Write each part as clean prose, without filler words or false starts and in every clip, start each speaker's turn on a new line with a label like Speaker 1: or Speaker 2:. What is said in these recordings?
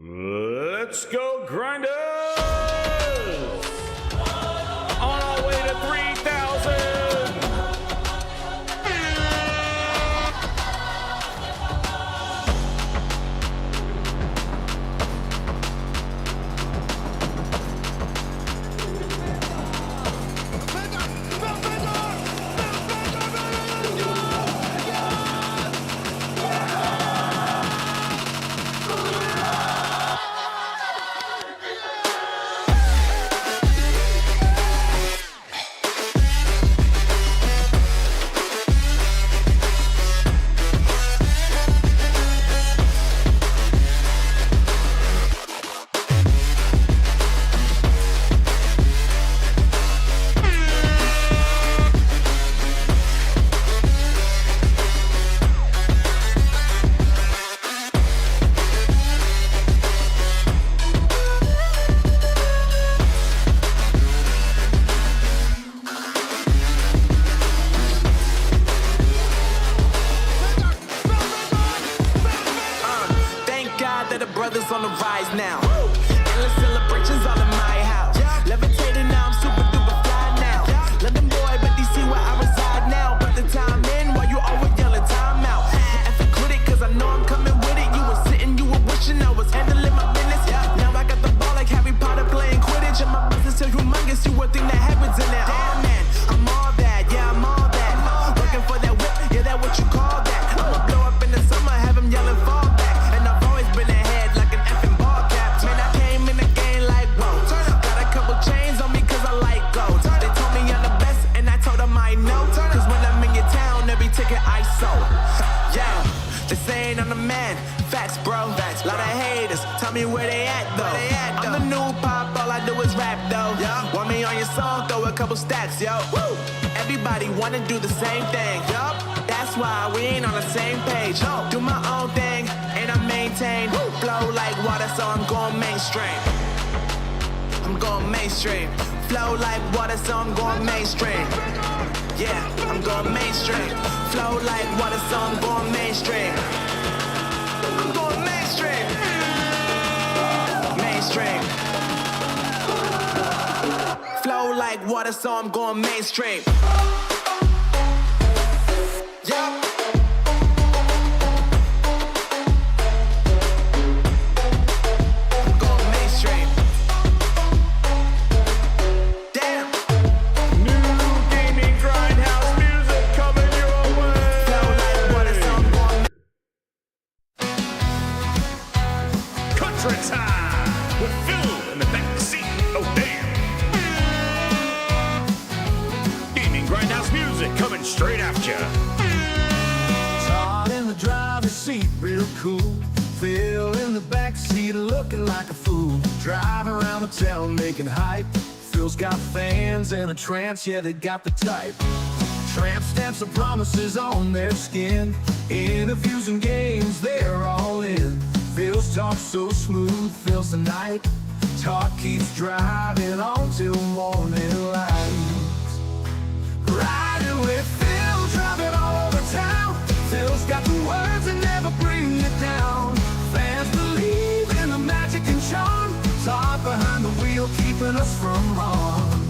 Speaker 1: Let's go, grinders! On our way to 3,000!
Speaker 2: Brothers on the rise now. Endless celebrations all in my house. Levitating now, I'm super duper fly now. London boy, but DC where I reside now. Put the time in while you always yelling time out. F it, quit it, cause I know I'm coming with it. You were sitting, you were wishing I was handling my business. Now I got the ball like Harry Potter playing Quidditch. And my business is humongous, you would think that happens in there. Damn man, I'm all that, yeah, I'm all that. Looking for that whip, yeah, that what you call that. I'ma blow up in the summer, have him yelling fall back. And I've always been ahead like an effing ball cap. Man, I came in the game like, whoa. Got a couple chains on me cause I like gold. They told me I'm the best and I told them I know. Cause when I'm in your town, every ticket I sold. Yeah, they saying I'm the man. Facts, bro. Lot of haters, tell me where they at though. I'm the new pop, all I do is rap though. Want me on your song, throw a couple stats, yo. Woo! Everybody wanna do the same thing. That's why we ain't on the same page. Do my own thing and I maintain. Flow like water, so I'm going mainstream. I'm going mainstream. Flow like water, so I'm going mainstream. Yeah, I'm going mainstream. Flow like water, so I'm going mainstream. I'm going mainstream. Mainstream. Flow like water, so I'm going mainstream. Yeah. I'm going mainstream. Damn.
Speaker 1: New gaming grindhouse music coming your way!
Speaker 2: Flow like water, so I'm going.
Speaker 1: Country time! With Phil in the back seat. Oh, damn! Gaming grindhouse music coming straight after you.
Speaker 3: Todd in the driver's seat, real cool. Phil in the back seat, looking like a fool. Driving around the town, making hype. Phil's got fans in a trance, yeah, they got the type. Tramp stamps and promises on their skin. Interviews and games, they're all in. Phil's talk so smooth, fills the night. Todd keeps driving on till morning light. Riding with Phil, driving all over town. Phil's got the words that never bring it down. Fans believe in the magic and charm. Todd behind the wheel, keeping us from wrong.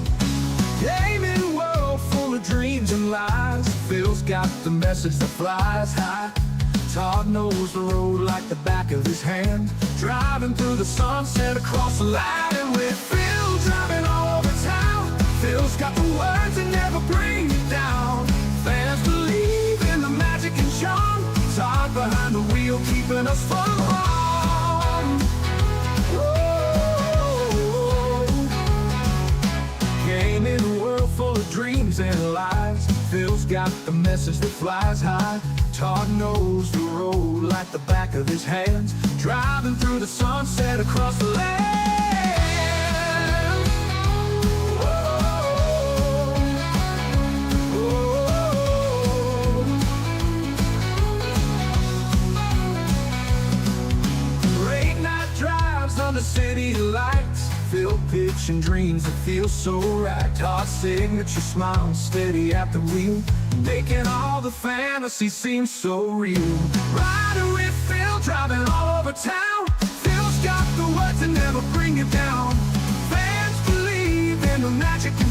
Speaker 3: Gaming world full of dreams and lies. Phil's got the message that flies high. Todd knows the road like the back of his hand. Driving through the sunset across the line. And with Phil, driving all over town. Phil's got the words that never bring it down. Fans believe in the magic and charm. Todd behind the wheel, keeping us from wrong. Game in a world full of dreams and lies. Phil's got the message that flies high. Todd knows the road like the back of his hands. Driving through the sunset across the land. Late night drives under city lights. Phil pitching dreams that feel so right. Todd's signature smile steady at the wheel, making all the fantasy seem so real. Riding with Phil, driving all over town. Phil's got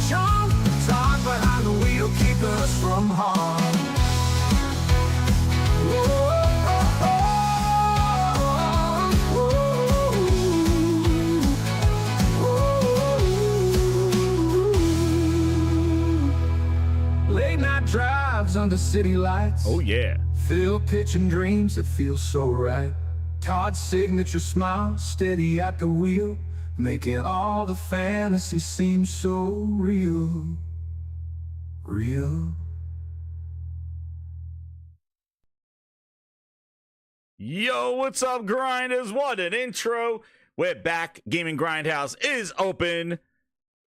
Speaker 3: Sean. Talk behind the wheel, keeping us from harm. Late night drives under city lights.
Speaker 1: Oh, yeah.
Speaker 3: Feel pitching dreams that feel so right. Todd's signature smile, steady at the wheel, making all the fantasy seem so real. Real.
Speaker 1: Yo, what's up, grinders? What an intro. We're back. Gaming Grindhouse is open.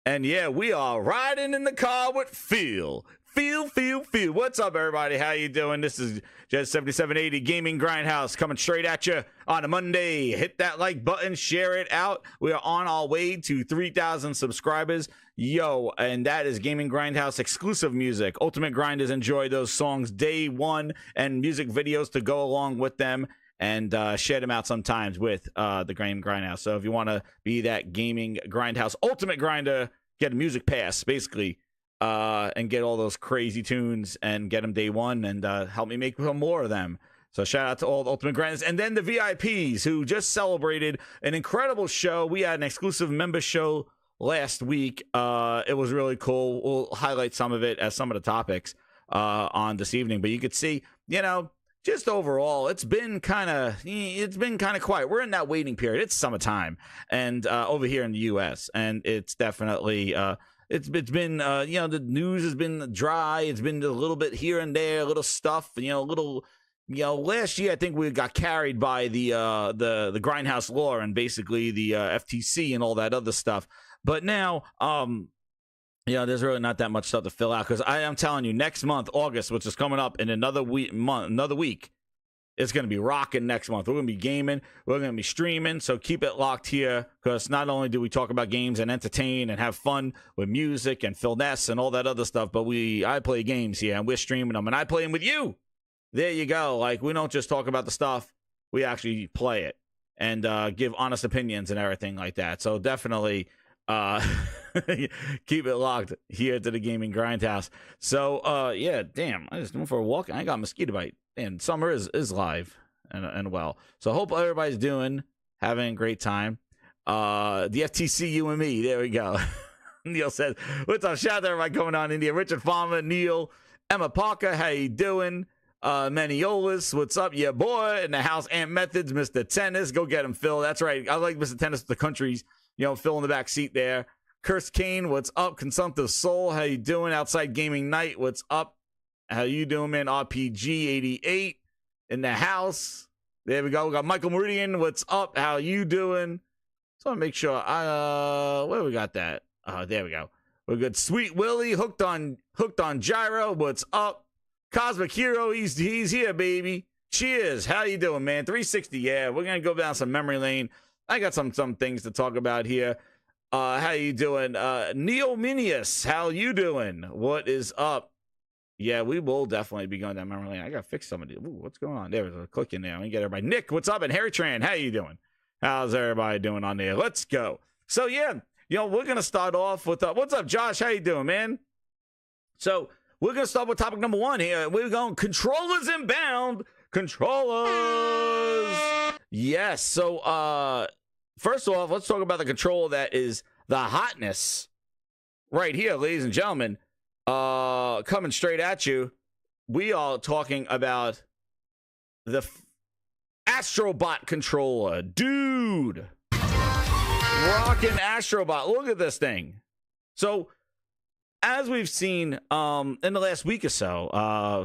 Speaker 1: And yeah, we are riding in the car with Feel. Feel. What's up, everybody? How you doing? This is GG170 Gaming Grindhouse coming straight at you on a Monday. Hit that like button, share it out. We are on our way to 3,000 subscribers. Yo, and that is Gaming Grindhouse exclusive music. Ultimate Grinders enjoy those songs day one and music videos to go along with them, and share them out sometimes with the Gaming Grindhouse. So if you want to be that Gaming Grindhouse Ultimate Grinder, get a music pass, basically, and get all those crazy tunes and get them day one, and help me make more of them. So shout out to all the Ultimate Grinders. And then the VIPs who just celebrated an incredible show. We had an exclusive member show last week. It was really cool. We'll highlight some of it as some of the topics on this evening. But you could see, you know, just overall, it's been kind of quiet. We're in that waiting period. It's summertime, and over here in the U.S., and it's definitely it's been you know, the news has been dry. It's been a little bit here and there, a little stuff, you know, last year I think we got carried by the Grindhouse law and basically the FTC and all that other stuff. But now, you know, there's really not that much stuff to fill out, because I'm telling you, next month, August, which is coming up in another week, it's going to be rocking next month. We're going to be gaming. We're going to be streaming. So keep it locked here, because not only do we talk about games and entertain and have fun with music and Phil Ness and all that other stuff, but I play games here, and we're streaming them, and I play them with you. There you go. Like, we don't just talk about the stuff. We actually play it and give honest opinions and everything like that. So definitely keep it locked here to the Gaming Grindhouse. So yeah, damn, I just went for a walk and I got a mosquito bite, and summer is live and well. So hope everybody's having a great time. The FTC, you and me, there we go. Neil says, what's up? Shout out to everybody coming on in here. Richard Farmer, Neil, Emma Parker, how you doing? Maniolis, what's up? Yeah, boy, in the house. Ant Methods, Mr. Tennis, go get him, Phil. That's right. I like Mr. Tennis with the countries. You know, Phil in the back seat there. Curse Kane, what's up? Consumptive Soul, how you doing? Outside Gaming Night, what's up? How you doing, man? RPG 88 in the house. There we go. We got Michael Meridian, what's up? How you doing? So I want to make sure. Where we got that? There we go. We're good. Sweet Willie, hooked on Gyro, what's up? Cosmic Hero, he's here, baby. Cheers. How you doing, man? 360. Yeah, we're gonna go down some memory lane. I got some things to talk about here. How you doing? Neominius, how you doing? What is up? Yeah, we will definitely be going down memory lane. I gotta fix some of these. Ooh, what's going on? There's a click in there. Let me get everybody. Nick, what's up? And Harry Tran, how you doing? How's everybody doing on there? Let's go. So yeah, you know, we're gonna start off with what's up, Josh? How you doing, man? So we're going to start with topic number one here. We're going controllers inbound. Controllers. Yes. So, first off, let's talk about the controller that is the hotness right here, ladies and gentlemen. Coming straight at you. We are talking about the Astrobot controller. Dude. Rocking Astrobot. Look at this thing. So, as we've seen in the last week or so,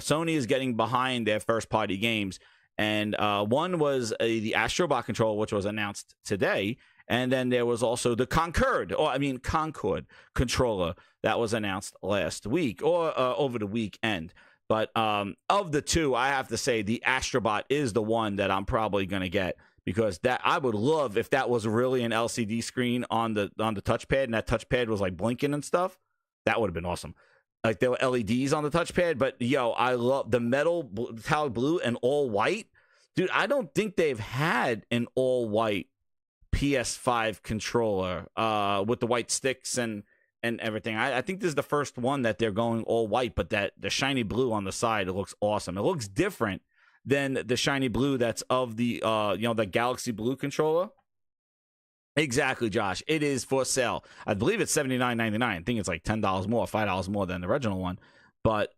Speaker 1: Sony is getting behind their first-party games, and one was the Astrobot controller, which was announced today, and then there was also the Concord controller that was announced last week, or over the weekend. But of the two, I have to say the Astrobot is the one that I'm probably going to get, because that I would love if that was really an LCD screen on the touchpad, and that touchpad was like blinking and stuff. That would have been awesome. Like, there were LEDs on the touchpad, but yo, I love the metal metallic blue and all white. Dude, I don't think they've had an all white PS5 controller with the white sticks and and everything. I think this is the first one that they're going all white, but that the shiny blue on the side, it looks awesome. It looks different than the shiny blue that's of the the Galaxy Blue controller. Exactly, Josh. It is for sale. I believe it's $79.99. I think it's like $10 more, $5 more than the original one. But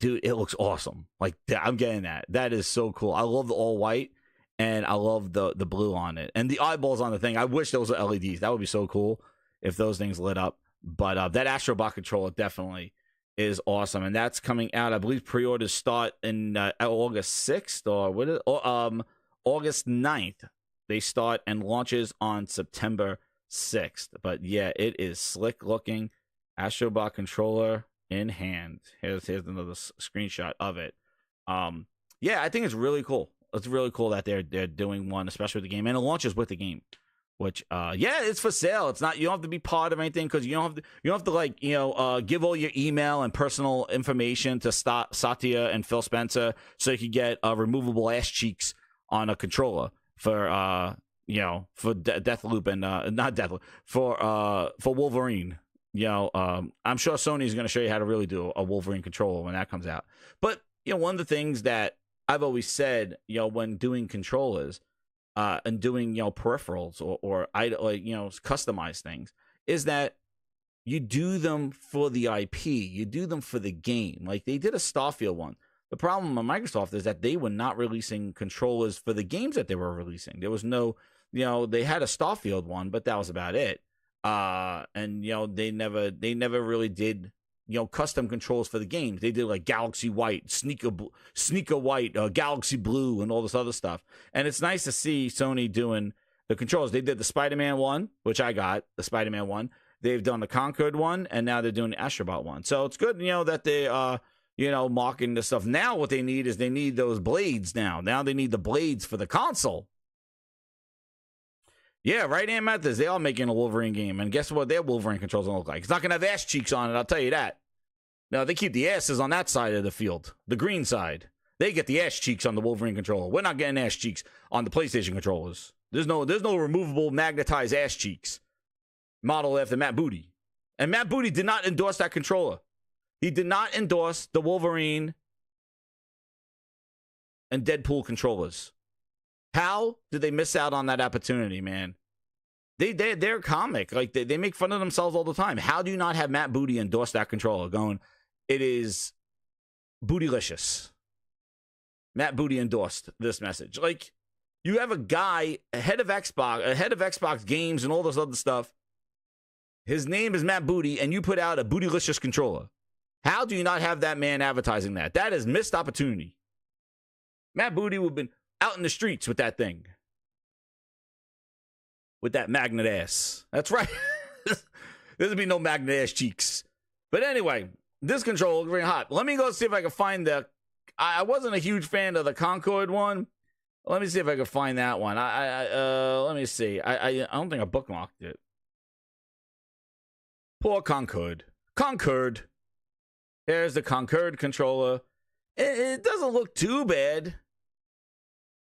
Speaker 1: dude, it looks awesome. Like, I'm getting that. That is so cool. I love the all white, and I love the blue on it, and the eyeballs on the thing. I wish those were LEDs. That would be so cool if those things lit up. But that Astro Bot controller definitely is awesome, and that's coming out. I believe pre-orders start in August 6th or August 9th. They start and launches on September 6th. But yeah, it is slick looking Astro Bot controller in hand. Here's another screenshot of it. Yeah, I think it's really cool. It's really cool that they're doing one, especially with the game, and it launches with the game. Which, yeah, it's for sale. It's not, you don't have to be part of anything, because you don't have to like, give all your email and personal information to Satya and Phil Spencer so you can get removable ass cheeks on a controller for for Deathloop and not Deathloop, for Wolverine. I'm sure Sony's going to show you how to really do a Wolverine controller when that comes out. But one of the things that I've always said, when doing controllers, and doing peripherals or customized things, is that you do them for the IP, you do them for the game. Like they did a Starfield one. The problem with Microsoft is that they were not releasing controllers for the games that they were releasing. There was no, they had a Starfield one, but that was about it. And they never really did custom controls for the games. They did like Galaxy White, Sneaker White, Galaxy Blue, and all this other stuff. And it's nice to see Sony doing the controls. They did the Spider-Man one, which I got, the Spider-Man one. They've done the Concord one, and now they're doing the Astrobot one. So it's good, that they marketing this stuff. Now what they need is those blades now. Now they need the blades for the console. Yeah, right, Aunt Methodist. They are making a Wolverine game. And guess what their Wolverine controls don't look like? It's not going to have ass cheeks on it, I'll tell you that. No, they keep the asses on that side of the field, the green side. They get the ass cheeks on the Wolverine controller. We're not getting ass cheeks on the PlayStation controllers. There's no removable magnetized ass cheeks modeled after Matt Booty. And Matt Booty did not endorse that controller. He did not endorse the Wolverine and Deadpool controllers. How did they miss out on that opportunity, man? They're comic. Like, they make fun of themselves all the time. How do you not have Matt Booty endorse that controller going, it is bootylicious? Matt Booty endorsed this message. Like, you have a guy, head of Xbox games and all this other stuff. His name is Matt Booty, and you put out a bootylicious controller. How do you not have that man advertising that? That is missed opportunity. Matt Booty would have been out in the streets with that thing. With that magnet ass. That's right. There'd be no magnet ass cheeks. But anyway, this controller looks very hot. Let me go see if I can find I wasn't a huge fan of the Concord one. Let me see if I can find that one. Let me see. I don't think I bookmarked it. Poor Concord. Concord. There's the Concord controller. It doesn't look too bad.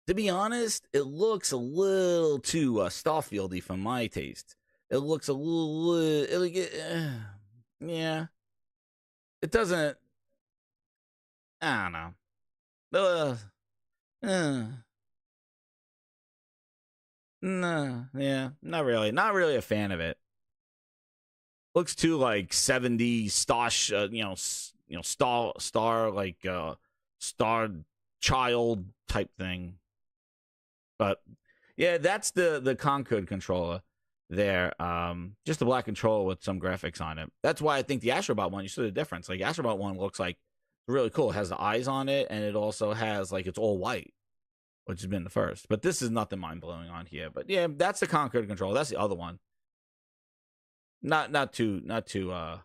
Speaker 1: To be honest, it looks a little too Starfield-y for my taste. It looks a little... yeah. It doesn't... I don't know. No, yeah, not really. Not really a fan of it. Looks too like 70s star, star like star child type thing. But yeah, that's the Concord controller there. Just a black controller with some graphics on it. That's why I think the Astrobot one, you see the difference. Like Astrobot one looks like really cool. It has the eyes on it, and it also has like it's all white, which has been the first. But this is nothing mind blowing on here. But yeah, that's the Concord controller. That's the other one. Not too yeah.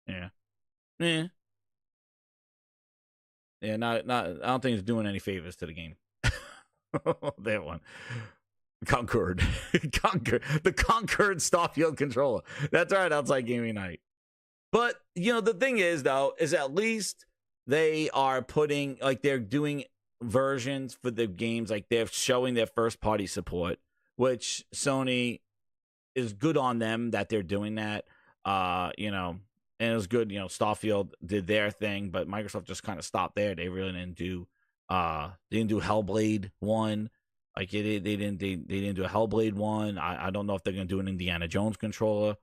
Speaker 1: Yeah. Yeah, not I don't think it's doing any favors to the game. That one. Concord. The Concord Starfield controller. That's right, outside gaming night. But, the thing is, though, is at least they are putting, like, they're doing versions for the games, like, they're showing their first-party support, which Sony is good on them that they're doing that. You know, and it was good. You know, Starfield did their thing, but Microsoft just kind of stopped there. They really didn't do Hellblade 1. Like they didn't do a Hellblade 1. I don't know if they're gonna do an Indiana Jones controller.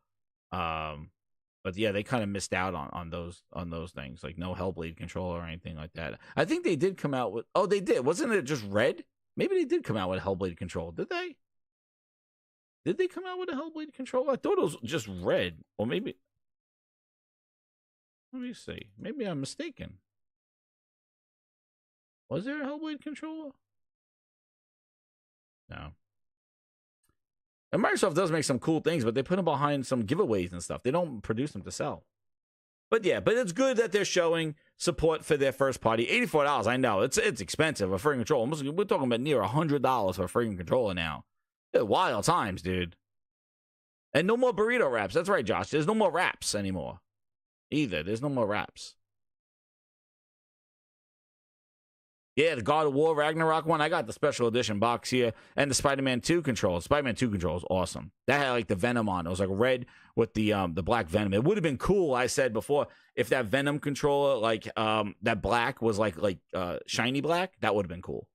Speaker 1: But yeah, they kind of missed out on those things, like no Hellblade controller or anything like that. I think they did come out with. Oh, they did. Wasn't it just red? Maybe they did come out with a Hellblade controller. Did they? Did they come out with a Hellblade controller? I thought it was just red, or maybe. Let me see. Maybe I'm mistaken. Was there a Hellblade controller? No. And Microsoft does make some cool things, but they put them behind some giveaways and stuff. They don't produce them to sell. But yeah, but it's good that they're showing support for their first party. $84, I know. It's expensive, a freaking controller. We're talking about near $100 for a freaking controller now. They're wild times, dude. And no more burrito wraps. That's right, Josh. There's no more wraps anymore. Either. There's no more wraps. Yeah, the God of War Ragnarok one. I got the special edition box here. And the Spider-Man 2 controller. Spider-Man 2 controller is awesome. That had like the Venom on. It was like red with the black Venom. It would have been cool, I said before, if that Venom controller, like that black was like shiny black. That would have been cool.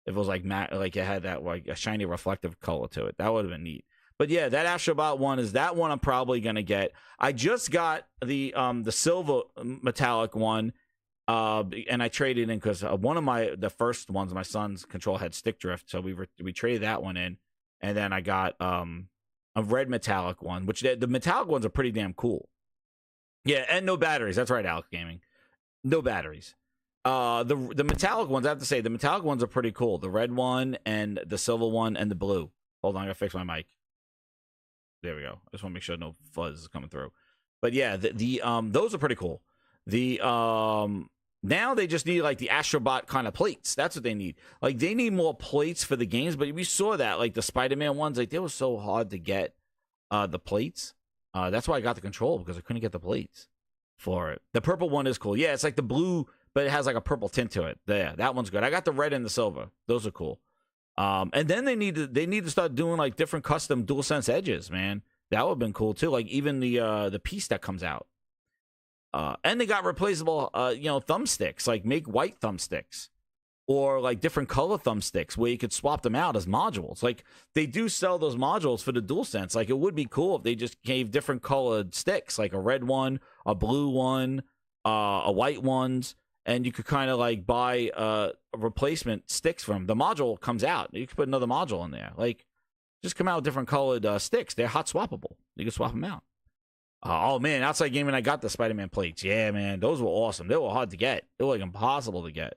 Speaker 1: If it was like matte, like it had that like a shiny reflective color to it. That would have been neat. But yeah, that Astrobot one is that one I'm probably gonna get. I just got the silver metallic one. And I traded in because one of the first ones, my son's control had stick drift, so we traded that one in, and then I got a red metallic one, which the metallic ones are pretty damn cool. Yeah, and no batteries. That's right, Alex Gaming, no batteries. The metallic ones, I have to say, the metallic ones are pretty cool. The red one and the silver one and the blue. Hold on, I gotta fix my mic. There we go. I just want to make sure no fuzz is coming through. But yeah, those are pretty cool. Now they just need like the Astrobot kind of plates. That's what they need. Like they need more plates for the games, but we saw that like the Spider-Man ones, like they were so hard to get the plates. That's why I got the controller, because I couldn't get the plates for it. The purple one is cool. Yeah, it's like the blue, but it has like a purple tint to it. Yeah, that one's good. I got the red and the silver. Those are cool. And then they need to start doing like different custom DualSense edges, man. That would have been cool too. Like even the piece that comes out. And they got replaceable, thumbsticks, like make white thumbsticks or like different color thumbsticks where you could swap them out as modules. Like they do sell those modules for the DualSense. Like it would be cool if they just gave different colored sticks, like a red one, a blue one, a white ones, and you could kind of like buy replacement sticks from them. The module comes out. You could put another module in there. Like just come out with different colored sticks. They're hot swappable. You can swap them out. Oh, man, Outside Gaming, I got the Spider-Man plates. Yeah, man, those were awesome. They were hard to get. They were, like, impossible to get.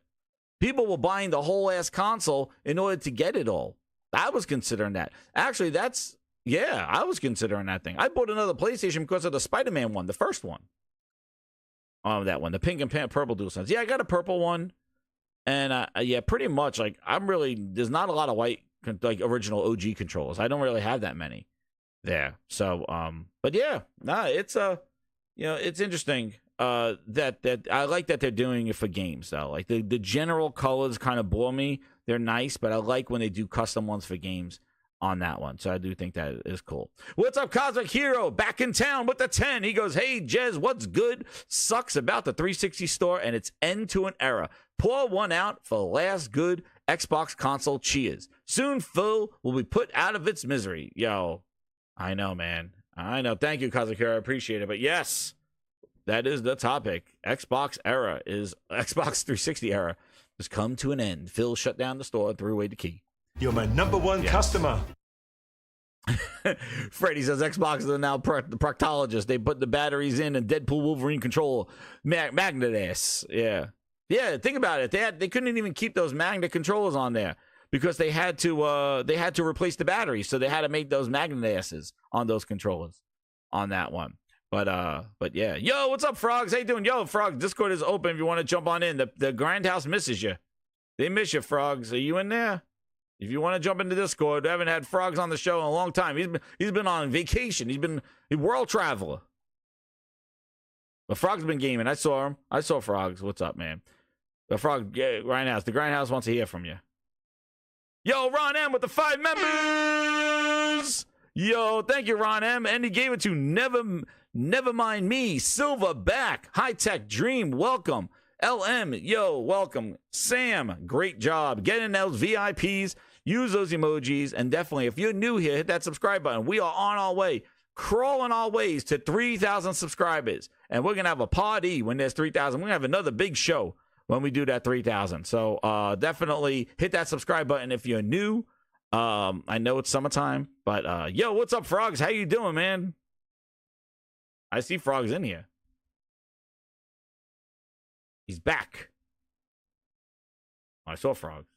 Speaker 1: People were buying the whole-ass console in order to get it all. I was considering that. Actually, I was considering that thing. I bought another PlayStation because of the Spider-Man one, the first one. That one, the pink and purple DualSense. Yeah, I got a purple one. And, yeah, pretty much, like, there's not a lot of white, like, original OG controllers. I don't really have that many there. So but yeah, it's it's interesting that I like that they're doing it for games though. Like the general colors kind of bore me. They're nice, but I like when they do custom ones for games on that one. So I do think that is cool. What's up, Cosmic Hero? Back in town with the 10. He goes, "Hey Jez, what's good? Sucks about the 360 store and its end to an era. Pour one out for the last good Xbox console. Cheers. Soon Phil will be put out of its misery." Yo, I know, man. I know. Thank you, Kazakura. I appreciate it. But yes, that is the topic. Xbox 360 era has come to an end. Phil shut down the store and threw away the key.
Speaker 4: You're my number one customer.
Speaker 1: Freddie says Xbox are now the proctologist. They put the batteries in and Deadpool Wolverine control magnet ass. Yeah. Yeah, think about it. They couldn't even keep those magnet controllers on there, because they had to replace the batteries, so they had to make those magnet asses on those controllers on that one. But yeah, yo, what's up, Frogs? How you doing? Yo, Frogs, Discord is open if you want to jump on in. The Grindhouse misses you. They miss you, Frogs. Are you in there? If you want to jump into Discord, I haven't had Frogs on the show in a long time. He's been on vacation. He's been a world traveler. But Frog's been gaming. I saw him. I saw Frogs. What's up, man? The Frog, Grindhouse. The Grindhouse wants to hear from you. Yo, Ron M with the 5 members. Yo, thank you, Ron M. And he gave it to Never Mind Me, Silverback, High Tech Dream, welcome. LM, yo, welcome. Sam, great job. Get in those VIPs, use those emojis, and definitely, if you're new here, hit that subscribe button. We are on our way, crawling our ways to 3,000 subscribers. And we're going to have a party when there's 3,000. We're going to have another big show when we do that 3,000. So definitely hit that subscribe button if you're new. I know it's summertime, but yo, what's up, Frogs? How you doing, man? I see Frogs in here. He's back. I saw Frogs.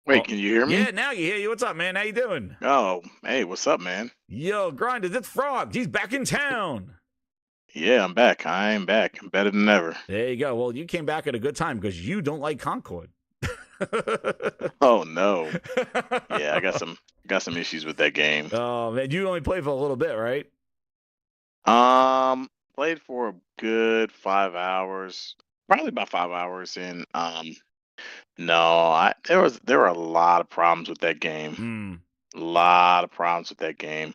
Speaker 5: Wait, can you hear me?
Speaker 1: Yeah, now you hear you. What's up, man? How you doing?
Speaker 5: Oh, hey, what's up, man?
Speaker 1: Yo, Grinders, it's Frogs. He's back in town.
Speaker 5: Yeah, I'm back. I'm back. I'm better than ever.
Speaker 1: There you go. Well, you came back at a good time because you don't like Concord.
Speaker 5: Oh no. Yeah, I got some issues with that game.
Speaker 1: Oh man, you only played for a little bit, right?
Speaker 5: Played for a good 5 hours, probably about 5 hours, and no, there were a lot of problems with that game. A lot of problems with that game.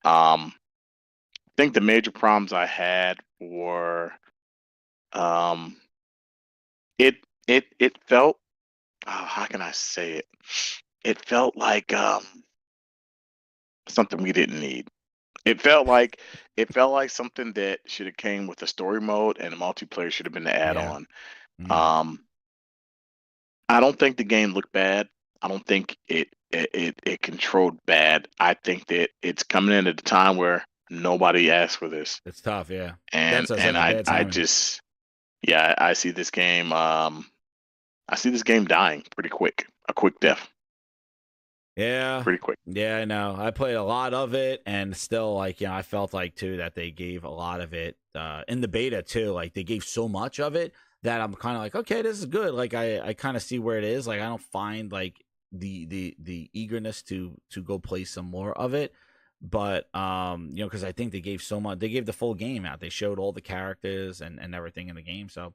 Speaker 5: I think the major problems I had were, it felt, how can I say it? It felt like something we didn't need. It felt like something that should have came with a story mode, and the multiplayer should have been the add-on. I don't think the game looked bad. I don't think it controlled bad. I think that it's coming in at a time where nobody asked for this.
Speaker 1: It's tough, yeah.
Speaker 5: And I just, yeah, I see this game. I see this game dying pretty quick. A quick death.
Speaker 1: Yeah.
Speaker 5: Pretty quick.
Speaker 1: Yeah, I know. I played a lot of it, and still, like, I felt like, too, that they gave a lot of it in the beta, too. Like, they gave so much of it that I'm kind of like, okay, this is good. Like, I kind of see where it is. Like, I don't find, like, the eagerness to go play some more of it. But, because I think they gave so much. They gave the full game out. They showed all the characters and everything in the game. So,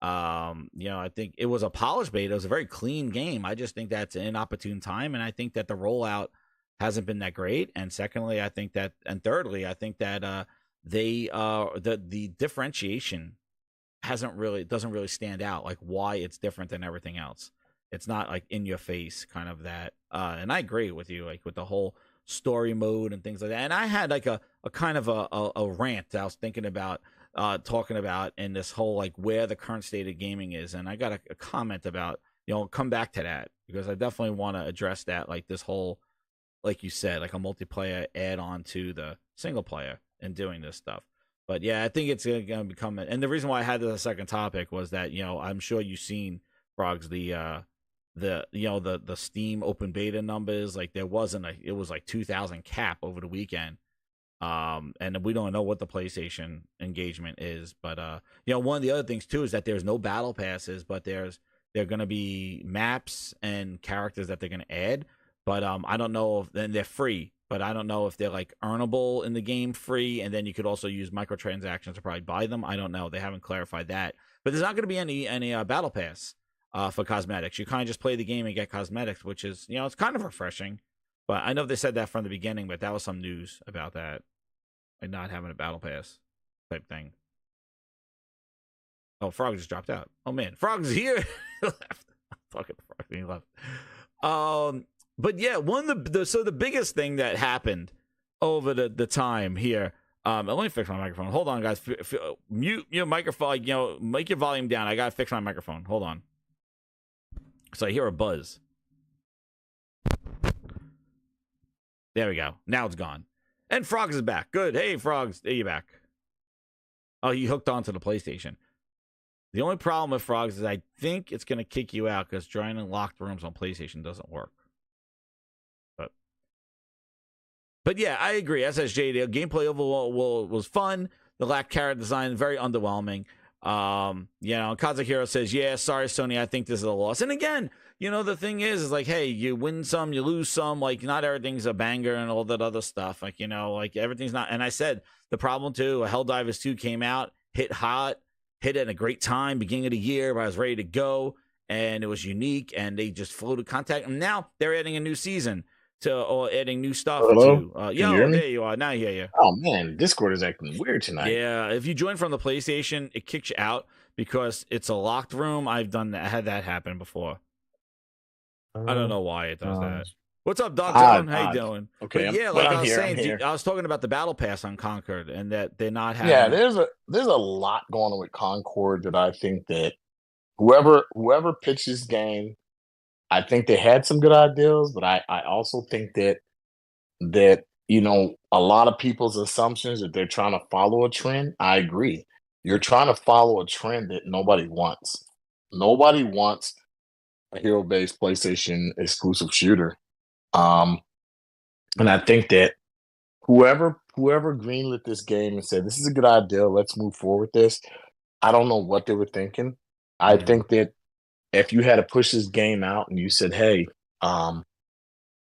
Speaker 1: I think it was a polished beta. It was a very clean game. I just think that's an inopportune time, and I think that the rollout hasn't been that great. And secondly, I think that, and thirdly, I think that the differentiation doesn't really stand out, like why it's different than everything else. It's not like in your face kind of that. And I agree with you, like with the whole story mode and things like that. And I had like a kind of a rant I was thinking about. Talking about in this whole like where the current state of gaming is, and I got a comment about come back to that because I definitely want to address that, like this whole, like you said, like a multiplayer add on to the single player and doing this stuff. But yeah, I think it's gonna become and the reason why I had this as a second topic was that I'm sure you've seen, Frogs, the Steam open beta numbers. Like it was like 2,000 cap over the weekend. And we don't know what the PlayStation engagement is, but one of the other things too is that there's no battle passes, but they're going to be maps and characters that they're going to add. But I don't know if then they're free, but I don't know if they're like earnable in the game free, and then you could also use microtransactions to probably buy them. I don't know. They haven't clarified that, but there's not going to be any battle pass for cosmetics. You kind of just play the game and get cosmetics, which is it's kind of refreshing. But I know they said that from the beginning, but that was some news about that. Like not having a battle pass type thing. Oh, Frog just dropped out. Oh man, Frog's here. He left. I'm talking to Frog and he left. But yeah, one of the biggest thing that happened over the time here. Let me fix my microphone. Hold on, guys. Mute your microphone. Make your volume down. I gotta fix my microphone. Hold on. So I hear a buzz. There we go. Now it's gone. And Frogs is back. Good. Hey, Frogs. There you back. Oh, you hooked onto the PlayStation. The only problem with Frogs is I think it's going to kick you out because joining locked rooms on PlayStation doesn't work. But yeah, I agree. SSJ, the gameplay overall was fun. The lack character design, very underwhelming. Kazuhiro says, yeah, sorry, Sony, I think this is a loss. And again, the thing is like, hey, you win some, you lose some, like not everything's a banger and all that other stuff. Like, like everything's not. And I said, the problem too, Helldivers 2 came out, hit hot, hit at a great time, beginning of the year, but I was ready to go and it was unique and they just floated contact. And now they're adding a new season. or adding new stuff
Speaker 6: Hello?
Speaker 1: to.
Speaker 6: Can you hear me?
Speaker 1: There you are. Now I hear you.
Speaker 6: Oh man, Discord is acting weird tonight.
Speaker 1: Yeah, if you join from the PlayStation, it kicks you out because it's a locked room. I had that happen before. I don't know why it does that. What's up, Doc John? How you doing?
Speaker 6: Okay,
Speaker 1: but yeah, like I was
Speaker 6: here,
Speaker 1: saying, I was talking about the Battle Pass on Concord and that they're not having.
Speaker 6: Yeah, there's a lot going on with Concord that I think that whoever pitched this game, I think they had some good ideas, but I also think that a lot of people's assumptions that they're trying to follow a trend. I agree. You're trying to follow a trend that nobody wants. Nobody wants a hero-based PlayStation exclusive shooter. And I think that whoever greenlit this game and said this is a good idea, let's move forward with this. I don't know what they were thinking. I think that if you had to push this game out and you said, "Hey,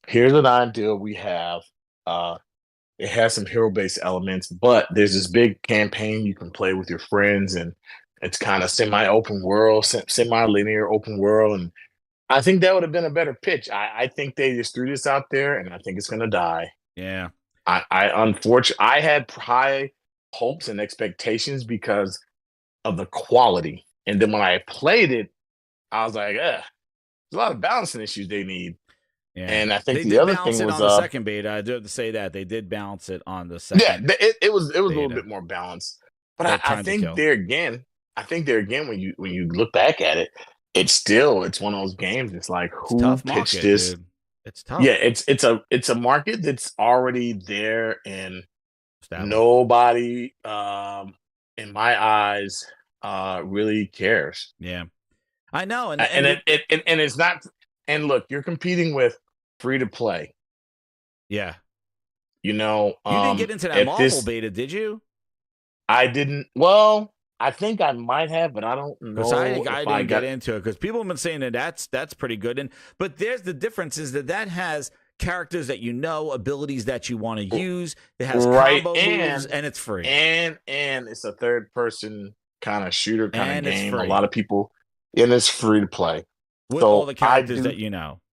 Speaker 6: here's an idea we have. It has some hero-based elements, but there's this big campaign you can play with your friends, and it's kind of semi-open world, semi-linear open world." And I think that would have been a better pitch. I think they just threw this out there, and I think it's going to die.
Speaker 1: Yeah.
Speaker 6: I had high hopes and expectations because of the quality. And then when I played it, I was like, there's a lot of balancing issues they need.
Speaker 1: Yeah.
Speaker 6: And I think
Speaker 1: they
Speaker 6: the
Speaker 1: did
Speaker 6: other
Speaker 1: balance
Speaker 6: thing
Speaker 1: it
Speaker 6: was
Speaker 1: on the second beta. I do have to say that they did balance it on the second.
Speaker 6: Yeah, it was a little bit more balanced. But I think there again, when you look back at it, it's one of those games. It's like who pitched this?
Speaker 1: Dude. It's tough.
Speaker 6: Yeah, it's a market that's already there, and nobody, in my eyes, really cares.
Speaker 1: Yeah, I know, and
Speaker 6: it's not. And look, you're competing with free to play.
Speaker 1: Yeah,
Speaker 6: you
Speaker 1: didn't get into that Marvel beta, did you?
Speaker 6: I didn't. Well, I think I might have, but I don't know.
Speaker 1: Because I didn't get into it because people have been saying that's pretty good. But there's the difference is that has characters that abilities that you want to use. It has combo moves, and it's free.
Speaker 6: And it's a third person kind of shooter kind of game. A lot of people, and it's free to play.
Speaker 1: With all the characters that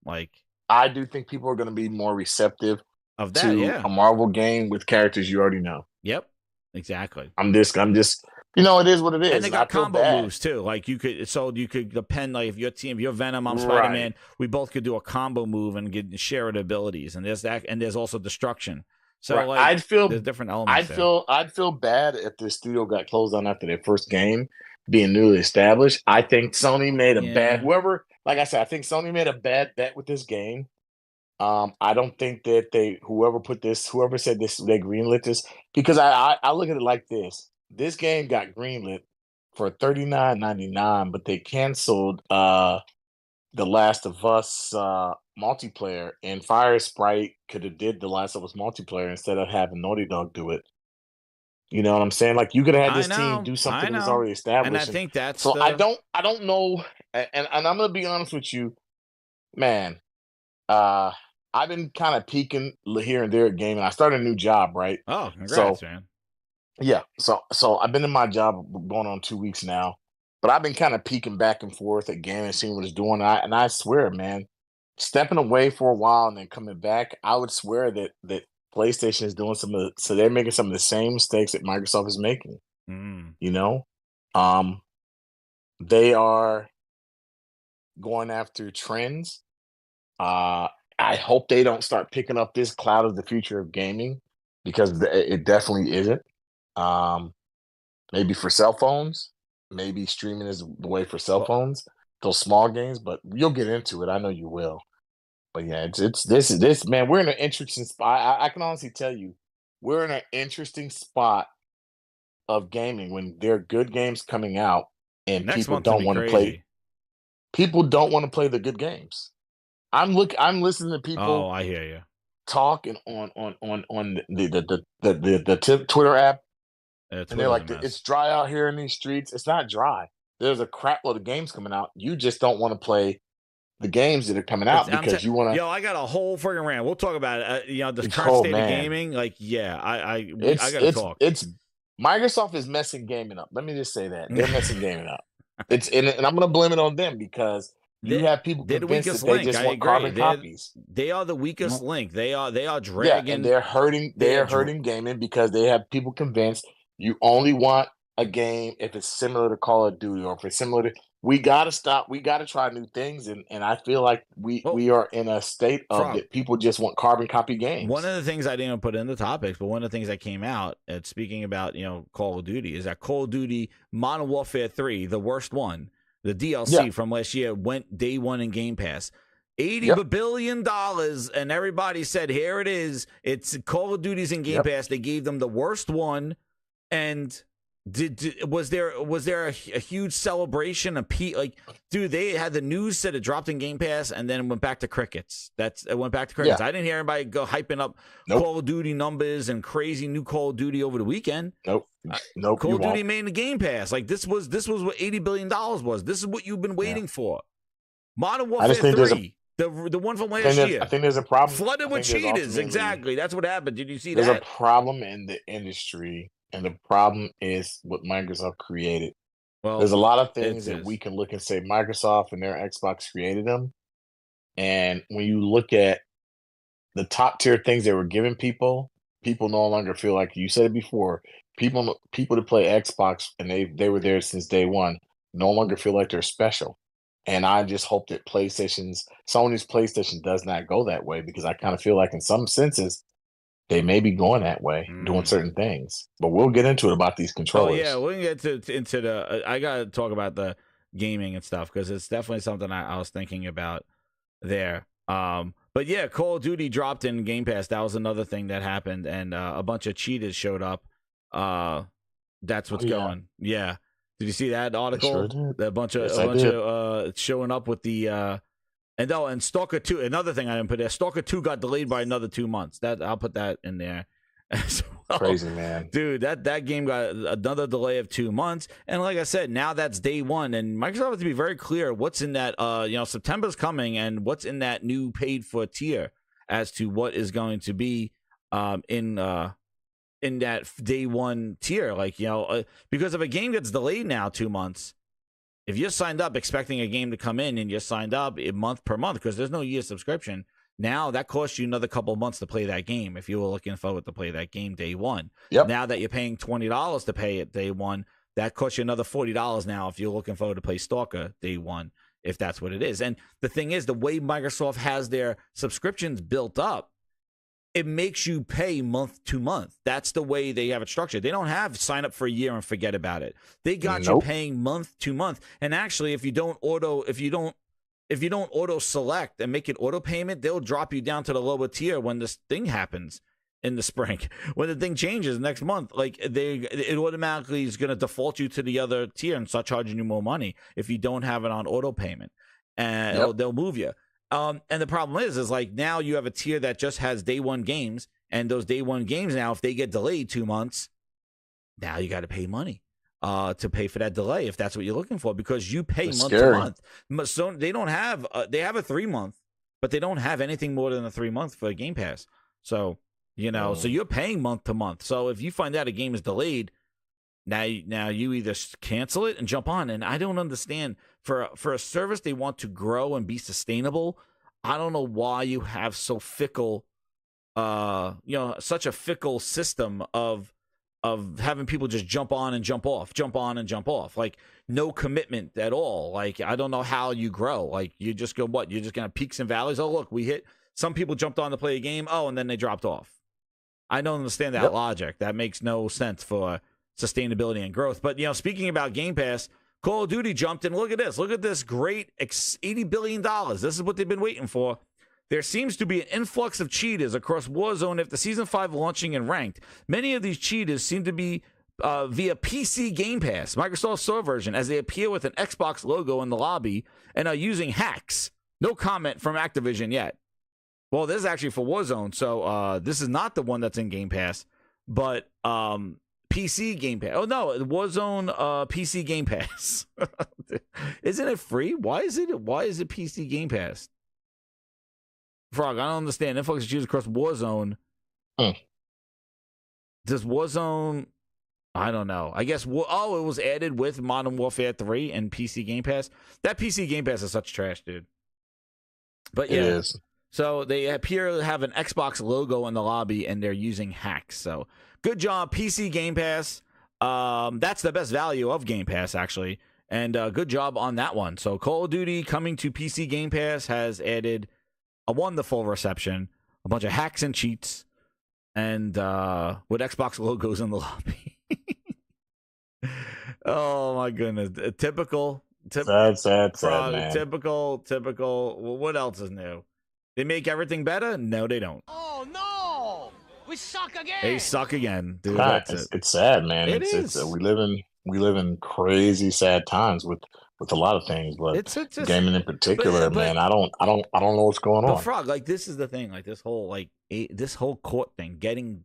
Speaker 1: like.
Speaker 6: I do think people are going to be more receptive
Speaker 1: of that,
Speaker 6: to a Marvel game with characters you already know.
Speaker 1: Yep, exactly.
Speaker 6: I'm just. It is what it is.
Speaker 1: And they got combo moves too. Like you could depend. Like if you're Venom, I'm Spider-Man. We both could do a combo move and share the abilities. And there's that. And there's also destruction. So like, there's different elements.
Speaker 6: I'd feel bad if the studio got closed down after their first game, being newly established. I think Sony made a bad. Like I said, I think Sony made a bad bet with this game. I don't think that whoever said this, they greenlit this, because I look at it like this. This game got greenlit for $39.99, but they canceled The Last of Us multiplayer, and Fire Sprite could have did The Last of Us multiplayer instead of having Naughty Dog do it. You know what I'm saying? Like you could have had this team do something that's already established.
Speaker 1: And I think that's
Speaker 6: so. I don't know, and I'm gonna be honest with you, man. I've been kind of peeking here and there at gaming. I started a new job, right?
Speaker 1: Oh, congrats, man.
Speaker 6: Yeah, so I've been in my job going on 2 weeks now, but I've been kind of peeking back and forth at gaming, seeing what it's doing. And I swear, man, stepping away for a while and then coming back, I would swear that PlayStation is doing so they're making some of the same mistakes that Microsoft is making. They are going after trends. I hope they don't start picking up this cloud of the future of gaming, because it definitely isn't. Maybe for cell phones, maybe streaming is the way for cell phones, those small games, but you'll get into it. I know you will. But yeah, this man, we're in an interesting spot. I can honestly tell you, we're in an interesting spot of gaming when there are good games coming out and people don't want to play. People don't want to play the good games. I'm listening to people.
Speaker 1: Oh, I hear you.
Speaker 6: Talking on the Twitter app.
Speaker 1: Yeah,
Speaker 6: and they're like, it's dry out here in these streets. It's not dry. There's a crap load of games coming out. You just don't want to play the games that are coming out because you want to.
Speaker 1: Yo, I got a whole friggin' rant. We'll talk about it. The current state of gaming. Like, yeah, I got to talk.
Speaker 6: It's Microsoft is messing gaming up. Let me just say that they're messing gaming up. And I'm going to blame it on them, because You have people
Speaker 1: they're the
Speaker 6: convinced
Speaker 1: weakest
Speaker 6: that they
Speaker 1: link.
Speaker 6: just
Speaker 1: I
Speaker 6: want
Speaker 1: agree.
Speaker 6: carbon copies.
Speaker 1: They are the weakest link. They are
Speaker 6: Yeah,
Speaker 1: dragging.
Speaker 6: and they're hurting. They're hurting gaming because they have people convinced you only want a game if it's similar to Call of Duty or if it's similar to. We gotta stop. We gotta try new things, and I feel like we are in a state of
Speaker 1: Frog.
Speaker 6: that people just want carbon copy games.
Speaker 1: One of the things I didn't even put in the topics, but one of the things that came out, speaking about Call of Duty, is that Call of Duty Modern Warfare 3, the worst one, the DLC from last year, went day one in Game Pass. $80 billion, and everybody said, here it is. It's Call of Duty's in Game Pass. They gave them the worst one, and was there a huge celebration? Dude, they had the news said it dropped in Game Pass, and then it went back to crickets. It went back to crickets. I didn't hear anybody go hyping up Call of Duty numbers and crazy new Call of Duty over the weekend.
Speaker 6: Nope.
Speaker 1: Call of Duty made the Game Pass. Like this was what $80 billion was. This is what you've been waiting for. Modern Warfare 3. The one from last year.
Speaker 6: I think there's a problem.
Speaker 1: Flooded with cheaters. Exactly. That's what happened. Did you see that?
Speaker 6: There's a problem in the industry, and the problem is what Microsoft created. Well, there's a lot of things that we can look and say Microsoft and their Xbox created them. And when you look at the top tier things they were giving people no longer feel like, you said it before, people that play Xbox and they were there since day one no longer feel like they're special. And I just hope that Sony's PlayStation does not go that way, because I kind of feel like in some senses they may be going that way, doing certain things. But we'll get into it about these controllers.
Speaker 1: Oh, yeah, we'll get into the I got to talk about the gaming and stuff, because it's definitely something I was thinking about there. But yeah, Call of Duty dropped in Game Pass. That was another thing that happened, and a bunch of cheaters showed up. That's what's going. Yeah. Did you see that article?
Speaker 6: Sure did.
Speaker 1: A bunch of showing up with the and Stalker 2. Another thing I didn't put there. Stalker 2 got delayed by another 2 months. That I'll put that in there.
Speaker 6: Crazy, man.
Speaker 1: Dude, that game got another delay of 2 months. And like I said, now that's day one. And Microsoft has to be very clear what's in that September's coming, and what's in that new paid for tier as to what is going to be in that day one tier. Because if a game gets delayed now 2 months, if you're signed up expecting a game to come in and you're signed up month per month, because there's no year subscription, now that costs you another couple of months to play that game if you were looking forward to play that game day one. Now that you're paying $20 to pay it day one, that costs you another $40 now if you're looking forward to play Stalker day one, if that's what it is. And the thing is, the way Microsoft has their subscriptions built up, it makes you pay month to month. That's the way they have it structured. They don't have sign up for a year and forget about it. They got you paying month to month. And actually, if you don't auto select and make it auto payment, they'll drop you down to the lower tier when this thing happens in the spring. When the thing changes next month, it automatically is going to default you to the other tier and start charging you more money if you don't have it on auto payment, and they'll move you. And the problem is now you have a tier that just has day one games, and those day one games now, if they get delayed 2 months, now you got to pay money to pay for that delay if that's what you're looking for, because you pay month to month. So they don't have they have a 3 month, but they don't have anything more than a 3 month for Game Pass. So so you're paying month to month. So if you find out a game is delayed, now you either cancel it and jump on. And I don't understand, for a service they want to grow and be sustainable, I don't know why you have so fickle, such a fickle system of having people just jump on and jump off, no commitment at all. I don't know how you grow. You just go, you're just gonna peaks and valleys. Oh, look, we hit. Some people jumped on to play a game. Oh, and then they dropped off. I don't understand that logic. That makes no sense for sustainability and growth. But speaking about Game Pass, Call of Duty jumped in. Look at this great $80 billion. This is what they've been waiting for. There seems to be an influx of cheaters across Warzone after Season 5 launching in Ranked. Many of these cheaters seem to be via PC Game Pass, Microsoft Store version, as they appear with an Xbox logo in the lobby and are using hacks. No comment from Activision yet. Well, this is actually for Warzone, so this is not the one that's in Game Pass, but PC Game Pass. Oh, no, Warzone PC Game Pass. Isn't it free? Why is it PC Game Pass? Frog, I don't understand. Influx of cheaters across Warzone. Does Warzone I don't know. I guess, it was added with Modern Warfare 3 and PC Game Pass. That PC Game Pass is such trash, dude. But yeah.
Speaker 6: It is.
Speaker 1: So they appear to have an Xbox logo in the lobby, and they're using hacks. So good job, PC Game Pass. That's the best value of Game Pass, actually. And good job on that one. So Call of Duty coming to PC Game Pass has added a wonderful reception, a bunch of hacks and cheats, and with Xbox logos in the lobby. Oh my goodness! Typical.
Speaker 6: Sad, man.
Speaker 1: Typical. Well, what else is new? They make everything better? No, they don't.
Speaker 7: Oh no! We suck again.
Speaker 1: They suck again, dude.
Speaker 6: God,
Speaker 1: That's it.
Speaker 6: it's sad, man.
Speaker 1: It's
Speaker 6: We live in crazy sad times with a lot of things, but
Speaker 1: It's just,
Speaker 6: gaming in particular,
Speaker 1: but-
Speaker 6: man. I don't know what's going
Speaker 1: But
Speaker 6: on.
Speaker 1: Frog, like this is the thing, like this whole court thing, getting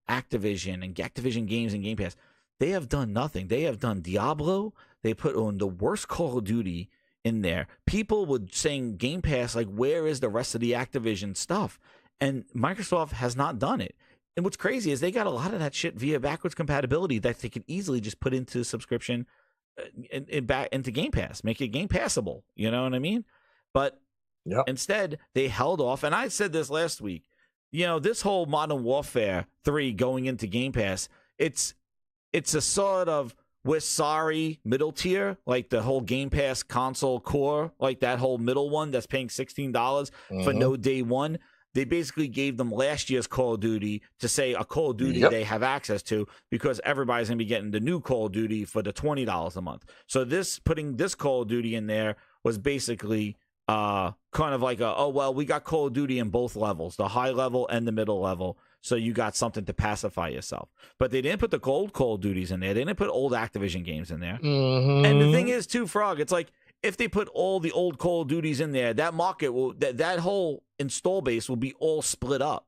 Speaker 1: Activision and Activision games and Game Pass. They have done nothing. They have done Diablo. They put on the worst Call of Duty in there. People would saying Game Pass, like, where is the rest of the Activision stuff? And Microsoft has not done it. And what's crazy is they got a lot of that shit via backwards compatibility that they could easily just put into subscription back into Game Pass, make it Game Passable. You know what I mean? But
Speaker 6: Yep.
Speaker 1: instead, they held off. And I said this last week. You know, this whole Modern Warfare 3 going into Game Pass, it's a sort of, we're sorry middle tier, like the whole Game Pass console core, like that whole middle one that's paying $16 for no day one. They basically gave them last year's Call of Duty to say a Call of Duty they have access to, because everybody's going to be getting the new Call of Duty for the $20 a month. So putting this Call of Duty in there was basically kind of like we got Call of Duty in both levels, the high level and the middle level. So you got something to pacify yourself. But they didn't put the old Call of Duties in there. They didn't put old Activision games in there. And the thing is, too, Frog, it's like, if they put all the old Call of Duties in there, that market will, that whole install base will be all split up.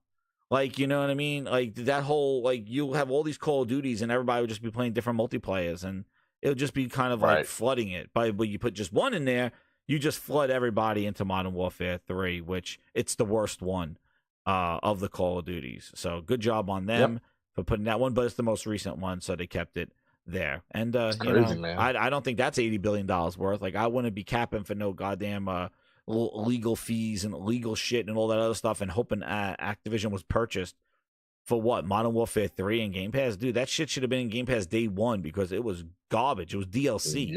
Speaker 1: Like, you know what I mean? Like that whole, like, you'll have all these Call of Duties and everybody will just be playing different multiplayers, and it'll just be kind of like flooding it. But when you put just one in there, you just flood everybody into Modern Warfare 3, which it's the worst one of the Call of Duties. So good job on them for putting that one, but it's the most recent one, so they kept it there. And
Speaker 6: crazy, man.
Speaker 1: I don't think that's $80 billion worth. Like, I wouldn't be capping for no goddamn legal fees and legal shit and all that other stuff, and hoping Activision was purchased for what, Modern Warfare 3 and Game Pass. Dude, that shit should have been in Game Pass day one, because it was garbage. It was DLC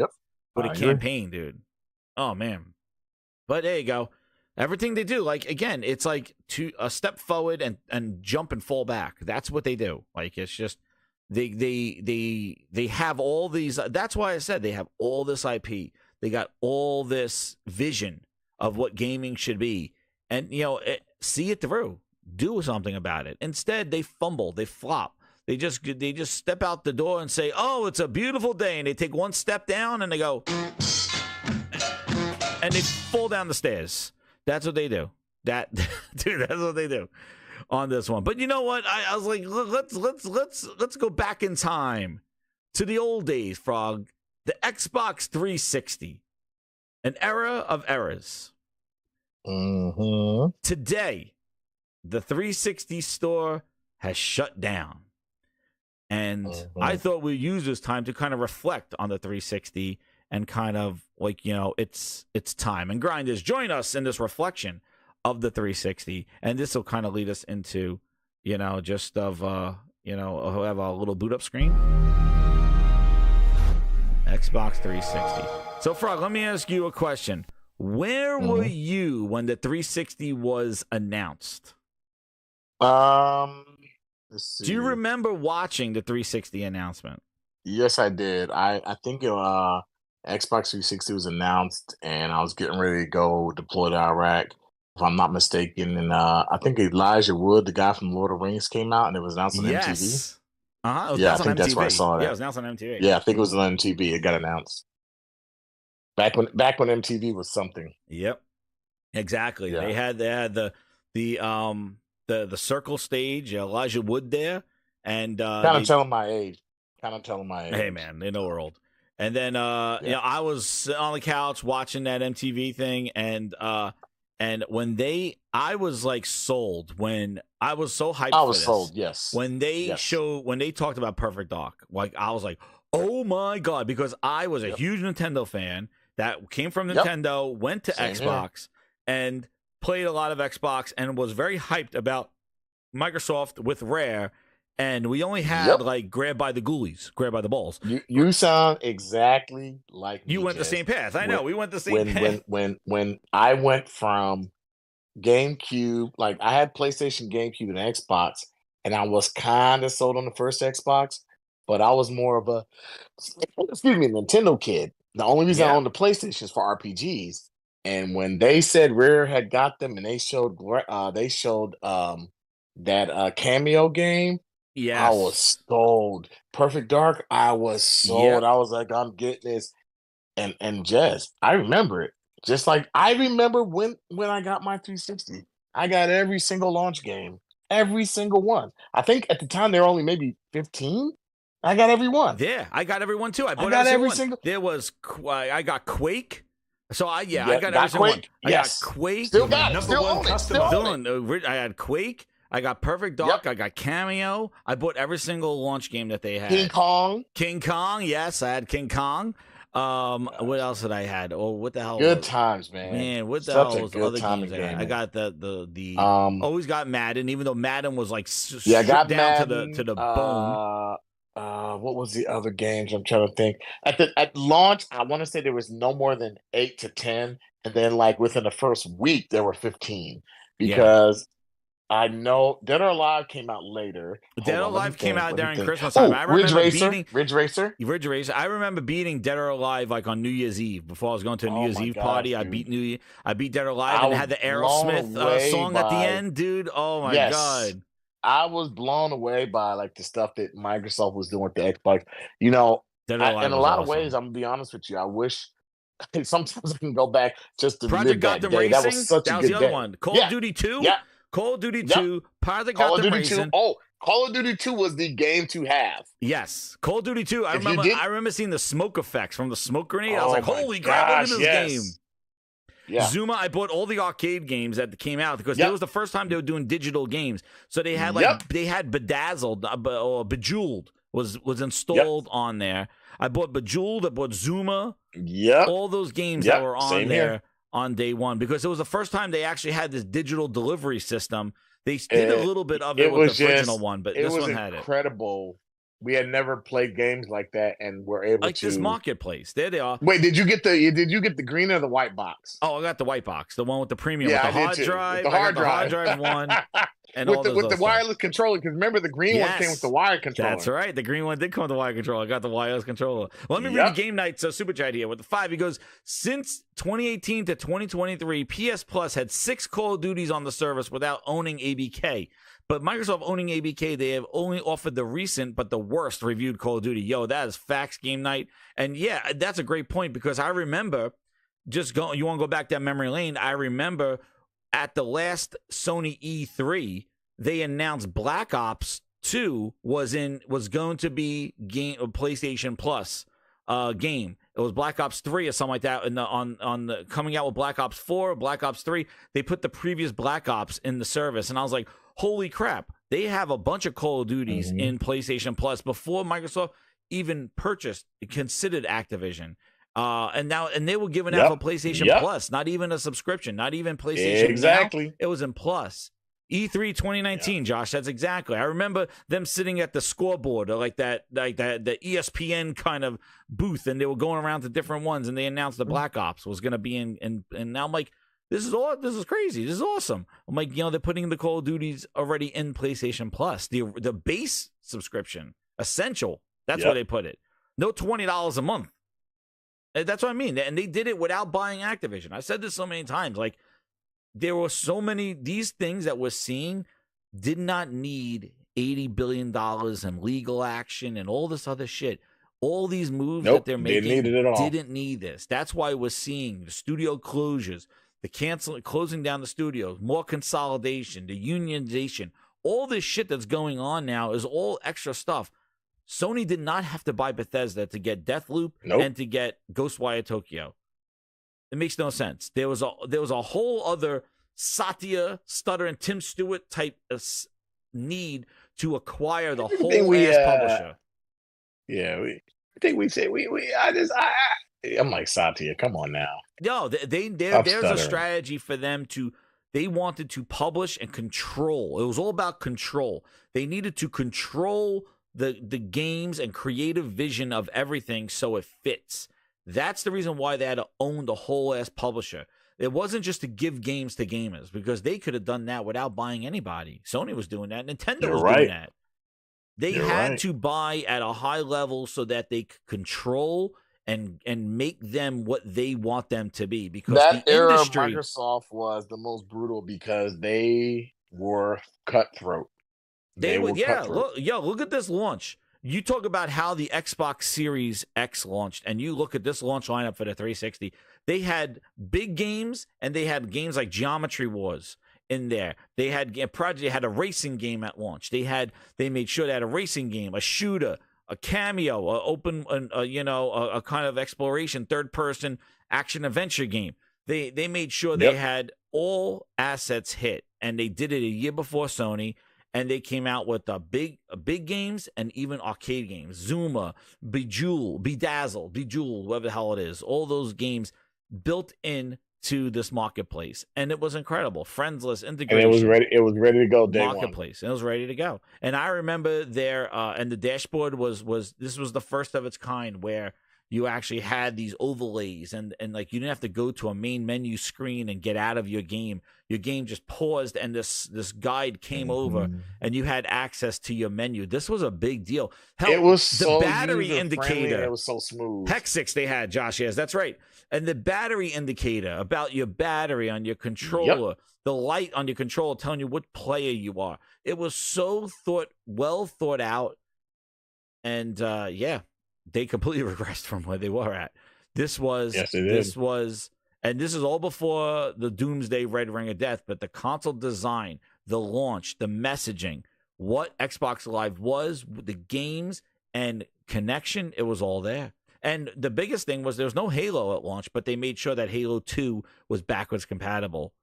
Speaker 1: with a campaign, dude. Oh man. But there you go. Everything they do, like, again, it's like a step forward and jump and fall back. That's what they do. Like, it's just they have all these. That's why I said they have all this IP. They got all this vision of what gaming should be, and see it through. Do something about it. Instead, they fumble. They flop. They just step out the door and say, "Oh, it's a beautiful day," and they take one step down and they go, and they fall down the stairs. That's what they do. Dude, that's what they do on this one. But you know what? I was like, let's go back in time to the old days, Frog. The Xbox 360, an era of eras. Today, the 360 store has shut down, and I thought we'd use this time to kind of reflect on the 360. And kind of like, it's time. And Grinders, join us in this reflection of the 360. And this will kind of lead us into, just of, who have a little boot up screen. Xbox 360. So, Frog, let me ask you a question. Where were you when the 360 was announced?
Speaker 6: Let's see.
Speaker 1: Do you remember watching the 360 announcement?
Speaker 6: Yes, I did. I think Xbox 360 was announced, and I was getting ready to go deploy to Iraq, if I'm not mistaken. And I think Elijah Wood, the guy from Lord of the Rings, came out, and it was announced on MTV. Yeah, I think that's where I saw that.
Speaker 1: Yeah, it was announced on MTV.
Speaker 6: Yeah, I think it was on MTV. It got announced back when MTV was something.
Speaker 1: Yep, exactly.
Speaker 6: Yeah.
Speaker 1: They had the circle stage, Elijah Wood there, and
Speaker 6: kind of telling my age.
Speaker 1: Hey man, they know we're old. And then I was on the couch watching that MTV thing, and And when I was like sold. When I was so hyped.
Speaker 6: I was
Speaker 1: for this.
Speaker 6: sold. Yes.
Speaker 1: When they talked about Perfect Dark, like I was like, oh my god, because I was a huge Nintendo fan that came from Nintendo, went to Xbox, and played a lot of Xbox, and was very hyped about Microsoft with Rare. And we only had like grab by the balls.
Speaker 6: You sound exactly like me,
Speaker 1: you went the same path. I know we went the same path.
Speaker 6: When I went from GameCube, like I had PlayStation, GameCube, and Xbox, and I was kind of sold on the first Xbox, but I was more of a Nintendo kid. The only reason I owned the PlayStation is for RPGs. And when they said Rare had got them, and they showed that Cameo game. Yes. I was sold. Perfect Dark, I was sold. Yep. I was like, I'm getting this. And Jess, I remember it. Just like I remember when I got my 360. I got every single launch game. Every single one. I think at the time there were only maybe 15. I got every one.
Speaker 1: Yeah, I got every one too. I got every single. There was I got Quake. So I got every single one.
Speaker 6: Yes.
Speaker 1: I got Quake.
Speaker 6: Still got it. Still own it.
Speaker 1: I had Quake. I got Perfect Dark. I got Cameo. I bought every single launch game that they had. King Kong. Yes, I had King Kong. What else did I had? Oh, what the hell?
Speaker 6: Good times, man.
Speaker 1: Man, what the hell was the other games I had? I got the always got Madden, even though Madden was like
Speaker 6: I got down
Speaker 1: Madden, to the bone.
Speaker 6: What was the other games? I'm trying to think. At launch, I want to say there was no more than 8 to 10, and then like within the first week there were 15 because. I know Dead or Alive came out later.
Speaker 1: Dead or Alive came out during Christmas time. I
Speaker 6: remember Ridge Racer.
Speaker 1: Ridge Racer. I remember beating Dead or Alive like on New Year's Eve before I was going to a New Year's Eve party. Dude. I beat Dead or Alive and had the Aerosmith song at the end, dude. Oh my god.
Speaker 6: I was blown away by like the stuff that Microsoft was doing with the Xbox. You know, in a lot of ways, I'm gonna be honest with you. I wish sometimes I can go back just to
Speaker 1: Project
Speaker 6: live that
Speaker 1: Gotham
Speaker 6: day.
Speaker 1: Racing.
Speaker 6: That was such a good
Speaker 1: the other
Speaker 6: day.
Speaker 1: one. Call of Duty 2.
Speaker 6: Yeah.
Speaker 1: Call of Duty 2, Project
Speaker 6: Call
Speaker 1: Gotham
Speaker 6: of Duty
Speaker 1: Racing.
Speaker 6: 2. Oh, Call of Duty 2 was the game to have.
Speaker 1: Yes, Call of Duty 2. I remember seeing the smoke effects from the smoke grenade. I was like, holy crap, look at this game. Yeah. Zuma, I bought all the arcade games that came out because it was the first time they were doing digital games. So they had they had Bedazzled or Bejeweled was installed on there. I bought Bejeweled, I bought Zuma.
Speaker 6: Yep.
Speaker 1: All those games that were on there on day one because it was the first time they actually had this digital delivery system. They did a little bit of it with the original one, but this one had it.
Speaker 6: Incredible. We had never played games like that, and we're able
Speaker 1: to this marketplace. There they are.
Speaker 6: Wait, did you get the green or the white box?
Speaker 1: Oh, I got the white box, the one with the premium, with the hard drive. The hard drive one. And
Speaker 6: with the wireless controller, because remember the green one came with the wire controller.
Speaker 1: That's right. The green one did come with the wire controller. I got the wireless controller. Well, let me read the Game Night super chat here with the 5. He goes, since 2018 to 2023, PS Plus had 6 Call of Duties on the service without owning ABK. But Microsoft owning ABK, they have only offered the recent but the worst reviewed Call of Duty. Yo, that is facts, Game Night. And yeah, that's a great point because I remember you want to go back that memory lane. I remember at the last Sony E3, they announced Black Ops 2 was going to be PlayStation Plus game. It was Black Ops 3 or something like that. And coming out with Black Ops 4, Black Ops 3, they put the previous Black Ops in the service, and I was like, holy crap! They have a bunch of Call of Duties in PlayStation Plus before Microsoft even considered Activision. And they were giving out for PlayStation Plus, not even a subscription, not even PlayStation.
Speaker 6: Exactly,
Speaker 1: Now, it was in Plus. E3 2019, Josh. That's exactly. I remember them sitting at the scoreboard, or like the ESPN kind of booth, and they were going around to different ones, and they announced the Black Ops was going to be in. And now I'm like, this is crazy. This is awesome. I'm like, they're putting the Call of Duties already in PlayStation Plus, the base subscription, essential. That's where they put it. No $20 a month. That's what I mean. And they did it without buying Activision. I said this so many times, like. There were so many, these things that we're seeing did not need $80 billion in legal action and all this other shit. All these moves that they're making didn't need this. That's why we're seeing the studio closures, the closing down the studios, more consolidation, the unionization. All this shit that's going on now is all extra stuff. Sony did not have to buy Bethesda to get Deathloop and to get Ghostwire Tokyo. It makes no sense. There was a whole other Satya, Stutter, and Tim Stewart type of need to acquire the whole ass publisher.
Speaker 6: Yeah, I think we say I'm like, Satya, come on now.
Speaker 1: No, there's a strategy for them to. They wanted to publish and control. It was all about control. They needed to control the games and creative vision of everything so it fits. That's the reason why they had to own the whole ass publisher. It wasn't just to give games to gamers, because they could have done that without buying anybody. Sony was doing that. Nintendo was doing that. They had to buy at a high level so that they could control and make them what they want them to be. Because
Speaker 6: that
Speaker 1: the
Speaker 6: era
Speaker 1: industry,
Speaker 6: of Microsoft was the most brutal because they were cutthroat.
Speaker 1: They were cutthroat. Look at this launch. You talk about how the Xbox Series X launched, and you look at this launch lineup for the 360. They had big games, and they had games like Geometry Wars in there. They had a racing game at launch. They made sure they had a racing game, a shooter, a cameo, a kind of exploration, third-person action adventure game. They made sure they had all assets hit, and they did it a year before Sony. And they came out with big games and even arcade games. Zuma, Bejeweled, whatever the hell it is. All those games built into this marketplace. And it was incredible. Friendless integration.
Speaker 6: And it was ready to go day
Speaker 1: marketplace. One. It was ready to go. And I remember there, and the dashboard was the first of its kind where you actually had these overlays and like you didn't have to go to a main menu screen and get out of your game. Your game just paused and this guide came over and you had access to your menu. This was a big deal. Hell,
Speaker 6: it was
Speaker 1: the
Speaker 6: so
Speaker 1: battery indicator.
Speaker 6: It was so smooth.
Speaker 1: Hex6 they had, Josh. Yes, that's right. And the battery indicator about your battery on your controller, the light on your controller telling you what player you are. It was so well thought out. And they completely regressed from where they were at. This was, and this is all before the Doomsday Red Ring of Death, but the console design, the launch, the messaging, what Xbox Live was, the games and connection, it was all there. And the biggest thing was there was no Halo at launch, but they made sure that Halo 2 was backwards compatible,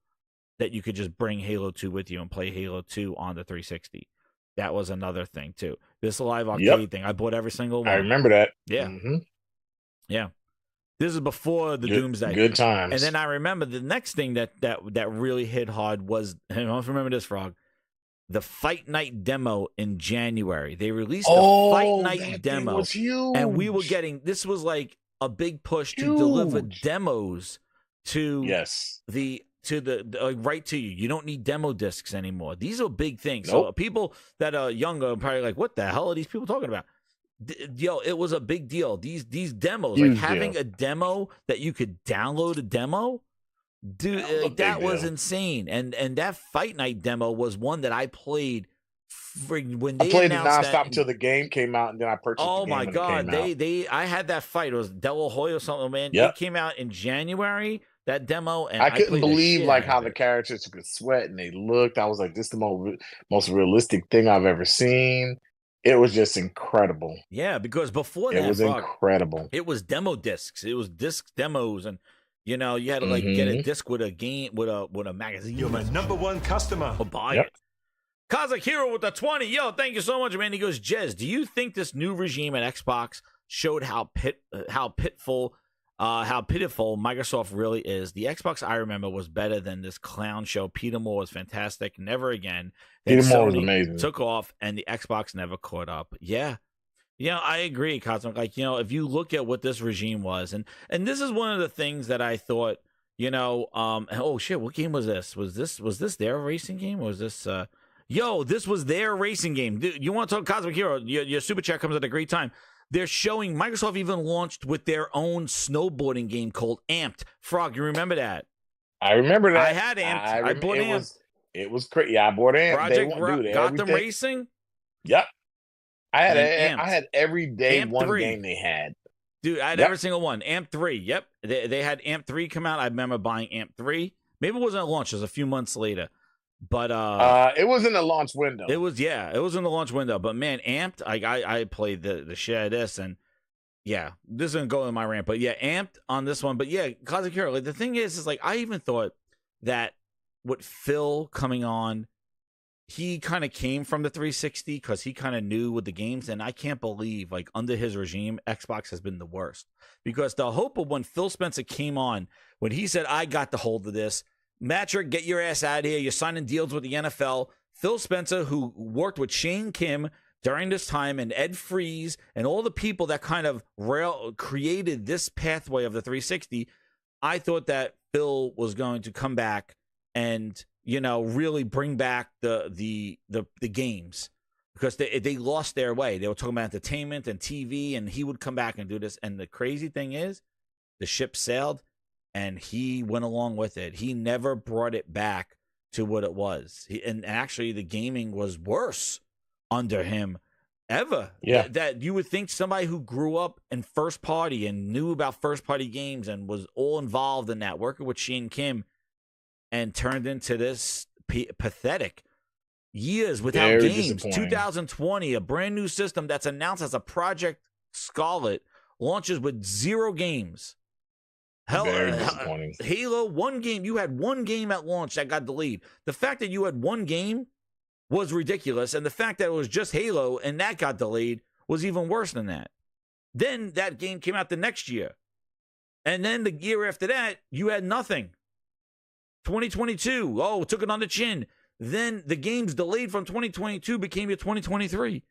Speaker 1: that you could just bring Halo 2 with you and play Halo 2 on the 360. That was another thing, too. This live arcade thing. I bought every single one.
Speaker 6: I remember that.
Speaker 1: Yeah. Mm-hmm. Yeah. This is before the Doomsday.
Speaker 6: Good times.
Speaker 1: And then I remember the next thing that really hit hard was, I don't remember this, Frog, the Fight Night demo in January. They released the Fight Night demo.
Speaker 6: Was huge.
Speaker 1: And we were this was like a big push to deliver demos to right to you. You don't need demo discs anymore. These are big things. Nope. So people that are younger are probably like, what the hell are these people talking about? It was a big deal. These demos, huge like having a demo that you could download a demo, dude, that was insane. And that Fight Night demo was one that I played when they
Speaker 6: played it nonstop until the game came out, and then I purchased.
Speaker 1: Oh my god, I had that fight. It was De La Hoya or something, man. It came out in January. That demo, and
Speaker 6: I couldn't believe like how the characters could sweat and they looked. I was like, this is the most realistic thing I've ever seen. It was just incredible.
Speaker 1: Yeah, because before that,
Speaker 6: it was incredible.
Speaker 1: It was demo discs. It was disc demos, and you had to like get a disc with a game with a magazine.
Speaker 4: You're my number one customer.
Speaker 1: Or buy it. Kazakh Hero with the 20. Yo, thank you so much, man. He goes, Jez, do you think this new regime at Xbox showed how pitiful Microsoft really is? The Xbox I remember was better than this clown show. Peter Moore was fantastic. Never again.
Speaker 6: Peter Moore was amazing.
Speaker 1: Took off, and the Xbox never caught up. Yeah. I agree, Cosmic. Like, if you look at what this regime was, and this is one of the things that I thought, oh shit, what game was this? Was this their racing game? Or was this this was their racing game. Dude, you want to talk Cosmic Hero? Your super chat comes at a great time. They're showing Microsoft even launched with their own snowboarding game called Amped. Frog, you remember that?
Speaker 6: I remember that.
Speaker 1: I had Amped. I bought Amped.
Speaker 6: It was crazy. Yeah, I bought Amped.
Speaker 1: Project Gotham Racing.
Speaker 6: Yep. I had every day Amp one 3. Game they had.
Speaker 1: Dude, I had every single one. Amp 3. Yep. They had Amp 3 come out. I remember buying Amp 3. Maybe it wasn't at launch. It was a few months later. But
Speaker 6: it was in the launch window.
Speaker 1: It was in the launch window. But man, Amped, I played the shit out of this, and yeah, this isn't going in my rant, but yeah, amped on this one. But yeah, Cosmic Hero, like the thing is like I even thought that with Phil coming on, he kind of came from the 360 because he kind of knew with the games, and I can't believe like under his regime, Xbox has been the worst. Because the hope of when Phil Spencer came on, when he said, I got the hold of this, Matrick, get your ass out of here, you're signing deals with the NFL. Phil Spencer, who worked with Shane Kim during this time, and Ed Freeze, and all the people that kind of created this pathway of the 360, I thought that Phil was going to come back and, you know, really bring back the games, because they lost their way. They were talking about entertainment and TV, and he would come back and do this. And the crazy thing is, the ship sailed, and he went along with it. He never brought it back to what it was. And actually, the gaming was worse under him ever.
Speaker 6: Yeah.
Speaker 1: That you would think somebody who grew up in first party and knew about first party games and was all involved in that, working with Shane Kim, and turned into this pathetic years without
Speaker 6: Very
Speaker 1: games. 2020, a brand new system that's announced as a Project Scarlet, launches with 0 games.
Speaker 6: Very disappointing.
Speaker 1: Halo, 1 game. You had 1 game at launch that got delayed. The fact that you had 1 game was ridiculous, and the fact that it was just Halo and that got delayed was even worse than that. Then that game came out the next year. And then the year after that, you had nothing. 2022, took it on the chin. Then the games delayed from 2022 became your 2023.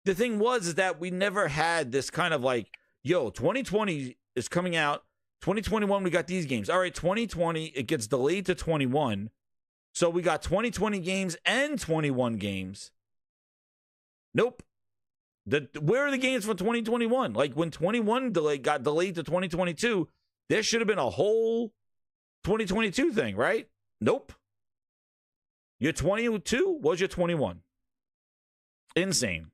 Speaker 1: The thing is that we never had this kind of like, 2020 is coming out. 2021, we got these games. All right, 2020, it gets delayed to 21. So we got 2020 games and 21 games. Nope. Where are the games for 2021? Like when 21 got delayed to 2022, there should have been a whole 2022 thing, right? Nope. Your 22 was your 21. Insane.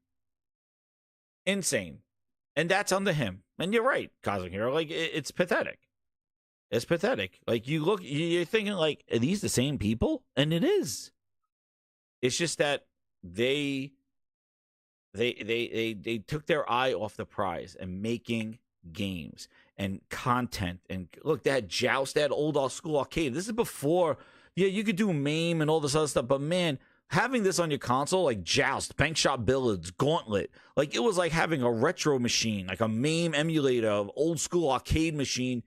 Speaker 1: And that's under him. And you're right, Cosmic Hero. Like, it's pathetic. It's pathetic. Like, you're thinking, like, are these the same people? And it is. It's just that they took their eye off the prize and making games and content. And look, that Joust, that old school arcade. This is before, you could do MAME and all this other stuff. But man, having this on your console, like Joust, Bank Shot Billiards, Gauntlet, like it was like having a retro machine, like a MAME emulator of old school arcade machine,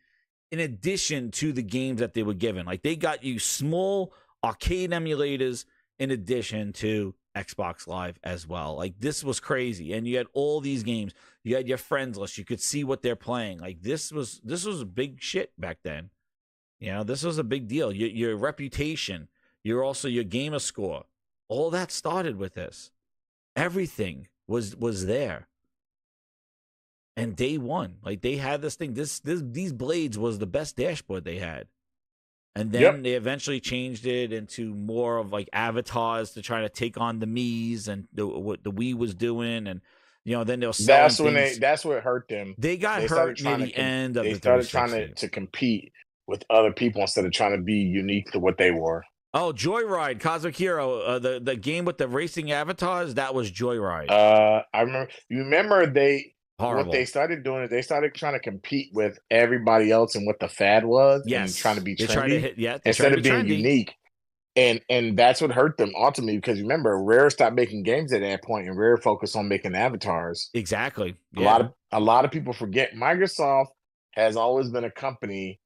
Speaker 1: in addition to the games that they were given. Like they got you small arcade emulators in addition to Xbox Live as well. Like this was crazy. And you had all these games. You had your friends list. You could see what they're playing. Like this was big shit back then. This was a big deal. Your reputation, your gamer score, all that started with this. Everything was there. And day one, like they had this thing. These blades was the best dashboard they had. And then they eventually changed it into more of like avatars to try to take on the Mii's and what the Wii was doing. And, then they were selling
Speaker 6: that's what hurt them.
Speaker 1: They hurt near the end of the 360.
Speaker 6: They started trying to compete with other people instead of trying to be unique to what they were.
Speaker 1: Oh, Joyride, Cosmic Hero, the game with the racing avatars, that was Joyride.
Speaker 6: I remember. You remember
Speaker 1: Horrible.
Speaker 6: What they started doing is they started trying to compete with everybody else and what the fad was,
Speaker 1: yes,
Speaker 6: and trying to be trendy,
Speaker 1: instead
Speaker 6: of being unique. And that's what hurt them ultimately, because remember, Rare stopped making games at that point, and Rare focused on making avatars.
Speaker 1: Exactly. Yeah.
Speaker 6: A lot of people forget Microsoft has always been a company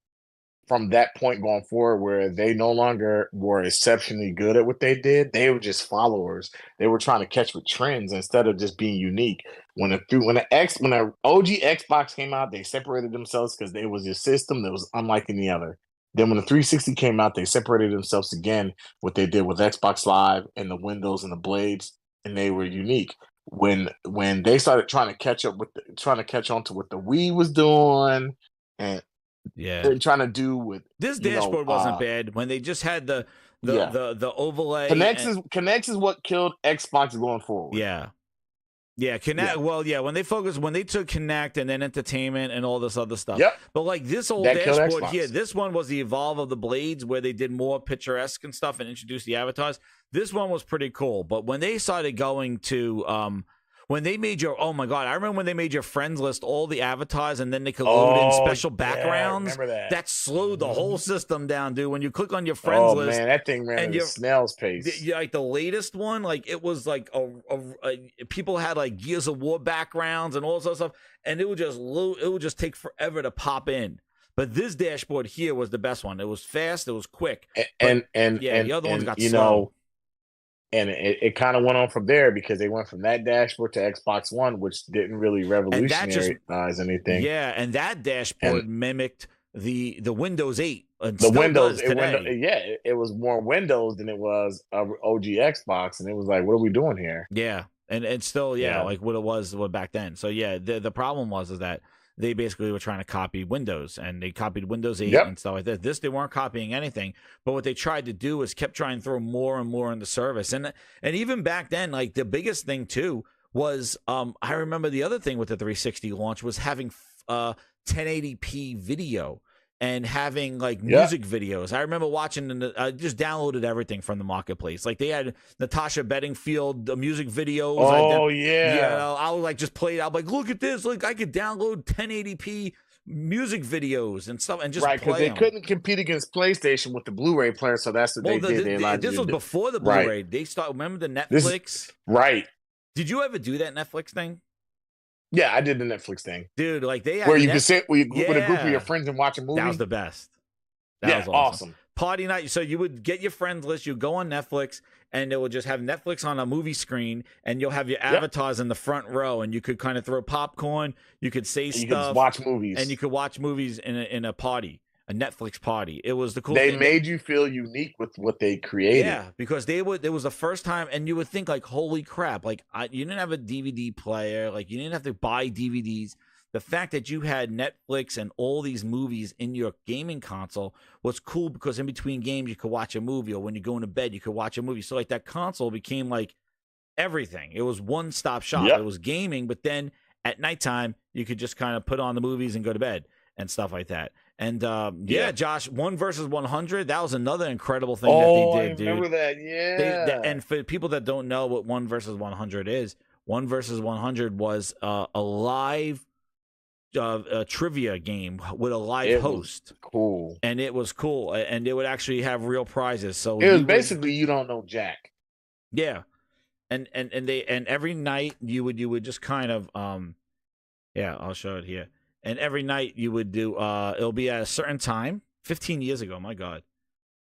Speaker 6: from that point going forward where they no longer were exceptionally good at what they did. They were just followers. They were trying to catch with trends instead of just being unique. When the OG Xbox came out, they separated themselves because there was a system that was unlike any other. Then when the 360 came out, they separated themselves again, what they did with Xbox Live and the Windows and the Blades, and they were unique. When they started trying to catch on to what the Wii was doing, and they're trying to do with
Speaker 1: this dashboard wasn't bad when they just had the overlay.
Speaker 6: Kinect is what killed Xbox going forward.
Speaker 1: Kinect. When they took Kinect and then entertainment and all this other stuff.
Speaker 6: Yep.
Speaker 1: But like this old dashboard here, this one was the Evolve of the Blades, where they did more picturesque and stuff and introduced the avatars. This one was pretty cool. But when they started going to when they made your, oh my God, I remember when they made your friends list all the avatars and then they could load in special backgrounds.
Speaker 6: I remember that.
Speaker 1: Slowed the whole system down, dude. When you click on your friends list.
Speaker 6: Oh man, that thing ran at a snail's pace.
Speaker 1: Like the latest one, like it was like people had like Gears of War backgrounds and all sorts of stuff, and it would just take forever to pop in. But this dashboard here was the best one. It was fast, it was quick. The other ones got slow.
Speaker 6: And it kind of went on from there because they went from that dashboard to Xbox One, which didn't really revolutionize anything.
Speaker 1: Yeah, and that dashboard mimicked the Windows 8.
Speaker 6: The Windows, it was more Windows than it was OG Xbox, and it was like, what are we doing here?
Speaker 1: Yeah, and still, like what it was back then. So yeah, the problem was that they basically were trying to copy Windows, and they copied Windows 8 and stuff like that. They weren't copying anything, but what they tried to do is kept trying to throw more and more into service. And even back then, like the biggest thing too was, I remember the other thing with the 360 launch was having 1080p video and having like music videos. I remember watching, I just downloaded everything from the marketplace. Like they had Natasha Bedingfield music videos. I would like just play it. I was like, look at this. Like I could download 1080p music videos and stuff and just play
Speaker 6: because they couldn't compete against PlayStation with the Blu-ray player. So that's what they did.
Speaker 1: This was before the Blu-ray. They remember the Netflix? Did you ever do that Netflix thing?
Speaker 6: Yeah, I did the Netflix thing,
Speaker 1: dude. Like they had
Speaker 6: where you could sit with a group of your friends and watch a movie.
Speaker 1: That was the best. That was awesome. Party night. So you would get your friends list. You go on Netflix, and it would just have Netflix on a movie screen, and you'll have your avatars in the front row, and you could kind of throw popcorn. You could say stuff. You could
Speaker 6: watch movies,
Speaker 1: and you could watch movies in a party. A Netflix party. It was the cool
Speaker 6: thing.
Speaker 1: They
Speaker 6: made you feel unique with what they created.
Speaker 1: Yeah, because it was the first time, and you would think like, holy crap! Like you didn't have a DVD player, like you didn't have to buy DVDs. The fact that you had Netflix and all these movies in your gaming console was cool because in between games you could watch a movie, or when you're going to bed you could watch a movie. So like that console became like everything. It was one-stop shop. It was gaming, but then at nighttime you could just kind of put on the movies and go to bed and stuff like that. And Josh, 1 versus 100, that was another incredible thing that they did, dude.
Speaker 6: I remember that, yeah.
Speaker 1: And for people that don't know what 1 versus 100 is, 1 versus 100 was a live trivia game with a live host.
Speaker 6: Cool.
Speaker 1: And it was cool. And they would actually have real prizes. So
Speaker 6: it was basically you don't know Jack.
Speaker 1: Yeah. And every night you would just kind of I'll show it here. And every night you would do, it'll be at a certain time, 15 years ago, my God.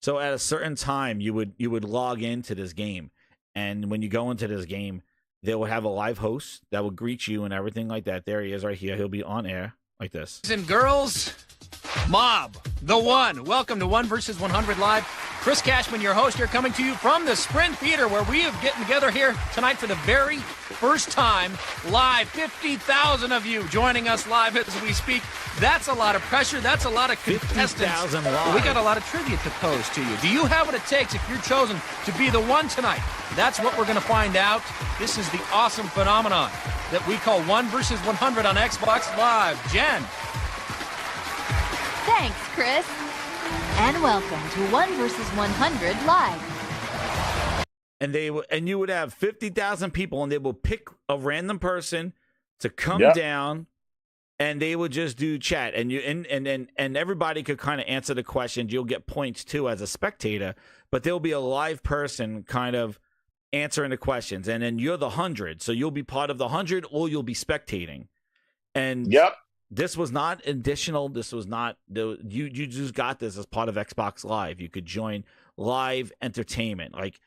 Speaker 1: So at a certain time, you would log into this game. And when you go into this game, they will have a live host that will greet you and everything like that. There he is right here. He'll be on air like this.
Speaker 7: Boys and girls, Mob, the one. Welcome to 1 versus 100 Live. Chris Cashman, your host here, coming to you from the Sprint Theater, where we have getting together here tonight for the very first time live. 50,000 of you joining us live as we speak. That's a lot of pressure. That's a lot of contestants.
Speaker 1: 50,000 live.
Speaker 7: We got a lot of trivia to pose to you. Do you have what it takes if you're chosen to be the one tonight? That's what we're going to find out. This is the awesome phenomenon that we call 1 versus 100 on Xbox Live. Jen.
Speaker 8: Thanks, Chris. And welcome to 1 versus 100 Live.
Speaker 1: And you would have 50,000 people, and they will pick a random person to come down, and they would just do chat, and everybody could kind of answer the questions. You'll get points too as a spectator, but there'll be a live person kind of answering the questions, and then you're the 100, so you'll be part of the 100, or you'll be spectating. And this was not additional. This was not you just got this as part of Xbox Live. You could join live entertainment, like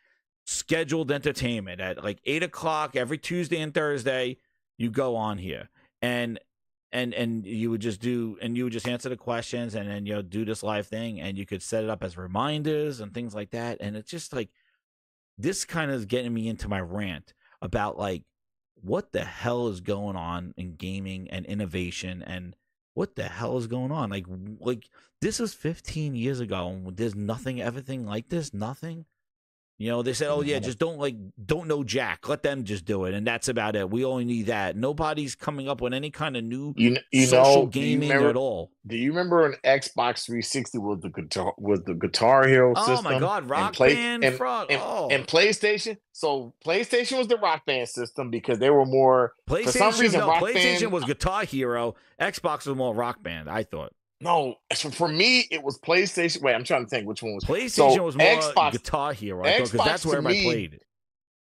Speaker 1: scheduled entertainment at like 8:00 every Tuesday and Thursday. You go on here and you would just answer the questions, and then you'll do this live thing, and you could set it up as reminders and things like that. And it's just like, this kind of is getting me into my rant about like, what the hell is going on in gaming and innovation, and what the hell is going on? Like this was 15 years ago, and there's everything like this, nothing. You know, they said, "Oh yeah, just don't know Jack. Let them just do it, and that's about it. We only need that. Nobody's coming up with any kind of new social gaming at all."
Speaker 6: Do you remember an Xbox 360 was the Guitar Hero system?
Speaker 1: Oh my God, Rock Band, Frog.
Speaker 6: And PlayStation. So PlayStation was the Rock Band system because they were more.
Speaker 1: PlayStation,
Speaker 6: for some reason,
Speaker 1: PlayStation was Guitar Hero. Xbox was more Rock Band. I thought.
Speaker 6: No, for me it was PlayStation. Wait, I'm trying to think which one was
Speaker 1: PlayStation was more Xbox, Guitar Hero. I thought because that's where everybody played it.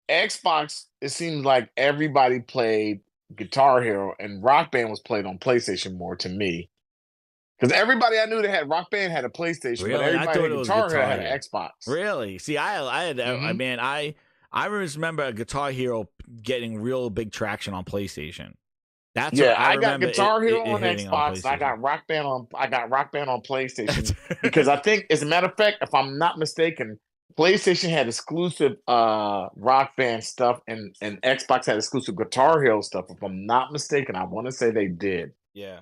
Speaker 6: Xbox, it seems like everybody played Guitar Hero, and Rock Band was played on PlayStation more to me. Because everybody I knew that had Rock Band had a PlayStation, but everybody had Guitar Hero had an Xbox.
Speaker 1: Really? See, I had. I remember Guitar Hero getting real big traction on PlayStation. That's
Speaker 6: I got Guitar Hero on Xbox. I got Rock Band on PlayStation because I think, as a matter of fact, if I'm not mistaken, PlayStation had exclusive Rock Band stuff, and Xbox had exclusive Guitar Hero stuff. If I'm not mistaken, I want to say they did.
Speaker 1: Yeah.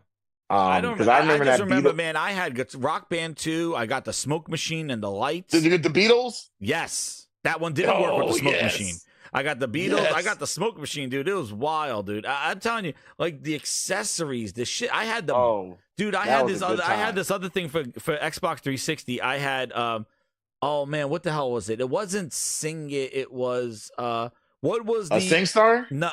Speaker 6: I don't. Because I remember
Speaker 1: man. I had Rock Band 2. I got the Smoke Machine and the Lights.
Speaker 6: Did you get the Beatles?
Speaker 1: Yes, that one didn't work with the Smoke Machine. I got the Beatles. Yes. I got the Smoke Machine, dude. It was wild, dude. I'm telling you, like the accessories, the shit. I had the dude. I had this other. I had this other thing for Xbox 360. I had oh man, what the hell was it? It wasn't Sing It. It was what was the
Speaker 6: SingStar?
Speaker 1: No,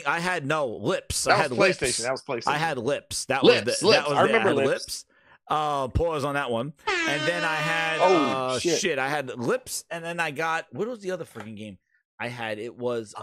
Speaker 1: I had Lips.
Speaker 6: That
Speaker 1: I had
Speaker 6: was PlayStation.
Speaker 1: Lips.
Speaker 6: That was PlayStation.
Speaker 1: I had Lips. That
Speaker 6: Lips,
Speaker 1: was
Speaker 6: Lips. I remember
Speaker 1: Lips. Pause on that one. And then I had shit. I had Lips, and then I got what was the other freaking game? I had it was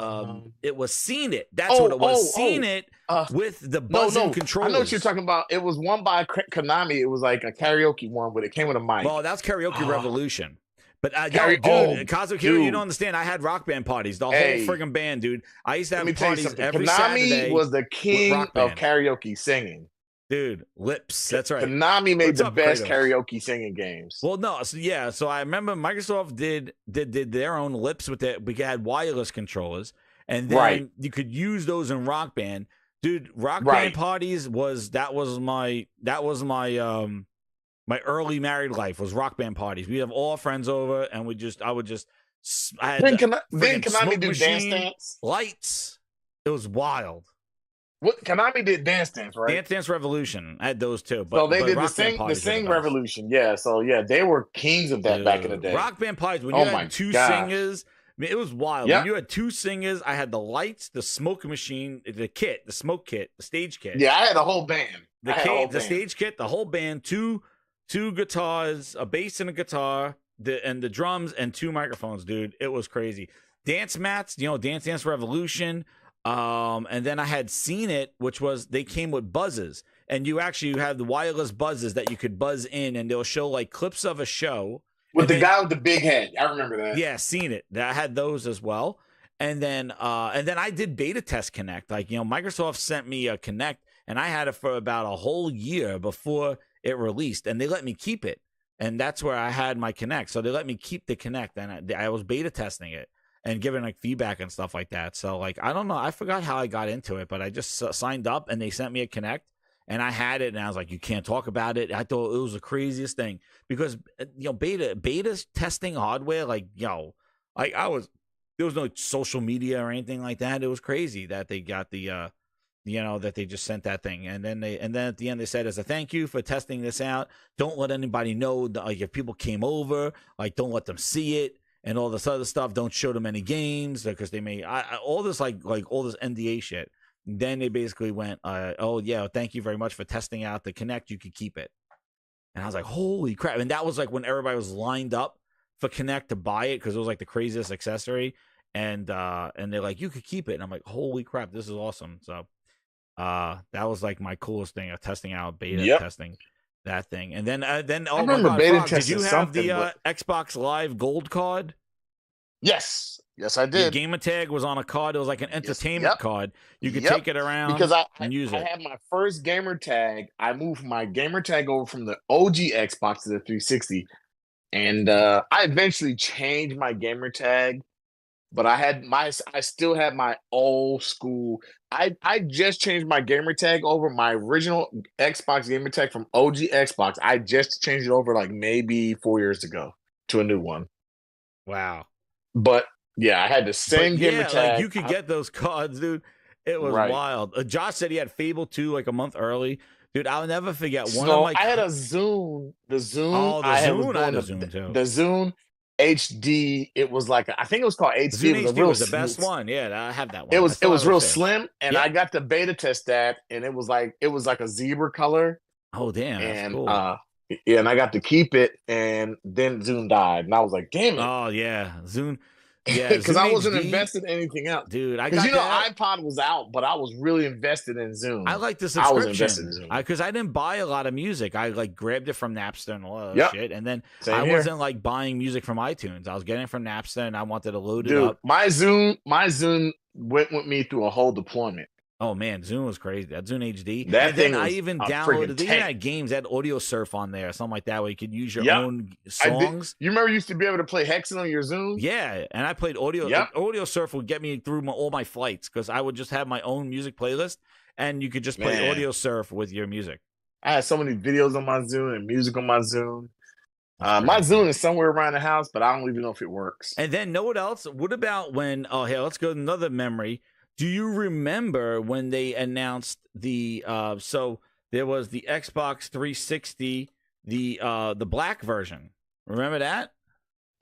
Speaker 1: Seen It. That's what it was. Seen It with the buzzing controllers.
Speaker 6: I know what you're talking about. It was one by Konami. It was like a karaoke one, but it came with a mic.
Speaker 1: Well, that's Karaoke Revolution. But Cosmic Hero, you don't understand. I had Rock Band parties, the whole friggin' band, dude. I used to have parties every Saturday.
Speaker 6: Konami was the king of karaoke singing.
Speaker 1: Dude, Lips. That's right.
Speaker 6: Konami made the best karaoke singing games.
Speaker 1: Well, no, so I remember Microsoft did their own Lips with it. We had wireless controllers, and then you could use those in Rock Band. Dude, Rock Band parties was my my early married life was Rock Band parties. We have all our friends over, and then
Speaker 6: Konami do Dance Dance
Speaker 1: Lights. It was wild.
Speaker 6: What Konami did Dance Dance, right?
Speaker 1: Dance Dance Revolution. I had those too.
Speaker 6: But they did the Sing Revolution. Yeah. So they were kings of that back in the day.
Speaker 1: Rock Band parties when you had two singers. I mean, it was wild. When you had two singers, I had the Lights, the Smoke Machine, the Smoke Kit, the stage kit.
Speaker 6: Yeah, I had a whole band.
Speaker 1: The stage kit, the whole band, two guitars, a bass and a guitar, and the drums and two microphones, dude. It was crazy. Dance mats, Dance Dance Revolution. And then I had Seen It, which was they came with buzzes, and you have the wireless buzzes that you could buzz in, and they'll show like clips of a show
Speaker 6: with the guy with the big head. I remember that.
Speaker 1: Yeah, Seen It. I had those as well, and then I did beta test Connect. Like Microsoft sent me a Connect, and I had it for about a whole year before it released, and they let me keep it, and that's where I had my Connect. So they let me keep the Connect, and I was beta testing it and giving like feedback and stuff like that. So like, I don't know. I forgot how I got into it, but I just signed up and they sent me a Connect and I had it, and I was like, you can't talk about it. I thought it was the craziest thing because beta testing hardware, there was no social media or anything like that. It was crazy that they got the, that they just sent that thing. And then at the end they said, as a thank you for testing this out, don't let anybody know that, if people came over, don't let them see it. And all this other stuff, don't show them any games because they may all this like all this NDA shit. Then they basically went, oh yeah, thank you very much for testing out the Connect. You could keep it. And I was like, holy crap! And that was like when everybody was lined up for Connect to buy it because it was like the craziest accessory. And they're like, you could keep it. And I'm like, holy crap, this is awesome. So that was like my coolest thing of testing out beta testing. That thing, and then oh my God, Frog, did you have the Xbox Live Gold card?
Speaker 6: Yes, I did.
Speaker 1: The Gamer Tag was on a card. It was like an entertainment card. You could take it around
Speaker 6: because
Speaker 1: and use it.
Speaker 6: I had my first Gamer Tag. I moved my Gamer Tag over from the OG Xbox to the 360, and I eventually changed my Gamer Tag. But I still had my old school. I just changed my Gamer Tag over my original Xbox Gamer Tag from OG Xbox. I just changed it over like maybe 4 years ago to a new one.
Speaker 1: Wow.
Speaker 6: But yeah, I had the same gamer
Speaker 1: like
Speaker 6: tag.
Speaker 1: you could get those cards, dude. It was wild. Josh said he had Fable 2 like a month early. Dude, I'll never forget one of my.
Speaker 6: I had a Zune. The Zune.
Speaker 1: Oh, the Zune. I had a Zune too.
Speaker 6: The Zune HD. It was like I think it was called HD.
Speaker 1: Zune
Speaker 6: it was
Speaker 1: HD was the best one. Yeah, I have that one.
Speaker 6: It was real slim, and I got to beta test that, and it was like a zebra color.
Speaker 1: Oh damn!
Speaker 6: And
Speaker 1: cool.
Speaker 6: yeah, and I got to keep it, and then Zune died, and I was like, damn it.
Speaker 1: Oh yeah, Zune. Yeah,
Speaker 6: because I wasn't invested in anything else,
Speaker 1: dude.
Speaker 6: Because iPod was out, but I was really invested in Zune.
Speaker 1: I like the subscription.
Speaker 6: I was invested in Zune
Speaker 1: because I didn't buy a lot of music. I like grabbed it from Napster and all that shit, and then wasn't like buying music from iTunes. I was getting it from Napster, and I wanted to load it up.
Speaker 6: My Zune went with me through a whole deployment.
Speaker 1: Oh man, Zune was crazy. That Zune HD.
Speaker 6: That thing
Speaker 1: I even downloaded. They even had games that Audio Surf on there, something like that, where you could use your own songs.
Speaker 6: You remember you used to be able to play Hexen on your Zune?
Speaker 1: Yeah, and I played Audio. Audio Surf would get me through all my flights because I would just have my own music playlist, and you could just play Audio Surf with your music.
Speaker 6: I had so many videos on my Zune and music on my Zune. My Zune is somewhere around the house, but I don't even know if it works.
Speaker 1: And then know what else? What about when? Oh, hey, let's go to another memory. Do you remember when they announced the so there was the Xbox 360, the black version? Remember that?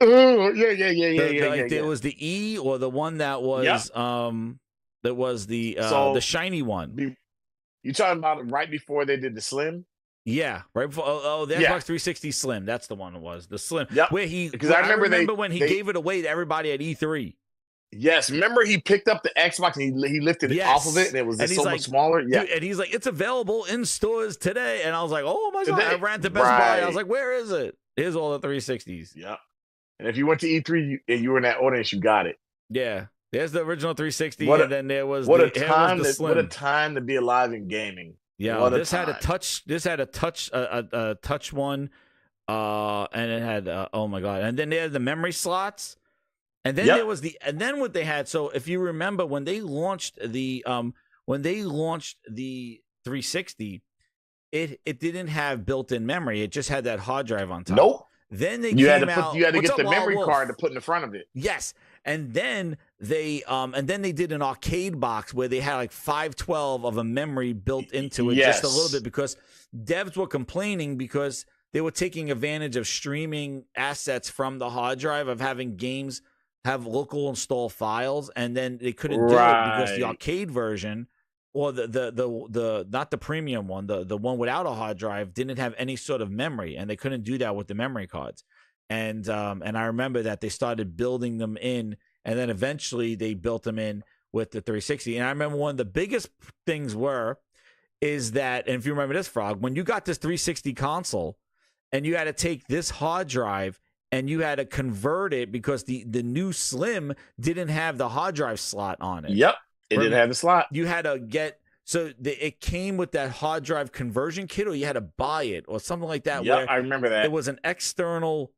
Speaker 6: Oh, yeah.
Speaker 1: There was the E or the one that was the shiny one.
Speaker 6: You talking about right before they did the Slim?
Speaker 1: Yeah, right before. The Xbox 360 Slim. That's the one it was. The Slim.
Speaker 6: Yep.
Speaker 1: Where he
Speaker 6: because I remember
Speaker 1: when he gave it away to everybody at E3.
Speaker 6: Yes, remember he picked up the Xbox and he lifted it off of it, and it was just so much smaller. Yeah,
Speaker 1: dude, and he's like, "It's available in stores today." And I was like, "Oh my god!" I ran to Best Buy. I was like, "Where is it? Here's all the 360s."
Speaker 6: Yeah, and if you went to E3 and you were in that audience, you got it.
Speaker 1: Yeah, there's the original 360, and then there was
Speaker 6: what a time to be alive in gaming.
Speaker 1: Yeah, this had a touch. This had a touch one, and it had oh my god, and then they had the memory slots. And then there was what they had. So if you remember when they launched the 360, it didn't have built-in memory. It just had that hard drive on top.
Speaker 6: Nope.
Speaker 1: Then they
Speaker 6: you
Speaker 1: came
Speaker 6: had to
Speaker 1: out.
Speaker 6: You had to get the memory card to put in the front of it.
Speaker 1: Yes. And then they did an arcade box where they had like 512 of a memory built into it just a little bit because devs were complaining because they were taking advantage of streaming assets from the hard drive of having games have local install files, and then they couldn't do it because the arcade version or the not the premium one, the one without a hard drive didn't have any sort of memory, and they couldn't do that with the memory cards. And I remember that they started building them in, and then eventually they built them in with the 360. And I remember one of the biggest things is that, and if you remember this, Frog, when you got this 360 console and you had to take this hard drive and you had to convert it because the new Slim didn't have the hard drive slot on it.
Speaker 6: Yep, it didn't have the slot.
Speaker 1: You had to get it came with that hard drive conversion kit, or you had to buy it, or something like that.
Speaker 6: Yeah, I remember that.
Speaker 1: It was an external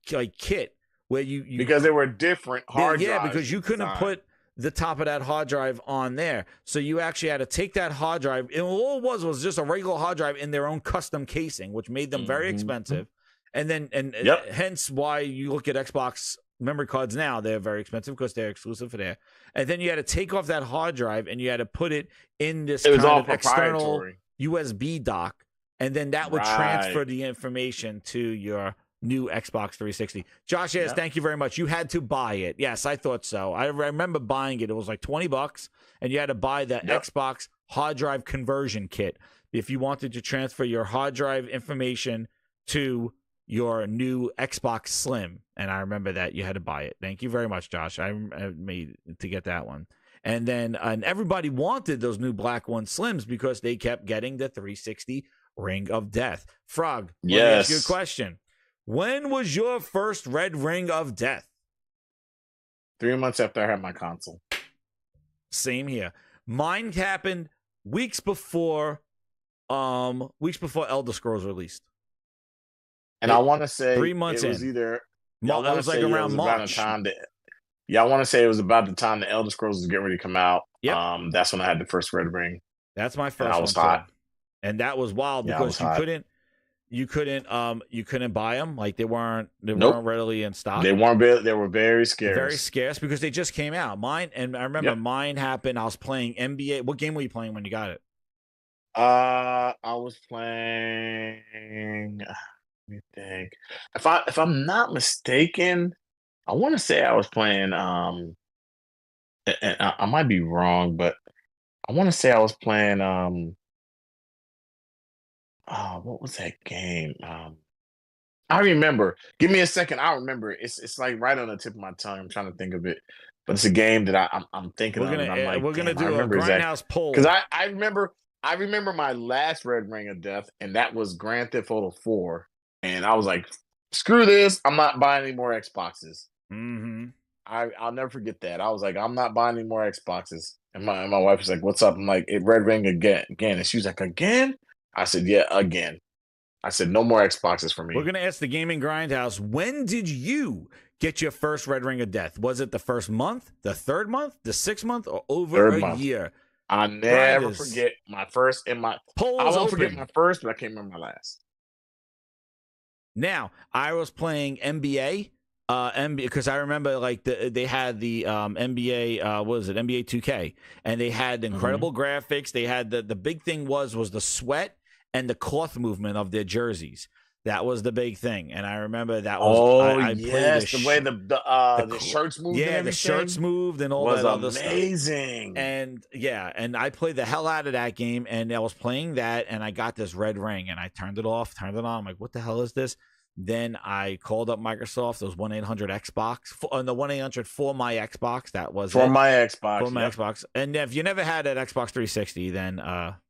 Speaker 1: kit where you
Speaker 6: because they were different hard drives.
Speaker 1: Yeah, because you couldn't put the top of that hard drive on there, so you actually had to take that hard drive. And all it was just a regular hard drive in their own custom casing, which made them very expensive. And then, hence why you look at Xbox memory cards now, they're very expensive because they're exclusive for there. And then you had to take off that hard drive and you had to put it in this kind of external USB dock. And then that would transfer the information to your new Xbox 360. Josh, thank you very much. You had to buy it. Yes, I thought so. I remember buying it. It was like $20 and you had to buy the Xbox hard drive conversion kit if you wanted to transfer your hard drive information to your new Xbox Slim. And I remember that you had to buy it. Thank you very much, Josh. I made to get that one. And then everybody wanted those new black one Slims because they kept getting the 360 Ring of Death. Frog, let me ask you a question. When was your first red Ring of Death?
Speaker 6: 3 months after I had my console.
Speaker 1: Same here. Mine happened weeks before Elder Scrolls released.
Speaker 6: And I want to say
Speaker 1: 3 months
Speaker 6: it was
Speaker 1: in.
Speaker 6: Either
Speaker 1: that was like around March.
Speaker 6: I want to say it was about the time the Elder Scrolls was getting ready to come out.
Speaker 1: Yep.
Speaker 6: That's when I had the first red ring.
Speaker 1: That's my first
Speaker 6: one. I was
Speaker 1: one
Speaker 6: hot.
Speaker 1: too. And that was wild because you you couldn't buy them. Like they weren't
Speaker 6: Nope.
Speaker 1: readily in stock.
Speaker 6: They weren't. They were very scarce.
Speaker 1: Very scarce because they just came out. Mine, and I remember mine happened. I was playing NBA. What game were you playing when you got it?
Speaker 6: I was playing. Let me think. If I'm not mistaken, I want to say I was playing. And I might be wrong, but I want to say I was playing. What was that game? I remember. Give me a second. I remember. It's like right on the tip of my tongue. I'm trying to think of it, but it's a game that I'm thinking
Speaker 1: We're
Speaker 6: of.
Speaker 1: gonna
Speaker 6: And I'm like,
Speaker 1: we're gonna
Speaker 6: damn,
Speaker 1: do a grindhouse poll
Speaker 6: because I remember my last Red Ring of Death, and that was Grand Theft Auto 4, and I was like, screw this. I'm not buying any more Xboxes.
Speaker 1: Mm-hmm.
Speaker 6: I'll never forget that. I was like, I'm not buying any more Xboxes. And my wife was like, what's up? I'm like, it Red Ring again. And she was like, again? I said, yeah, again. I said, no more Xboxes for me.
Speaker 1: We're going to ask the Gaming Grindhouse, when did you get your first Red Ring of Death? Was it the first month, the third month, the 6th month, or over a year?
Speaker 6: I'll never forget my first and my
Speaker 1: polls.
Speaker 6: I won't forget my first, but I can't remember my last.
Speaker 1: Now, I was playing NBA. Because I remember like they had the NBA what was it, NBA 2K, and they had incredible graphics. They had the big thing was the sweat and the cloth movement of their jerseys. That was the big thing, and I remember that was I
Speaker 6: yes, the way the shirts moved.
Speaker 1: Yeah,
Speaker 6: and
Speaker 1: the shirts moved and all
Speaker 6: was
Speaker 1: that other
Speaker 6: amazing.
Speaker 1: stuff. And I played the hell out of that game, and I was playing that, and I got this red ring, and I turned it off, turned it on. I'm like, what the hell is this? Then I called up Microsoft. Those 1-800-Xbox, the 1-800 for my Xbox. That was
Speaker 6: for my Xbox.
Speaker 1: For my Xbox. And if you never had an Xbox 360, then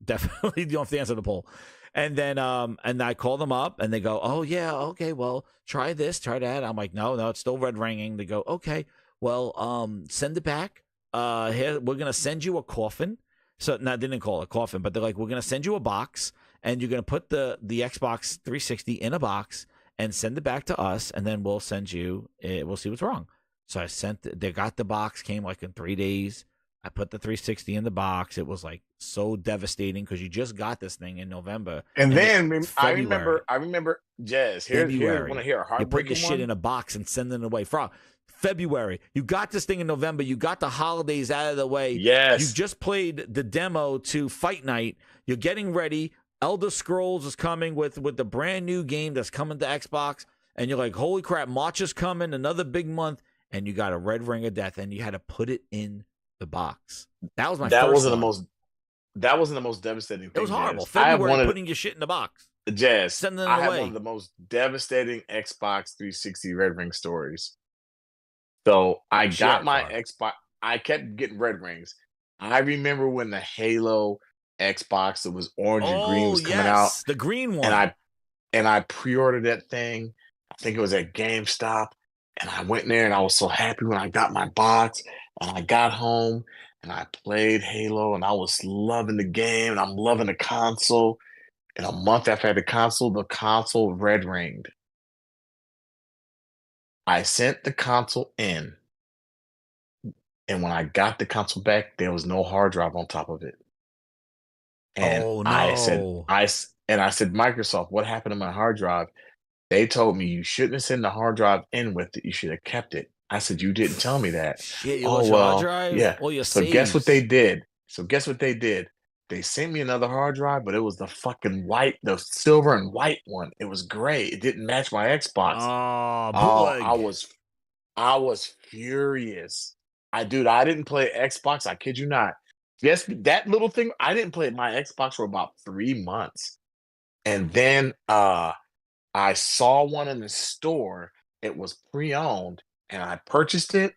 Speaker 1: definitely you don't have to answer the poll. And then and I called them up, and they go, "Oh yeah, okay, well try this, try that." I'm like, "No, it's still red ringing." They go, "Okay, well send it back. Here we're gonna send you a coffin." So no, they didn't call it a coffin, but they're like, "We're gonna send you a box, and you're gonna put the Xbox 360 in a box." And send it back to us, and then we'll send you. We'll see what's wrong. So I sent. They got the box. Came like in 3 days. I put the 360 in the box. It was like so devastating because you just got this thing in November.
Speaker 6: And then I remember. Jazz. Here's want to hear a heartbreaking.
Speaker 1: You put your shit in a box and send it away. From February, you got this thing in November. You got the holidays out of the way.
Speaker 6: Yes.
Speaker 1: You just played the demo to Fight Night. You're getting ready. Elder Scrolls is coming with the brand new game that's coming to Xbox, and you're like, holy crap, March is coming, another big month, and you got a red ring of death, and you had to put it in the box. That was my
Speaker 6: that
Speaker 1: first
Speaker 6: wasn't
Speaker 1: one.
Speaker 6: the most that wasn't the most devastating thing.
Speaker 1: It was horrible.
Speaker 6: Jazz.
Speaker 1: February putting your shit in the box.
Speaker 6: Jazz,
Speaker 1: sending it
Speaker 6: I
Speaker 1: away.
Speaker 6: have one of the most devastating Xbox 360 red ring stories. So I got my Xbox. I kept getting red rings. I remember when the Halo Xbox that was orange and green was coming out,
Speaker 1: the green one,
Speaker 6: and I pre-ordered that thing. I think it was at GameStop, and I went in there and I was so happy when I got my box, and I got home and I played Halo, and I was loving the game, and I'm loving the console. And a month after I had the console red ringed. I sent the console in, and when I got the console back, there was no hard drive on top of it. And I said, Microsoft, what happened to my hard drive? They told me you shouldn't have sent the hard drive in with it. You should have kept it. I said, you didn't tell me that.
Speaker 1: Shit, you lost your hard drive?
Speaker 6: Yeah.
Speaker 1: Well, your
Speaker 6: so
Speaker 1: saves.
Speaker 6: guess what they did? They sent me another hard drive, but it was the fucking white, the silver and white one. It was gray. It didn't match my Xbox. I was furious. I didn't play Xbox. I kid you not. Yes, that little thing. I didn't play my Xbox for about 3 months, and then I saw one in the store. It was pre-owned, and I purchased it.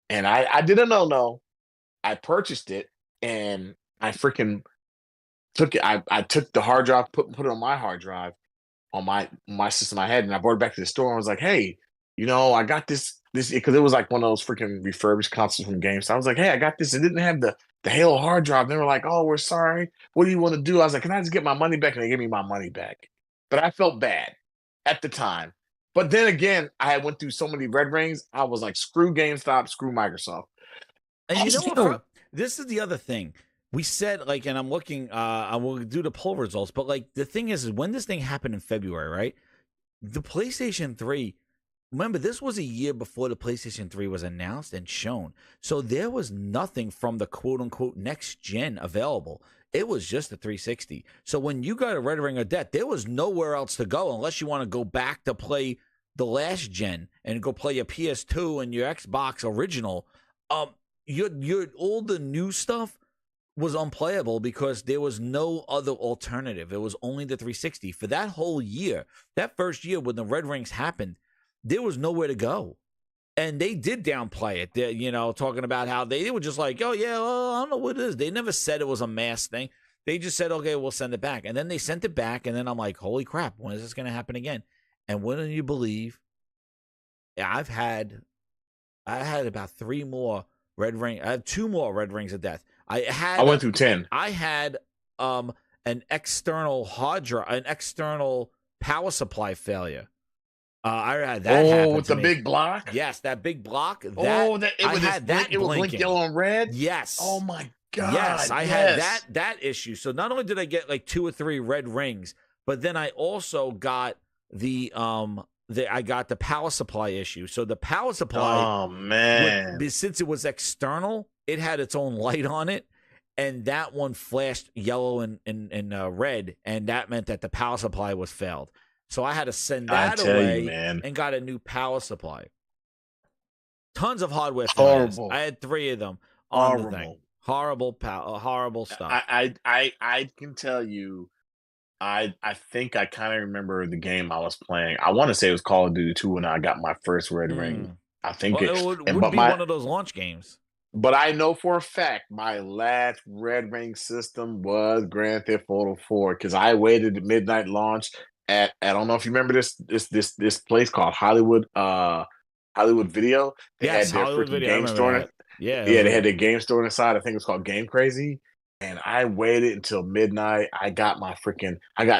Speaker 6: And I didn't know. I purchased it, and I freaking took it. I took the hard drive, put it on my hard drive on my system I had, and I brought it back to the store and was like, hey, I got this because it was like one of those freaking refurbished consoles from GameStop. I was like, hey, I got this. It didn't have the Halo hard drive. And they were like, oh, we're sorry. What do you want to do? I was like, can I just get my money back? And they gave me my money back. But I felt bad at the time. But then again, I had went through so many red rings. I was like, screw GameStop, screw Microsoft.
Speaker 1: And you know what? This is the other thing. we said, like, and I'm looking, I will do the poll results, but like the thing is when this thing happened in February, right? The PlayStation 3, remember, this was a year before the PlayStation 3 was announced and shown. So there was nothing from the quote unquote next gen available. It was just the 360. So when you got a Red Ring of Death, there was nowhere else to go unless you want to go back to play the last gen and go play your PS2 and your Xbox original. Your all the new stuff was unplayable because there was no other alternative. It was only the 360. For that whole year, that first year when the Red Rings happened, there was nowhere to go. And they did downplay it. They, talking about how they were just like, oh, yeah, well, I don't know what it is. They never said it was a mass thing. They just said, okay, we'll send it back. And then they sent it back. And then I'm like, holy crap, when is this going to happen again? And wouldn't you believe, I had about 3 more Red Ring. I had 2 more Red Rings of Death. I
Speaker 6: went through 10.
Speaker 1: I had an external hard drive, an external power supply failure. I had that happen
Speaker 6: with
Speaker 1: to
Speaker 6: the
Speaker 1: me.
Speaker 6: big block?
Speaker 1: Yes, that big block.
Speaker 6: It
Speaker 1: It
Speaker 6: was blink yellow and red?
Speaker 1: Yes.
Speaker 6: Oh my God.
Speaker 1: Yes, I had that issue. So not only did I get like 2 or 3 red rings, but then I also got I got the power supply issue. So the power supply,
Speaker 6: oh man,
Speaker 1: since it was external, it had its own light on it, and that one flashed yellow and red, and that meant that the power supply was failed. So I had to send that away and got a new power supply. Tons of hardware failures.
Speaker 6: Horrible.
Speaker 1: I had 3 of them on the thing. Horrible stuff.
Speaker 6: I can tell you. I think I kind of remember the game I was playing. I want to say it was Call of Duty 2 when I got my first Red Ring. I think
Speaker 1: it would be one of those launch games.
Speaker 6: But I know for a fact my last Red Ring system was Grand Theft Auto 4 because I waited at midnight launch at I don't know if you remember this place called Hollywood Video. They had their
Speaker 1: Hollywood Video.
Speaker 6: game store. They had their game store inside. I think it was called Game Crazy. And I waited until midnight. I got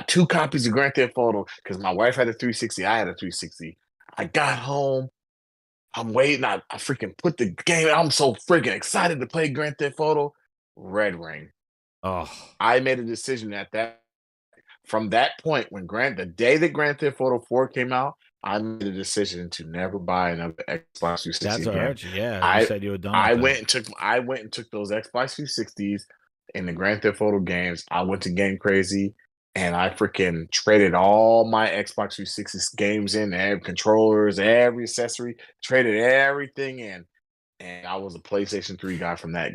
Speaker 6: 2 copies of Grand Theft Auto because my wife had a 360. I had a 360. I got home. I'm waiting. I freaking put the game. I'm so freaking excited to play Grand Theft Auto. Red Ring.
Speaker 1: Oh,
Speaker 6: I made a decision from that point when the day that Grand Theft Auto 4 came out, I made a decision to never buy another Xbox 360
Speaker 1: that's
Speaker 6: again.
Speaker 1: what I heard you. Yeah, you said you were done.
Speaker 6: I went and took those Xbox 360s. In the Grand Theft Auto games, I went to Game Crazy and I freaking traded all my Xbox 360 games in, every controllers, every accessory, traded everything in. And I was a PlayStation 3 guy from that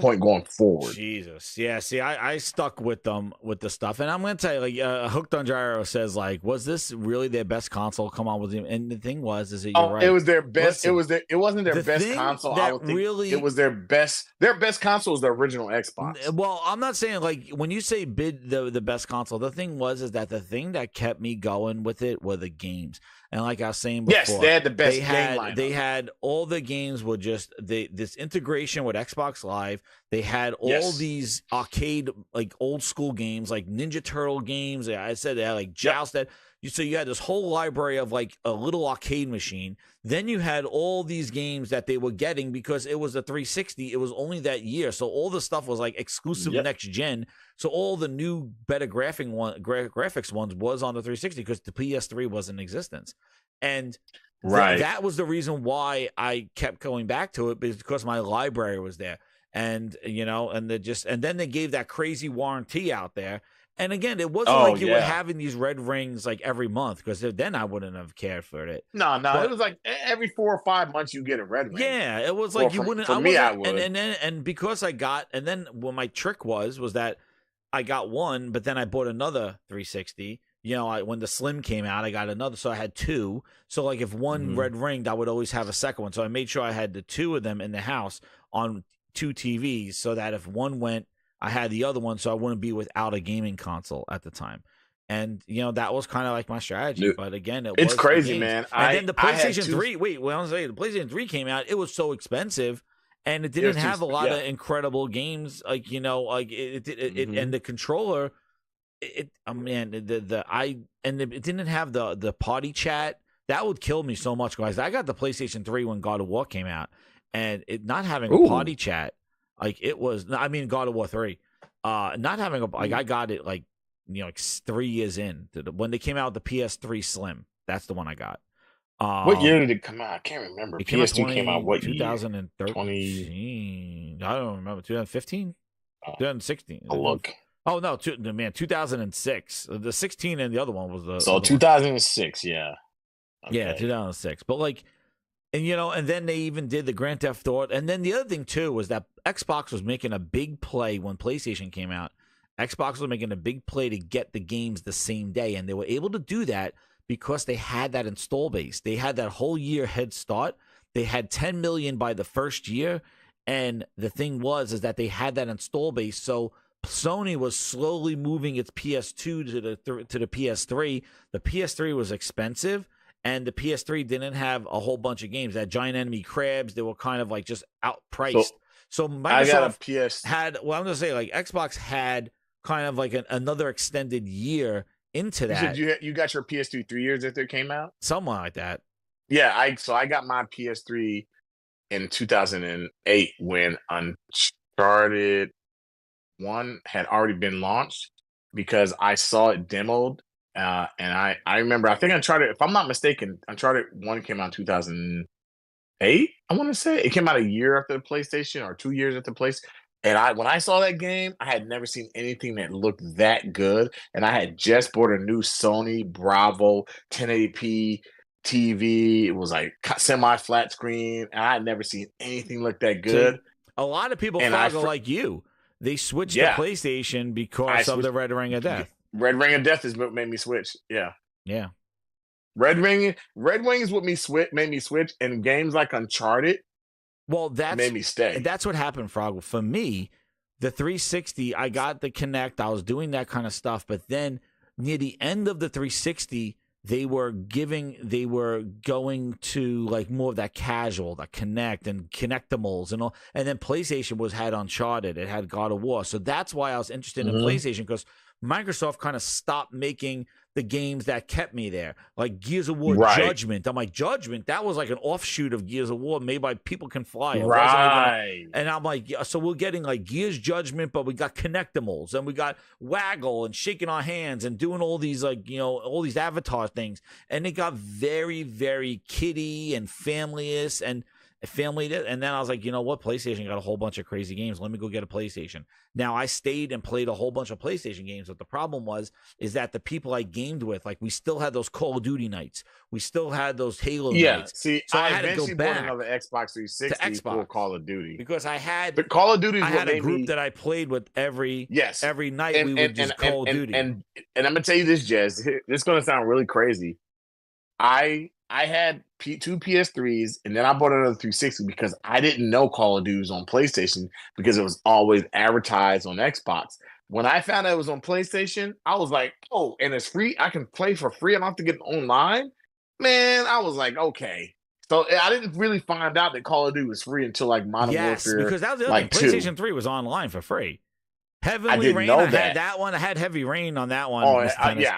Speaker 6: point going forward.
Speaker 1: Jesus. Yeah, see, I stuck with them with the stuff. And I'm going to tell you, like, Hooked on Gyro says, like, was this really their best console? Come on with him. And the thing was, is that you're right.
Speaker 6: It was their best. Listen, it wasn't their best console. I would think it was their best. Their best console was the original Xbox.
Speaker 1: Well, I'm not saying, like, when you say the best console, the thing is that the thing that kept me going with it were the games. And like I was saying before,
Speaker 6: yes, they had the best game lineup.
Speaker 1: They had all the games were just this integration with Xbox Live. They had all these arcade, like old school games, like Ninja Turtle games. I said they had like Jousted. So you had this whole library of like a little arcade machine. Then you had all these games that they were getting because it was a 360. It was only that year. So all the stuff was like exclusive next gen. So all the new better graphics ones was on the 360 because the PS3 was in existence. And that was the reason why I kept going back to it, because my library was there. And, and then they gave that crazy warranty out there. And again, it wasn't like you were having these red rings like every month, because then I wouldn't have cared for it.
Speaker 6: No, it was like every 4 or 5 months you get a red ring.
Speaker 1: Yeah, it was like you wouldn't.
Speaker 6: For me, I would.
Speaker 1: And because I got, and then what my trick was that I got one, but then I bought another 360. When the Slim came out, I got another, so I had 2. So like if one red ringed, I would always have a second one. So I made sure I had the 2 of them in the house on 2 TVs, so that if one went, I had the other one, so I wouldn't be without a gaming console at the time. And, that was kind of like my strategy.
Speaker 6: Dude,
Speaker 1: but again,
Speaker 6: it's crazy, man.
Speaker 1: And then the PlayStation 3, the PlayStation 3 came out. It was so expensive, and it didn't have a lot of incredible games. Like, it and the controller, it didn't have the party chat. That would kill me so much, guys. I got the PlayStation 3 when God of War came out, and it not having a party chat Like it was. I mean, God of War 3. Not having a like, I got it like like 3 years in when they came out with the PS3 Slim. That's the one I got.
Speaker 6: What year did it come out? I can't remember.
Speaker 1: It
Speaker 6: PS2 came out what
Speaker 1: 2013. I don't remember. 2015, 2016.
Speaker 6: I'll look.
Speaker 1: Oh no, 2006. The 16 and the other one was the.
Speaker 6: So 2006, yeah. Okay.
Speaker 1: Yeah, 2006. But like, and and then they even did the Grand Theft Auto. And then the other thing too was that Xbox was making a big play when PlayStation came out. Xbox was making a big play to get the games the same day, and they were able to do that because they had that install base. They had that whole year head start. They had 10 million by the first year, and the thing is that they had that install base. So Sony was slowly moving its PS2 to the PS3. The PS3 was expensive, and the PS3 didn't have a whole bunch of games. That Giant Enemy Crabs, they were kind of like just outpriced. So Microsoft had, well, I'm going to say like Xbox had kind of like another extended year into that.
Speaker 6: You got your PS2 3 years after it came out?
Speaker 1: Something like that.
Speaker 6: Yeah, I got my PS3 in 2008 when Uncharted 1 had already been launched because I saw it demoed. And I remember, I think Uncharted, if I'm not mistaken, Uncharted 1 came out in 2008, I want to say. It came out a year after the PlayStation or 2 years after the PlayStation. And when I saw that game, I had never seen anything that looked that good. And I had just bought a new Sony Bravo 1080p TV. It was like semi-flat screen. And I had never seen anything look that good.
Speaker 1: So, a lot of people like you. They switched to PlayStation because of the Red Ring of Death.
Speaker 6: Red Ring of Death is what made me switch. Yeah.
Speaker 1: Yeah.
Speaker 6: Red Ring is what made me switch. And games like Uncharted,
Speaker 1: that
Speaker 6: made me stay.
Speaker 1: That's what happened, Frog. For me, the 360, I got the Kinect. I was doing that kind of stuff. But then near the end of the 360, they were going to like more of that casual, that Kinect and Kinectimals and all. And then PlayStation had Uncharted. It had God of War. So that's why I was interested in PlayStation, because Microsoft kind of stopped making the games that kept me there, like Gears of War Judgment. I'm like, Judgment, that was like an offshoot of Gears of War made by People Can Fly. And I'm like, so we're getting like Gears Judgment, but we got Kinectimals and we got Waggle and shaking our hands and doing all these like, all these avatar things. And it got very, very kiddie and family-ish and then I was like, you know what? PlayStation got a whole bunch of crazy games. Let me go get a PlayStation. Now I stayed and played a whole bunch of PlayStation games, but the problem is that the people I gamed with, like we still had those Call of Duty nights. We still had those Halo nights.
Speaker 6: See,
Speaker 1: so
Speaker 6: I
Speaker 1: had to go back
Speaker 6: bought another Xbox 360 for Call of Duty.
Speaker 1: Because I had
Speaker 6: Call of Duty.
Speaker 1: I had a group that I played with every night. We would just Call of Duty.
Speaker 6: And I'm gonna tell you this, Jez. This is gonna sound really crazy. I had two PS3s, and then I bought another 360 because I didn't know Call of Duty was on PlayStation because it was always advertised on Xbox. When I found out it was on PlayStation, I was like, oh, and it's free. I can play for free. I don't have to get online. Man, I was like, okay. So I didn't really find out that Call of Duty was free until like Modern Warfare.
Speaker 1: Because that was the other thing. PlayStation 3 was online for free. Heavenly Rain, I had that one. I had Heavy Rain on that one.
Speaker 6: I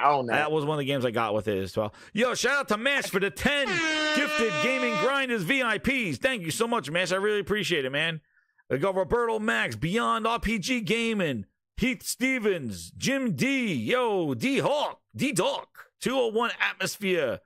Speaker 6: own that.
Speaker 1: That was one of the games I got with it as well. Yo, shout out to Mash for the 10 gifted Gaming Grinders VIPs. Thank you so much, Mash. I really appreciate it, man. We got Roberto Max, Beyond RPG Gaming, Heath Stevens, Jim D, yo, D-Hawk, D-Dawk, 201 Atmosphere.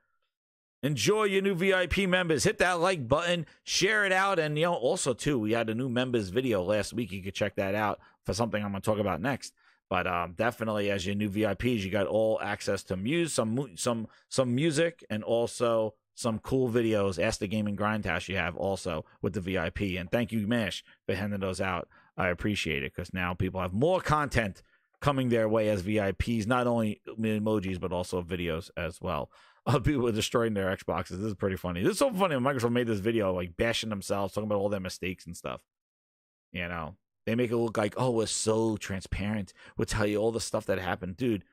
Speaker 1: Enjoy your new VIP members. Hit that like button, share it out, and also too, we had a new members video last week. You could check that out for something I'm going to talk about next. But definitely, as your new VIPs, you got all access to some music and also some cool videos. Ask the Gaming Grindhouse you have also with the VIP. And thank you, Mash, for handing those out. I appreciate it because now people have more content coming their way as VIPs, not only emojis but also videos as well. People are destroying their Xboxes. This is pretty funny. This is so funny when Microsoft made this video, like bashing themselves, talking about all their mistakes and stuff. They make it look like, oh, we're so transparent. We'll tell you all the stuff that happened. Dude,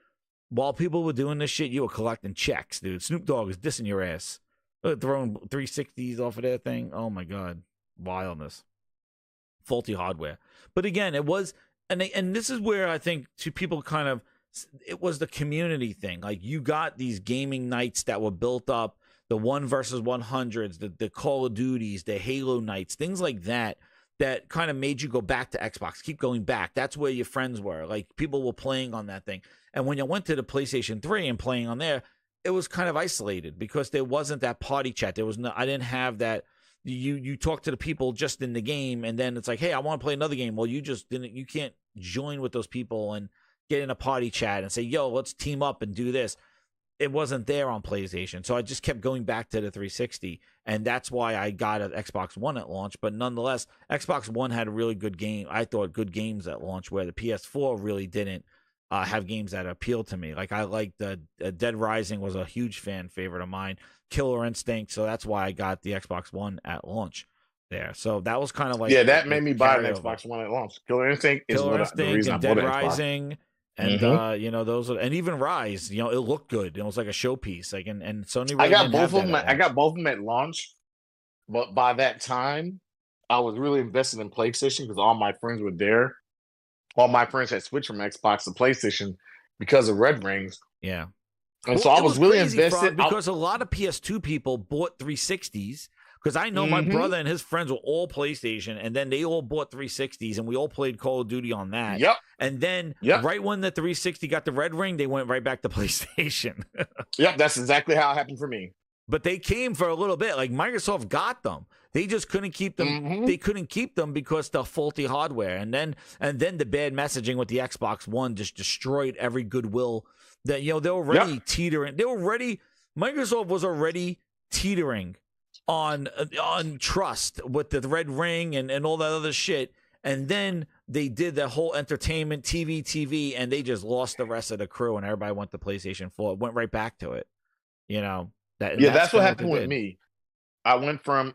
Speaker 1: while people were doing this shit, you were collecting checks, dude. Snoop Dogg is dissing your ass. Throwing 360s off of that thing. Oh, my God. Wildness. Faulty hardware. But again, it was, and this is where I think people kind of, it was the community thing. Like you got these gaming nights that were built up, the 1 versus 100s, the Call of Duties, the Halo nights, things like that that kind of made you go back to Xbox, keep going back. That's where your friends were. Like, people were playing on that thing. And when you went to the PlayStation 3 and playing on there, it was kind of isolated because there wasn't that party chat. There was no, I didn't have that. You talk to the people just in the game, and then it's like, hey, I want to play another game. Well, you just didn't. You can't join with those people and get in a party chat and say, yo, let's team up and do this. It wasn't there on PlayStation. So I just kept going back to the 360, and that's why I got an Xbox One at launch. But nonetheless, Xbox One had a really good game. I thought good games at launch, where the PS4 really didn't have games that appealed to me. Like, I liked Dead Rising was a huge fan favorite of mine. Killer Instinct, so that's why I got the Xbox One at launch there. So that was kind of like
Speaker 6: that made me buy an Xbox One at launch. Killer Instinct is the reason I bought
Speaker 1: Dead
Speaker 6: an
Speaker 1: Rising. And those are, and even Rise, it looked good. It was like a showpiece. Like, and Sony. Really
Speaker 6: I got both of them. I got both of them at launch, but by that time, I was really invested in PlayStation because all my friends were there. All my friends had switched from Xbox to PlayStation because of Red Rings.
Speaker 1: Yeah,
Speaker 6: and so I was really invested
Speaker 1: because a lot of PS2 people bought 360s. Because I know my brother and his friends were all PlayStation, and then they all bought 360s, and we all played Call of Duty on that.
Speaker 6: Yep.
Speaker 1: And then right when the 360 got the red ring, they went right back to PlayStation.
Speaker 6: Yep, that's exactly how it happened for me.
Speaker 1: But they came for a little bit. Like, Microsoft got them. They just couldn't keep them. They couldn't keep them because the faulty hardware. And then the bad messaging with the Xbox One just destroyed every goodwill that, they were already teetering. Microsoft was already teetering on trust with the red ring and all that other shit. And then they did the whole entertainment TV, and they just lost the rest of the crew, and everybody went to PlayStation 4. It went right back to it. That's
Speaker 6: what happened with me. I went from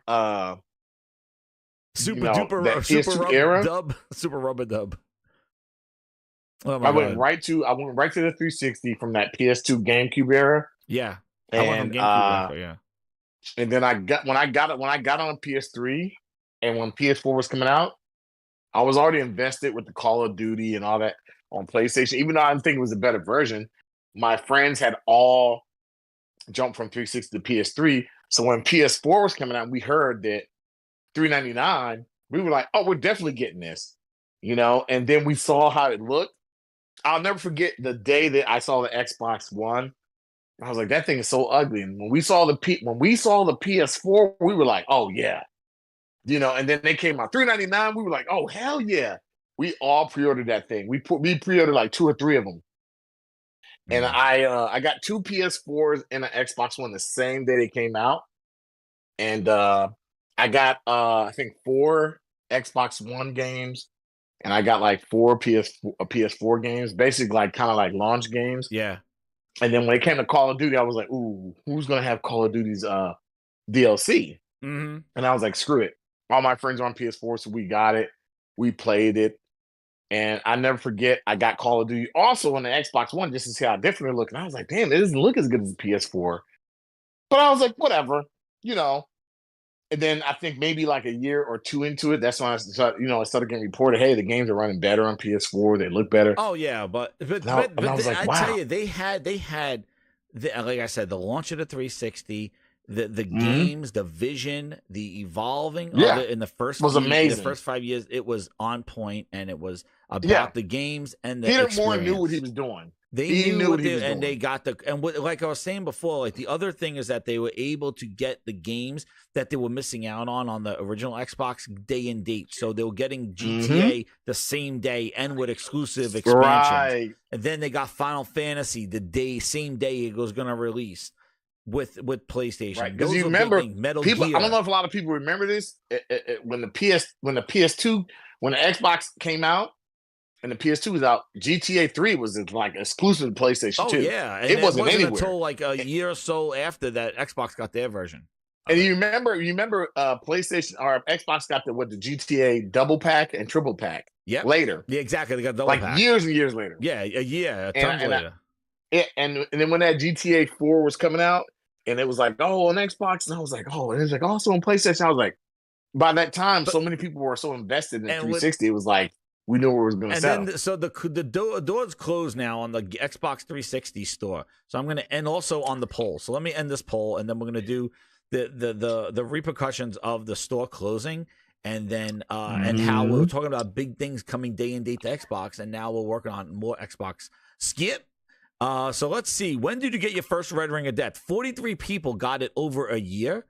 Speaker 1: Super rubber dub. Oh my
Speaker 6: I
Speaker 1: God.
Speaker 6: went right to the 360 from that PS2 GameCube era.
Speaker 1: Yeah.
Speaker 6: And and then when I got on PS3, and when PS4 was coming out, I was already invested with the Call of Duty and all that on PlayStation. Even though I didn't think it was a better version, my friends had all jumped from 360 to PS3. So when PS4 was coming out, we heard that $399. We were like, "Oh, we're definitely getting this," And then we saw how it looked. I'll never forget the day that I saw the Xbox One. I was like, that thing is so ugly. And when we saw the PS4, we were like, oh yeah, And then they came out $399. We were like, oh hell yeah. We all pre-ordered that thing. We pre-ordered like 2 or 3 of them. And I got 2 PS4s and an Xbox One the same day they came out. And I got I think 4 Xbox One games, and I got like 4 PS4 games, basically like kind of like launch games.
Speaker 1: Yeah.
Speaker 6: And then when it came to Call of Duty, I was like, ooh, who's going to have Call of Duty's DLC?
Speaker 1: Mm-hmm.
Speaker 6: And I was like, screw it. All my friends are on PS4, so we got it. We played it. And I never forget, I got Call of Duty also on the Xbox One just to see how different it looked. And I was like, damn, it doesn't look as good as the PS4. But I was like, whatever, And then I think maybe like a year or 2 into it, that's when I started getting reported, hey, the games are running better on PS4. They look better.
Speaker 1: Oh yeah, but
Speaker 6: I was like, wow.
Speaker 1: I tell you, they had like I said, the launch of the 360, the games, the vision, the evolving of it in the first
Speaker 6: was amazing.
Speaker 1: The first 5 years, it was on point, and it was about the games and the
Speaker 6: Peter
Speaker 1: experience.
Speaker 6: Moore knew what he was doing.
Speaker 1: He knew what he was doing. And they got like I was saying before, like the other thing is that they were able to get the games that they were missing out on the original Xbox day and date. So they were getting GTA the same day and with exclusive expansions.
Speaker 6: Right.
Speaker 1: And then they got Final Fantasy same day it was going to release with PlayStation.
Speaker 6: Right. Because you remember,
Speaker 1: Metal
Speaker 6: Gear.
Speaker 1: I
Speaker 6: don't know if a lot of people remember this. When the Xbox came out, and the PS2 was out, GTA 3 was like exclusive to PlayStation 2.
Speaker 1: Oh, yeah. And
Speaker 6: it wasn't anywhere
Speaker 1: until like a year or so after that Xbox got their version.
Speaker 6: And you remember PlayStation or Xbox got the GTA double pack and triple pack later.
Speaker 1: Yeah, exactly. They got double pack.
Speaker 6: Years and years later.
Speaker 1: Yeah, a year, tons later.
Speaker 6: And then when that GTA 4 was coming out, and it was like, oh, on Xbox, and I was like, oh, and it was like also on PlayStation. I was like, by that time, so many people were so invested in 360, it was like, we knew where it was going to sell.
Speaker 1: And then, so the doors closed now on the Xbox 360 store. So I'm going to end also on the poll. So let me end this poll, and then we're going to do the repercussions of the store closing. and then and how we were talking about big things coming day and date to Xbox, and now we're working on more Xbox. Skip. So let's see. When did you get your first Red Ring of Death? 43 people got it over a year.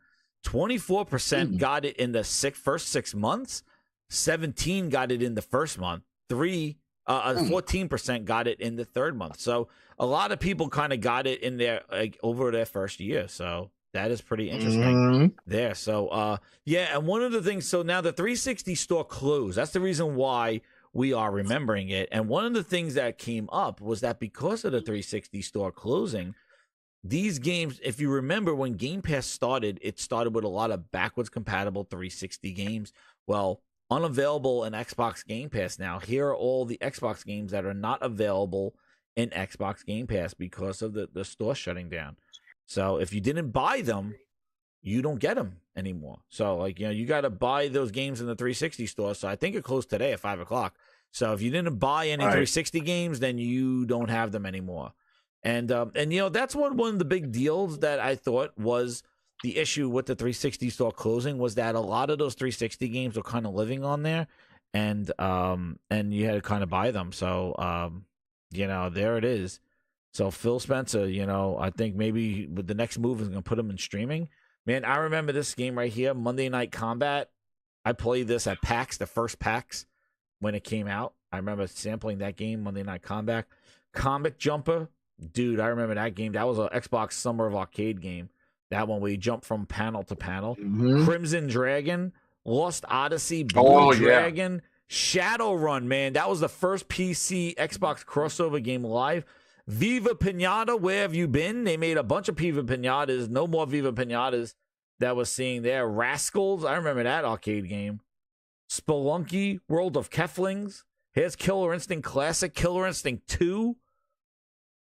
Speaker 1: 24% got it in the first 6 months. 17 got it in the first month. 14% got it in the third month. So a lot of people kind of got it in there over their first year. So that is pretty interesting there. So yeah, and one of the things. So now the 360 store closed. That's the reason why we are remembering it. And one of the things that came up was that because of the 360 store closing, these games, if you remember when Game Pass started, it started with a lot of backwards compatible 360 games. Well, unavailable in Xbox Game Pass now. Here are all the Xbox games that are not available in Xbox Game Pass because of the store shutting down. So if you didn't buy them, you don't get them anymore. So, like, you know, you got to buy those games in the 360 store. So I think it closed today at 5 o'clock. So if you didn't buy any 360 games, then you don't have them anymore. And you know, that's one of the big deals that I thought was the issue with the 360 store closing, was that a lot of those 360 games were kind of living on there, and you had to kind of buy them. So you know, there it is. So Phil Spencer, you know, I think maybe with the next move is going to put him in streaming. Man, I remember this game right here, Monday Night Combat. I played this at PAX, the first PAX when it came out. I remember sampling that game, Monday Night Combat. Comic Jumper, dude, I remember that game. That was an Xbox Summer of Arcade game. That one where you jump from panel to panel. Crimson Dragon, Lost Odyssey, Blue Dragon, Shadowrun, man. That was the first PC Xbox crossover game live. Viva Pinata, where have you been? They made a bunch of Viva Pinatas. No more Viva Pinatas that was seeing there. Rascals, I remember that arcade game. Spelunky, World of Keflings. Here's Killer Instinct Classic, Killer Instinct 2.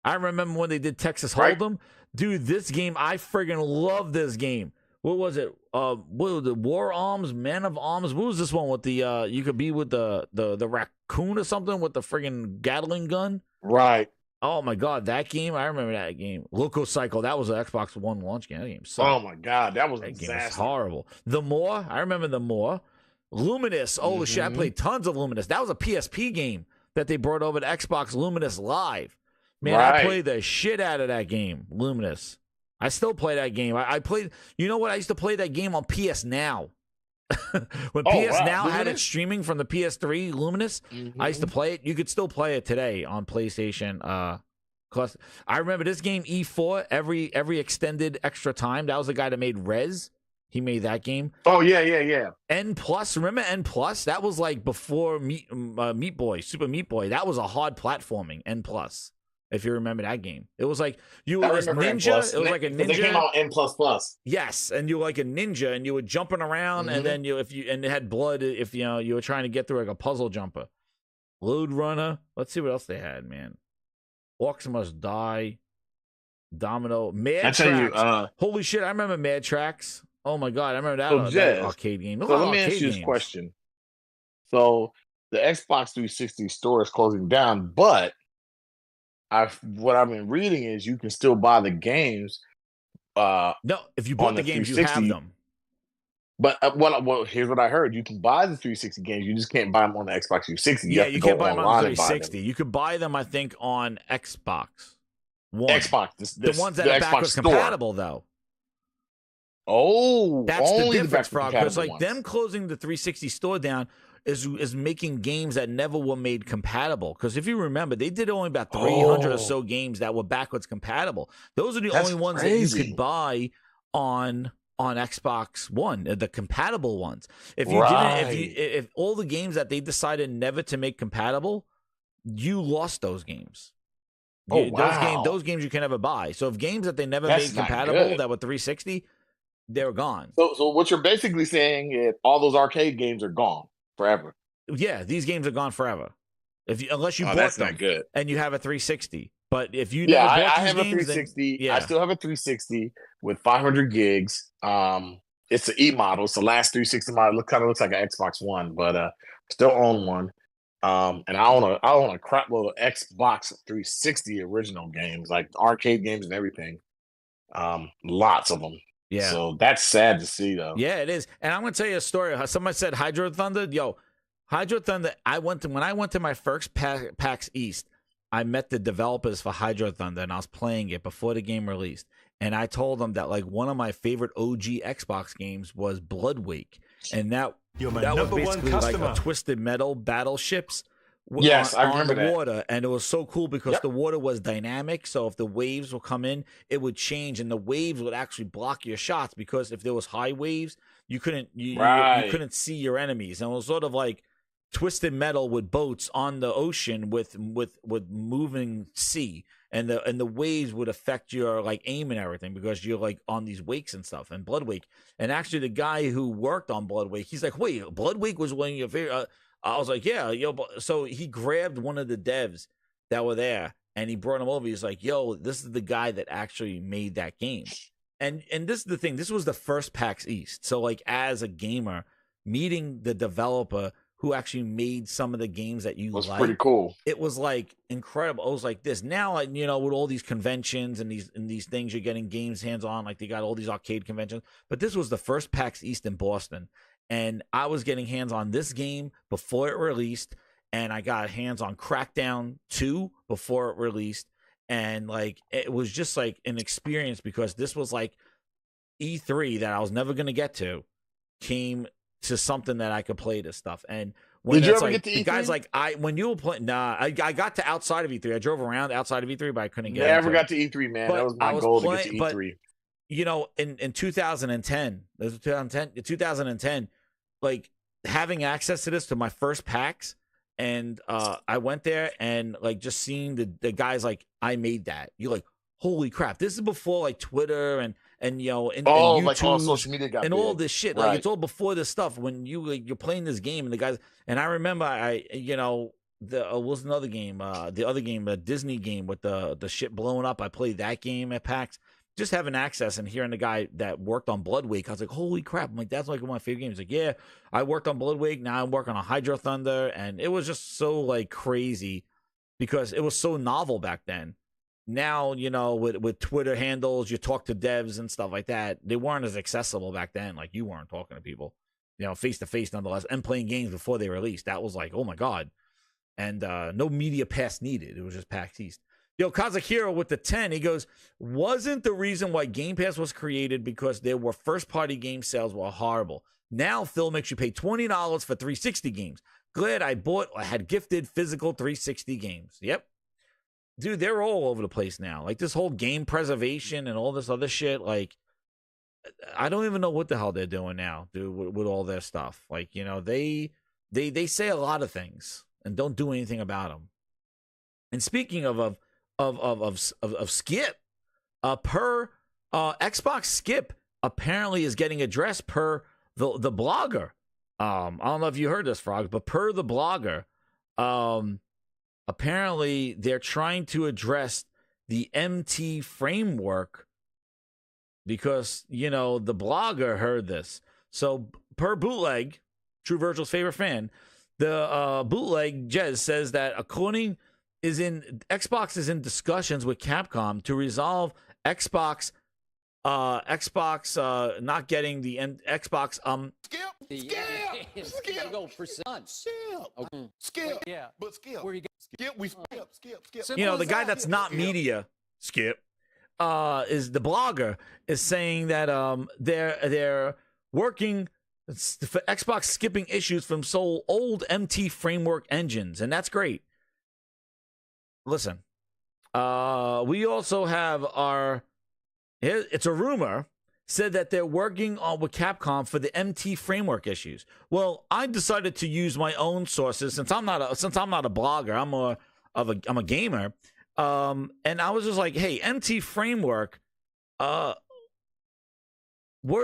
Speaker 1: I remember when they did Texas Hold'em. Dude, this game, I friggin' love this game. What was it? What was it? War Arms, Man of Arms. What was this one with the you could be with the raccoon or something with the friggin' Gatling gun?
Speaker 6: Right.
Speaker 1: Oh my god, that game! I remember that game. Loco Cycle. That was an Xbox One launch game. That game sucked.
Speaker 6: Oh my god, that was a
Speaker 1: game was
Speaker 6: disaster.
Speaker 1: horrible. The More. I remember The More. Luminous. Oh shit! I played tons of Luminous. That was a PSP game that they brought over to Xbox Luminous Live. Man, I played the shit out of that game, Luminous. I still play that game. I played. You know what? I used to play that game on PS Now. When PS Now had it streaming from the PS3 Luminous, I used to play it. You could still play it today on PlayStation. Plus, I remember this game E4 every extended extra time. That was the guy that made Rez. He made that game.
Speaker 6: Oh yeah.
Speaker 1: N Plus, remember N Plus? That was like before Meat Boy, Super Meat Boy. That was a hard platforming. N Plus. If you remember that game, it was like you were this ninja. It was like a ninja.
Speaker 6: They came out N++.
Speaker 1: Yes, and you were like a ninja, and you were jumping around, and then and it had blood. If you know you were trying to get through like a puzzle jumper. Load Runner. Let's see what else they had, man. Orcs Must Die. Domino. Mad Tracks. Holy shit! I remember Mad Tracks. Oh my god, I remember that arcade game.
Speaker 6: So let me ask you this question. So the Xbox 360 store is closing down, but what I've been reading is you can still buy the games.
Speaker 1: No, if you bought the games, you have them.
Speaker 6: But well, here's what I heard: you can buy the 360 games, you just can't buy them on the Xbox 360.
Speaker 1: You can't buy them on the 360. You could buy them, I think, on Xbox One.
Speaker 6: Xbox,
Speaker 1: the ones that are backwards compatible, though.
Speaker 6: Oh,
Speaker 1: that's the difference, Frog. Because like them closing the 360 store down is making games that never were made compatible. Because if you remember, they did only about 300 or so games that were backwards compatible. Those are the only ones that you could buy on Xbox One, the compatible ones. If you didn't, if all the games that they decided never to make compatible, you lost those games. Those games you can never buy. So if games that they never made compatible that were 360, they're gone.
Speaker 6: So what you're basically saying is all those arcade games are gone forever.
Speaker 1: Yeah, these games are gone forever. Unless you bought
Speaker 6: that's
Speaker 1: them
Speaker 6: not good.
Speaker 1: And you have a 360. But if you
Speaker 6: never
Speaker 1: bought
Speaker 6: I
Speaker 1: these
Speaker 6: have
Speaker 1: games,
Speaker 6: a 360.
Speaker 1: Then,
Speaker 6: I still have a 360 with 500 gigs. It's an E model. It's the last 360 model. It kind of looks like an Xbox One, but still own one. And I own a crap load of Xbox 360 original games, like arcade games and everything. Lots of them.
Speaker 1: Yeah.
Speaker 6: So that's sad to see, though.
Speaker 1: Yeah, it is. And I'm gonna tell you a story. Somebody said Hydro Thunder. Yo, Hydro Thunder. When I went to my first PAX East, I met the developers for Hydro Thunder, and I was playing it before the game released. And I told them that like one of my favorite OG Xbox games was Bloodwake, and that was basically like a Twisted Metal battleships.
Speaker 6: Yes, I remember
Speaker 1: the
Speaker 6: that.
Speaker 1: water, and it was so cool because the water was dynamic. So if the waves would come in, it would change, and the waves would actually block your shots because if there was high waves, you couldn't you couldn't see your enemies, and it was sort of like Twisted Metal with boats on the ocean with moving sea, and the waves would affect your like aim and everything because you're like on these wakes and stuff and Bloodwake. And actually, the guy who worked on Bloodwake, he's like, wait, Bloodwake was one of your favorite. I was like, yeah, yo. So he grabbed one of the devs that were there and he brought him over. He's like, yo, this is the guy that actually made that game. And this is the thing. This was the first PAX East. So like as a gamer, meeting the developer who actually made some of the games that you
Speaker 6: was
Speaker 1: like,
Speaker 6: pretty cool.
Speaker 1: It was like incredible. It was like this. Now, you know, with all these conventions and these things, you're getting games hands on. Like they got all these arcade conventions. But this was the first PAX East in Boston. And I was getting hands on this game before it released, and I got hands on Crackdown 2 before it released, and like it was just like an experience because this was like E3 that I was never gonna get to came to something that I could play this stuff. And when
Speaker 6: did you ever
Speaker 1: like,
Speaker 6: get to E3?
Speaker 1: The guys like when you were playing, I got to outside of E3. I drove around outside of E3, but I couldn't get.
Speaker 6: Never got to E3, man. That was my goal to get to E3.
Speaker 1: But, you know, in 2010, 2010. Like having access to this to my first PAX, and I went there and like just seeing the guys like I made that. You're like, holy crap! This is before like Twitter and you know and YouTube
Speaker 6: like all social media got
Speaker 1: and
Speaker 6: big.
Speaker 1: all this shit. Like it's all before this stuff. When you're playing this game and the guys and I remember was another game, the other game, a Disney game with the shit blowing up. I played that game at PAX. Just having access and hearing the guy that worked on Bloodwake, I was like, holy crap. I'm like, that's like one of my favorite games. Like, yeah, I worked on Bloodwake. Now I'm working on Hydro Thunder. And it was just so like crazy because it was so novel back then. Now, you know, with Twitter handles, you talk to devs and stuff like that. They weren't as accessible back then. Like you weren't talking to people, you know, face to face nonetheless, and playing games before they released. That was like, oh my God. And no media pass needed. It was just PAX East. Yo, Kazuhiro with the 10, he goes, wasn't the reason why Game Pass was created because there were first-party game sales were horrible. Now Phil makes you pay $20 for 360 games. Glad I had gifted physical 360 games. Yep. Dude, they're all over the place now. Like this whole game preservation and all this other shit, like, I don't even know what the hell they're doing now, dude, with all their stuff. Like, you know, they say a lot of things and don't do anything about them. And speaking of Skip, per Xbox Skip apparently is getting addressed per the blogger. I don't know if you heard this, Frog, but per the blogger, apparently they're trying to address the MT framework because, you know, the blogger heard this. So per Bootleg, True Virgil's favorite fan, the Bootleg Jez says that Xbox is in discussions with Capcom to resolve Xbox not getting the Xbox
Speaker 7: Skip. Go for sons.
Speaker 3: Skip.
Speaker 7: Yeah.
Speaker 3: But Skip.
Speaker 7: Where you go?
Speaker 3: Skip.
Speaker 1: you know, the guy that's not media, Skip, is the blogger is saying that they're working for Xbox skipping issues from old MT framework engines, and that's great. Listen, we also have it's a rumor, said that they're working on with Capcom for the MT framework issues. Well, I decided to use my own sources since I'm not a blogger. I'm a gamer. And I was just like, hey, MT framework, were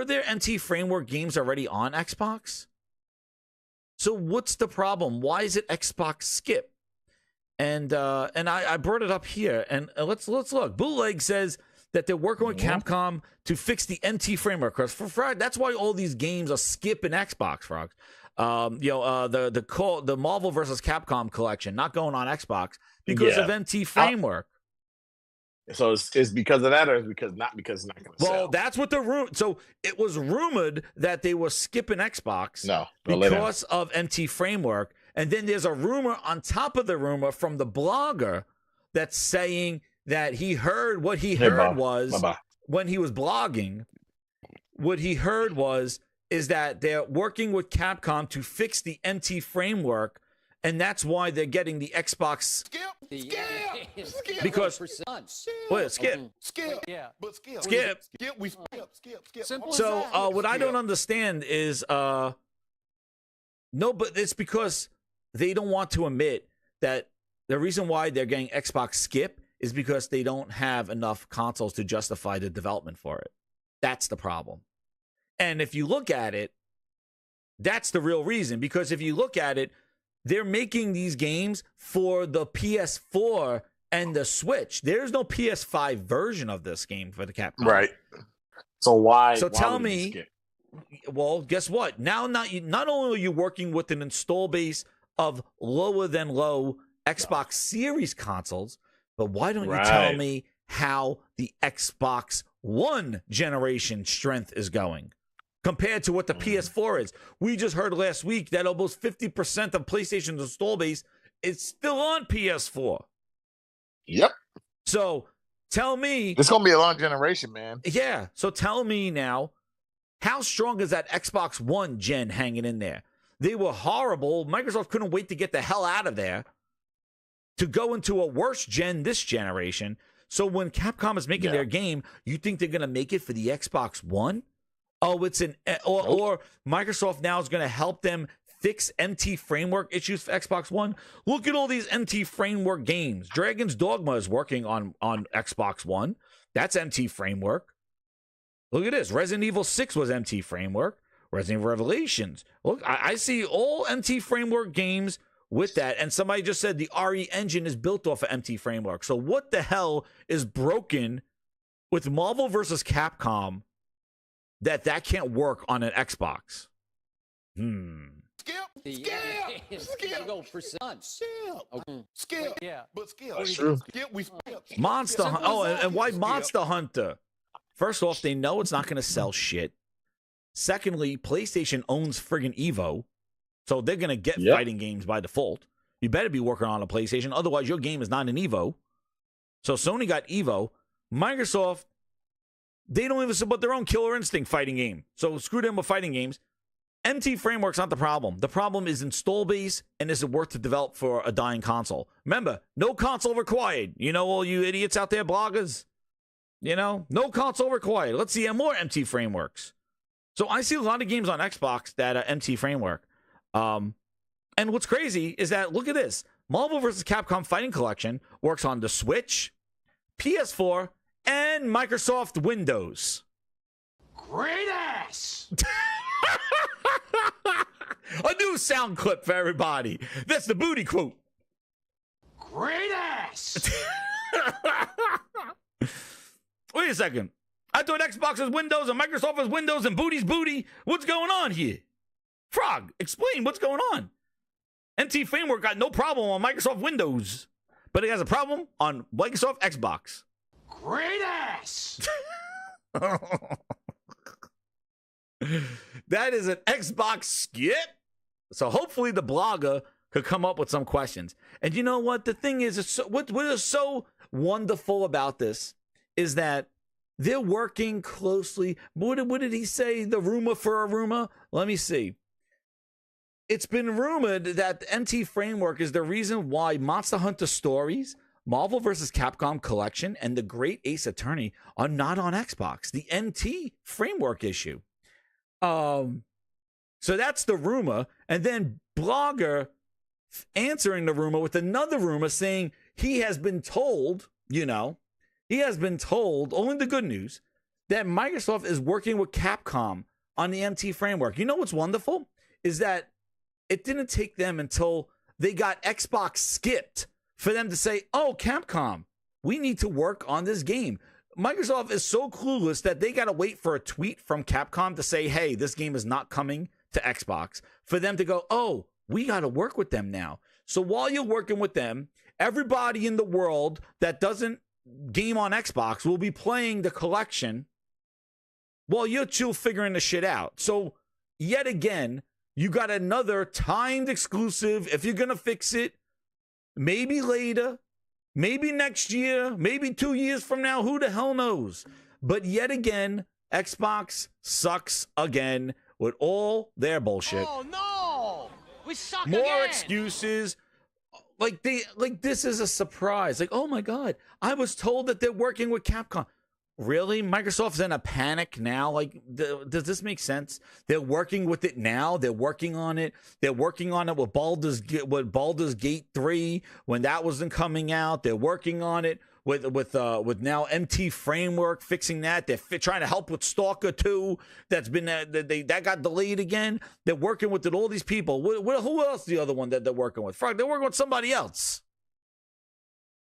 Speaker 1: there MT framework games already on Xbox? So what's the problem? Why is it Xbox Skip? And I brought it up here, and let's look. Bootleg says that they're working with Capcom to fix the MT framework. That's why all these games are skipping Xbox, Frogs. The Marvel vs. Capcom collection not going on Xbox because of MT framework.
Speaker 6: So it's because of that, or it's because it's not going to sell?
Speaker 1: Well, that's what so it was rumored that they were skipping Xbox because of MT Framework. And then there's a rumor on top of the rumor from the blogger that's saying that he heard what he heard was when he was blogging. What he heard is that they're working with Capcom to fix the MT Framework, and that's why they're getting the Xbox. Skip. Because skip.
Speaker 3: Yeah, but skip.
Speaker 1: So what I don't understand is but it's because they don't want to admit that the reason why they're getting Xbox skip is because they don't have enough consoles to justify the development for it. That's the problem. And if you look at it, that's the real reason. Because if you look at it, they're making these games for the PS4 and the Switch. There's no PS5 version of this game for the Capcom.
Speaker 6: Right. So why?
Speaker 1: So tell me. Well, guess what? Now, not only are you working with an install base of lower than low Xbox Series consoles, but why don't you tell me how the Xbox One generation strength is going compared to what the PS4 is? We just heard last week that almost 50% of PlayStation's install base is still on PS4.
Speaker 6: Yep.
Speaker 1: So tell me.
Speaker 6: It's going to be a long generation, man.
Speaker 1: Yeah. So tell me now, how strong is that Xbox One gen hanging in there? They were horrible. Microsoft couldn't wait to get the hell out of there to go into a worse gen this generation. So when Capcom is making their game, you think they're going to make it for the Xbox One? Oh, or Microsoft now is going to help them fix MT Framework issues for Xbox One. Look at all these MT Framework games. Dragon's Dogma is working on Xbox One. That's MT Framework. Look at this. Resident Evil 6 was MT Framework. Resident Evil Revelations. Look, I see all MT Framework games with that. And somebody just said the RE engine is built off of MT Framework. So what the hell is broken with Marvel versus Capcom that can't work on an Xbox?
Speaker 7: Skip. Go for sun.
Speaker 3: Skip. Yeah, but skip.
Speaker 6: That's true.
Speaker 1: Monster Hunter. Oh, and why Monster Hunter? First off, they know it's not going to sell shit. Secondly, PlayStation owns friggin' Evo, so they're going to get fighting games by default. You better be working on a PlayStation, otherwise your game is not an Evo. So Sony got Evo. Microsoft, they don't even support their own Killer Instinct fighting game. So screw them with fighting games. MT Framework's not the problem. The problem is install base, and is it worth to develop for a dying console? Remember, no console required. You know, all you idiots out there, bloggers. You know, no console required. Let's see more MT Frameworks. So I see a lot of games on Xbox that are MT Framework. And what's crazy is that, look at this. Marvel vs. Capcom Fighting Collection works on the Switch, PS4, and Microsoft Windows.
Speaker 7: Great ass!
Speaker 1: A new sound clip for everybody. That's the booty quote.
Speaker 7: Great ass!
Speaker 1: Wait a second. I thought Xbox is Windows and Microsoft is Windows and booty's booty. What's going on here? Frog, explain what's going on. MT Framework got no problem on Microsoft Windows, but it has a problem on Microsoft Xbox.
Speaker 7: Great ass!
Speaker 1: That is an Xbox skip. So hopefully the blogger could come up with some questions. And you know what? The thing is, what is so wonderful about this is that they're working closely. What did he say? The rumor for a rumor? Let me see. It's been rumored that the MT Framework is the reason why Monster Hunter Stories, Marvel vs. Capcom Collection, and The Great Ace Attorney are not on Xbox. The MT Framework issue. So that's the rumor. And then Blogger answering the rumor with another rumor saying he has been told, only the good news, that Microsoft is working with Capcom on the MT Framework. You know what's wonderful? Is that it didn't take them until they got Xbox skipped for them to say, oh, Capcom, we need to work on this game. Microsoft is so clueless that they got to wait for a tweet from Capcom to say, hey, this game is not coming to Xbox, for them to go, oh, we got to work with them now. So while you're working with them, everybody in the world that doesn't game on Xbox will be playing the collection while you're still figuring the shit out. So, yet again, you got another timed exclusive. If you're going to fix it, maybe later, maybe next year, maybe 2 years from now, who the hell knows? But yet again, Xbox sucks again with all their bullshit.
Speaker 7: Oh, no! We suck
Speaker 1: More
Speaker 7: again!
Speaker 1: excuses. Like this is a surprise. Like, oh my God, I was told that they're working with Capcom. Really? Microsoft's in a panic now? Like, does this make sense? They're working with it now. They're working on it. They're working on it with Baldur's Gate 3 when that wasn't coming out. They're working on it with now MT Framework fixing that. They're trying to help with Stalker 2. That's been that got delayed again. They're working with it. All these people. Who else? The other one that they're working with? Fuck, they're working with somebody else.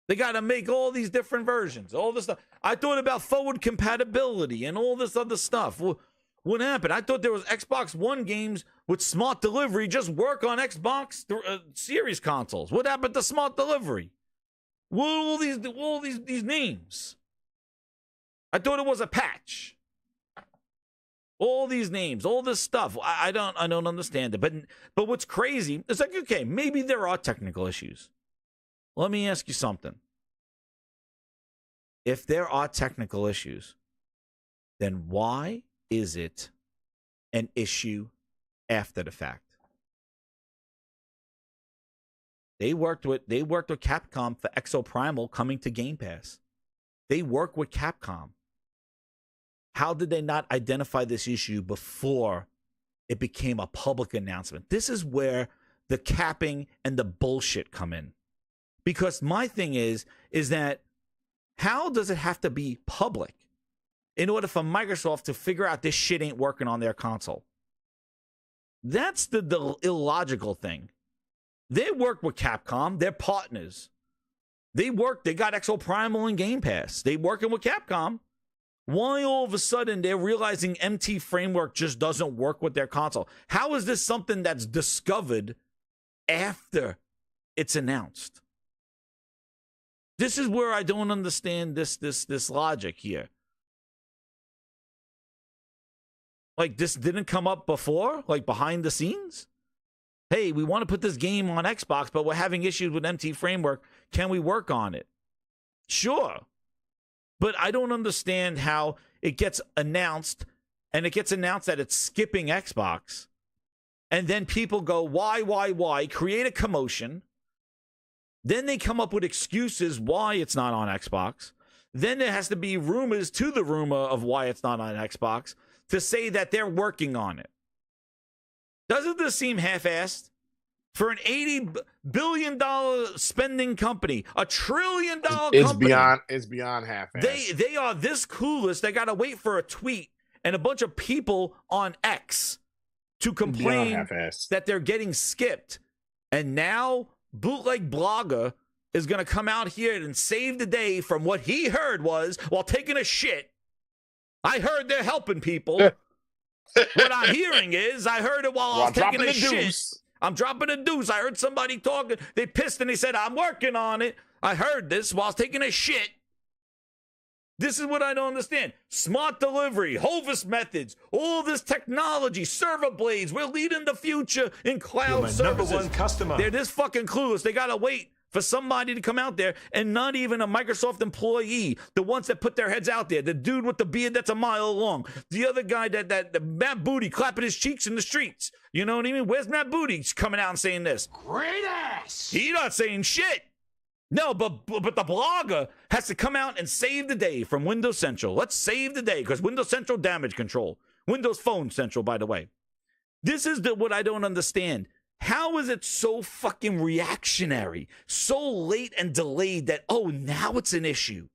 Speaker 1: They got to make all these different versions, all this stuff. I thought about forward compatibility and all this other stuff. What happened? I thought there was Xbox One games with smart delivery just work on Xbox Series consoles. What happened to smart delivery? What are all these names? I thought it was a patch. All these names, all this stuff. I don't understand it. But what's crazy? It's like, okay, maybe there are technical issues. Let me ask you something. If there are technical issues, then why is it an issue after the fact? They worked with Capcom for Exoprimal coming to Game Pass. They work with Capcom. How did they not identify this issue before it became a public announcement? This is where the capping and the bullshit come in. Because my thing is that how does it have to be public in order for Microsoft to figure out this shit ain't working on their console? That's the illogical thing. They work with Capcom. They're partners. They got Exoprimal and Game Pass. They working with Capcom. Why all of a sudden they're realizing MT Framework just doesn't work with their console? How is this something that's discovered after it's announced? This is where I don't understand this logic here. Like, this didn't come up before, like behind the scenes? Hey, we want to put this game on Xbox, but we're having issues with MT Framework. Can we work on it? Sure. But I don't understand how it gets announced, and it gets announced that it's skipping Xbox. And then people go, why? Create a commotion. Then they come up with excuses why it's not on Xbox. Then there has to be rumors to the rumor of why it's not on Xbox to say that they're working on it. Doesn't this seem half-assed? For an $80 billion spending company, $1 trillion company.
Speaker 6: It's beyond half-assed.
Speaker 1: They are this clueless. They got to wait for a tweet and a bunch of people on X to complain that they're getting skipped. And now Bootleg Blogger is going to come out here and save the day from what he heard was, while taking a shit, I heard they're helping people. What I'm hearing is, I heard it while I was taking a shit. I'm dropping a deuce. I heard somebody talking. They pissed and they said, I'm working on it. I heard this while I was taking a shit. This is what I don't understand. Smart delivery, Hovis methods, all this technology, server blades. We're leading the future in cloud services.
Speaker 4: Number one customer.
Speaker 1: They're this fucking clueless. They got to wait for somebody to come out there, and not even a Microsoft employee. The ones that put their heads out there. The dude with the beard that's a mile long. The other guy that Matt Booty clapping his cheeks in the streets. You know what I mean? Where's Matt Booty coming out and saying this?
Speaker 7: Great ass!
Speaker 1: He not saying shit. No, but the blogger has to come out and save the day from Windows Central. Let's save the day, because Windows Central damage control. Windows Phone Central, by the way. This is what I don't understand. How is it so fucking reactionary, so late and delayed that, oh, now it's an issue?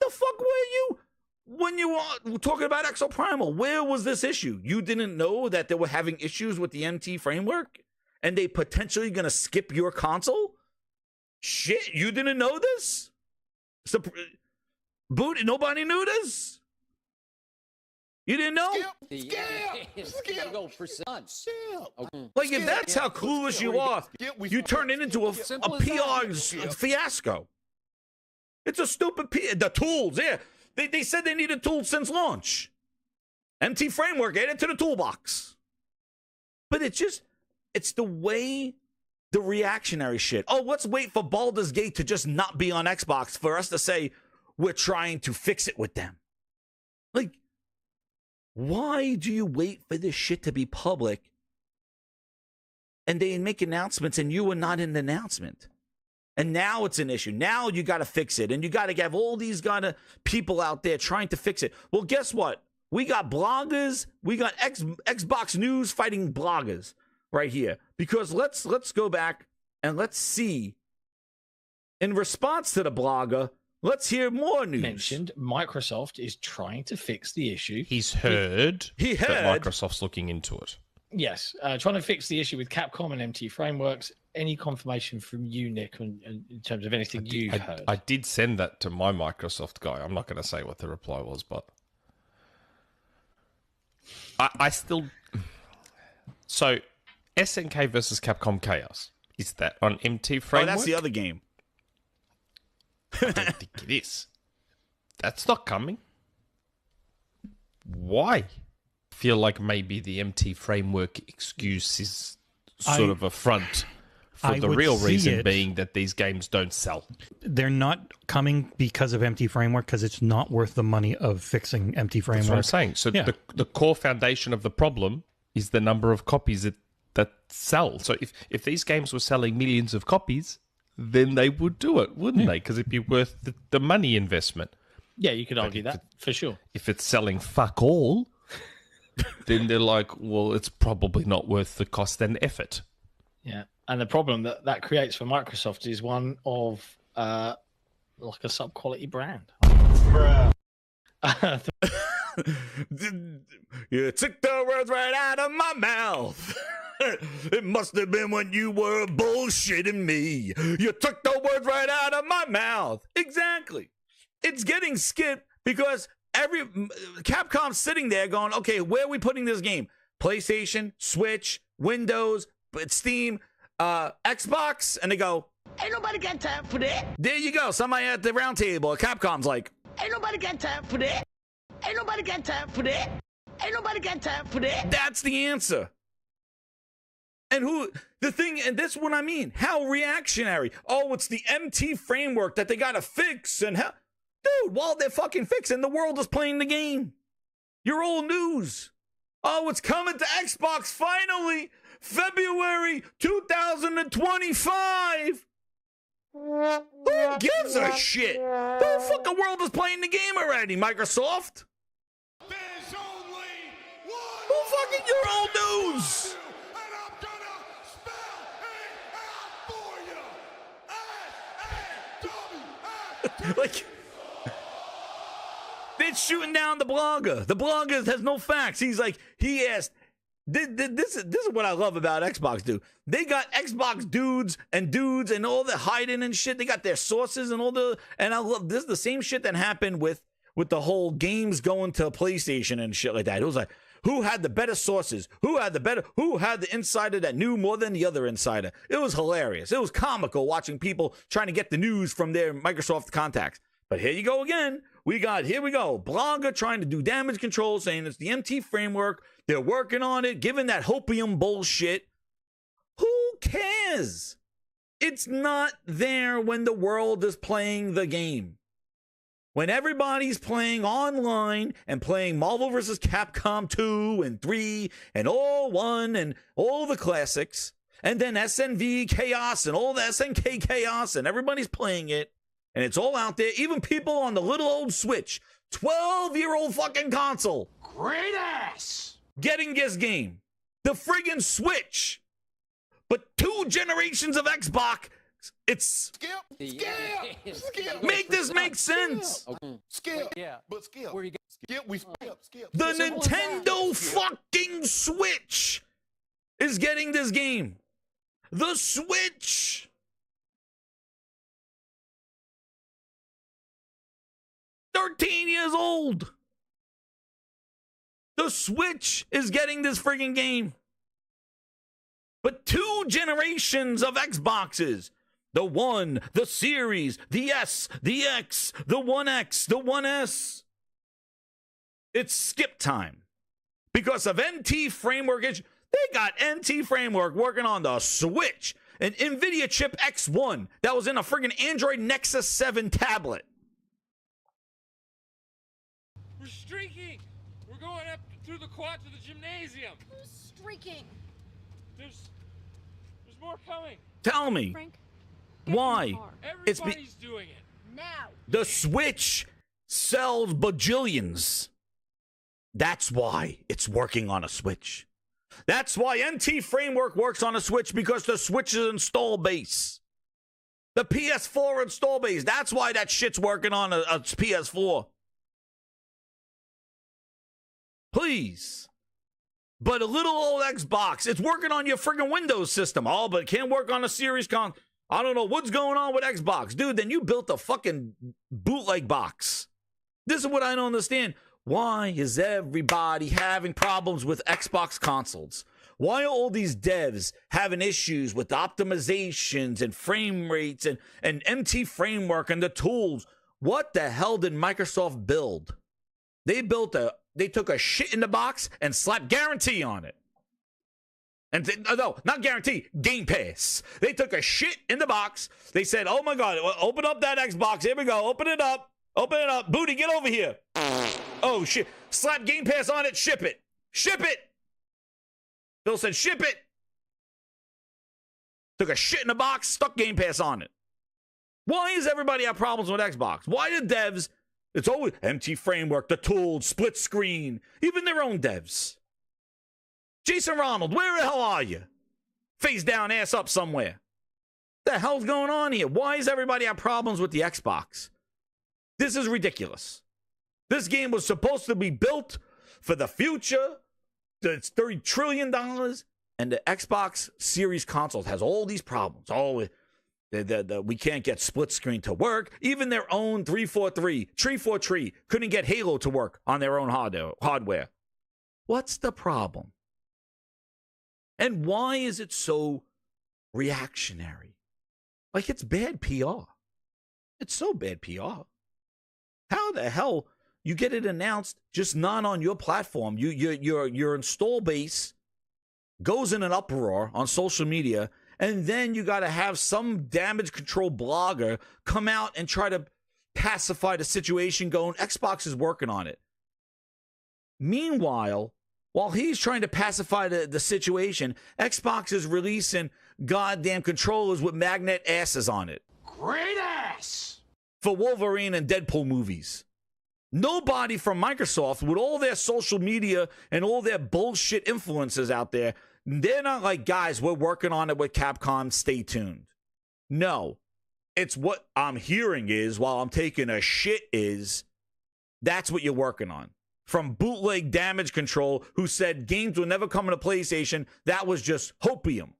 Speaker 1: The fuck were you when you were talking about Exoprimal? Where was this issue? You didn't know that they were having issues with the MT framework and they potentially going to skip your console? Shit, you didn't know this? Nobody knew this? You didn't know?
Speaker 7: Skip. Go for sons.
Speaker 1: Like, if that's how clueless you are, you turn it into a PR fiasco. It's a stupid the tools, yeah. They said they needed tools since launch. MT Framework added to the toolbox. But it's the way, the reactionary shit. Oh, let's wait for Baldur's Gate to just not be on Xbox for us to say we're trying to fix it with them. Like, why do you wait for this shit to be public and they make announcements and you were not in the announcement? And now it's an issue. Now you got to fix it. And you got to have all these people out there trying to fix it. Well, guess what? We got bloggers. We got Xbox News fighting bloggers right here. Because let's go back and let's see. In response to the blogger, let's hear more news.
Speaker 7: Mentioned Microsoft is trying to fix the issue.
Speaker 9: He's heard
Speaker 1: that
Speaker 9: Microsoft's looking into it.
Speaker 7: Yes, trying to fix the issue with Capcom and MT Frameworks. Any confirmation from you, Nick, in terms of anything you've heard?
Speaker 9: I did send that to my Microsoft guy. I'm not going to say what the reply was, but I still... So, SNK versus Capcom Chaos. Is that on MT Framework?
Speaker 1: Oh, that's the other game.
Speaker 9: I don't think it is. That's not coming. Why? Feel like maybe the MT Framework excuse is sort of a front for the real reason being that these games don't sell.
Speaker 10: They're not coming because of MT Framework because it's not worth the money of fixing MT Framework.
Speaker 9: That's what I'm saying. So the core foundation of the problem is the number of copies that sell. So if these games were selling millions of copies, then they would do it, wouldn't they? Because it'd be worth the money investment.
Speaker 7: Yeah, you could argue that, for sure.
Speaker 9: If it's selling fuck all, then they're like, well, it's probably not worth the cost and effort.
Speaker 7: Yeah, and the problem that creates for Microsoft is one of like a sub-quality brand.
Speaker 1: You took the words right out of my mouth. It must have been when you were bullshitting me. You took the words right out of my mouth. Exactly. It's getting skipped because Capcom's sitting there going, okay, where are we putting this game? PlayStation, Switch, Windows, Steam, Xbox, and they go,
Speaker 2: Ain't nobody got time for that.
Speaker 1: There you go. Somebody at the round table. Capcom's like,
Speaker 2: Ain't nobody got time for that. Ain't nobody got time for that. Ain't nobody got time for that.
Speaker 1: That's the answer. And and this is what I mean. How reactionary. Oh, it's the MT Framework that they got to fix. And how, dude, while they're fucking fixing, the world is playing the game. You're old news. Oh, it's coming to Xbox finally. February 2025. Who gives a shit? The fucking world is playing the game already, Microsoft.
Speaker 3: There's only one.
Speaker 1: Who fucking your old news?
Speaker 3: And I'm gonna spell it out for you.
Speaker 1: Like, they're shooting down the blogger. The blogger has no facts. He asked, this is what I love about Xbox, dude. They got Xbox dudes and all the hiding and shit. They got their sources and and I love this is the same shit that happened with the whole games going to PlayStation and shit like that. It was like, who had the better sources? Who had the insider that knew more than the other insider? It was hilarious. It was comical watching people trying to get the news from their Microsoft contacts. But here you go again. Here we go. Blogger trying to do damage control, saying it's the MT Framework. They're working on it, giving that hopium bullshit. Who cares? It's not there when the world is playing the game. When everybody's playing online and playing Marvel vs. Capcom 2 and 3 and all 1 and all the classics, and then SNV Chaos and all the SNK Chaos, and everybody's playing it, and it's all out there, even people on the little old Switch, 12-year-old fucking console.
Speaker 3: Great ass.
Speaker 1: Getting this game. The friggin' Switch. But 2 generations of Xbox. It's...
Speaker 3: Skip.
Speaker 1: Make this make sense.
Speaker 3: Skip. Yeah. But skip. Where you skip, we skip.
Speaker 1: The Nintendo fucking Switch is getting this game. The Switch. $13 years old. The Switch is getting this friggin' game. But 2 generations of Xboxes. the 1, the Series, the S, the X, the 1X, the 1S. It's skip time because of NT Framework. They got NT Framework working on the Switch, an NVIDIA chip X1 that was in a friggin' Android Nexus 7 tablet.
Speaker 11: We're streaking. We're going up through the quad to the gymnasium.
Speaker 12: Who's streaking?
Speaker 11: There's more coming.
Speaker 1: Tell me,
Speaker 12: Frank,
Speaker 1: why?
Speaker 11: Everybody's doing it.
Speaker 12: now.
Speaker 1: The Switch sells bajillions. That's why it's working on a Switch. That's why NT Framework works on a Switch, because the Switch's install base. The PS4 install base. That's why that shit's working on a PS4. Please. But a little old Xbox, it's working on your friggin' Windows system. Oh, but it can't work on a Series con. I don't know what's going on with Xbox. Dude, then you built a fucking bootleg box. This is what I don't understand. Why is everybody having problems with Xbox consoles? Why are all these devs having issues with optimizations and frame rates and MT Framework and the tools? What the hell did Microsoft build? They took a shit in the box and slapped guarantee on it. And no, not guarantee, Game Pass. They took a shit in the box. They said, oh my God, open up that Xbox. Here we go. Open it up. Open it up. Booty, get over here. Oh shit. Slap Game Pass on it. Ship it. Ship it. Bill said, ship it. Took a shit in the box, stuck Game Pass on it. Why does everybody have problems with Xbox? Why do devs? It's always MT Framework, the tools, split screen, even their own devs. Jason Ronald, where the hell are you? Face down, ass up somewhere. The hell's going on here? Why does everybody have problems with the Xbox? This is ridiculous. This game was supposed to be built for the future. It's $30 trillion. And the Xbox Series console has all these problems. We can't get split screen to work. Even their own 343 couldn't get Halo to work on their own hardware. What's the problem? And why is it so reactionary? Like, it's bad PR. It's so bad PR. How the hell you get it announced just not on your platform? Your install base goes in an uproar on social media, and then you got to have some damage control blogger come out and try to pacify the situation, going, Xbox is working on it. Meanwhile, while he's trying to pacify the situation, Xbox is releasing goddamn controllers with magnet asses on it.
Speaker 3: Great ass!
Speaker 1: For Wolverine and Deadpool movies. Nobody from Microsoft, with all their social media and all their bullshit influencers out there, they're not like, guys, we're working on it with Capcom, stay tuned. No. It's what I'm hearing is, while I'm taking a shit, is that's what you're working on. From Bootleg Damage Control, who said games will never come to PlayStation, that was just hopium.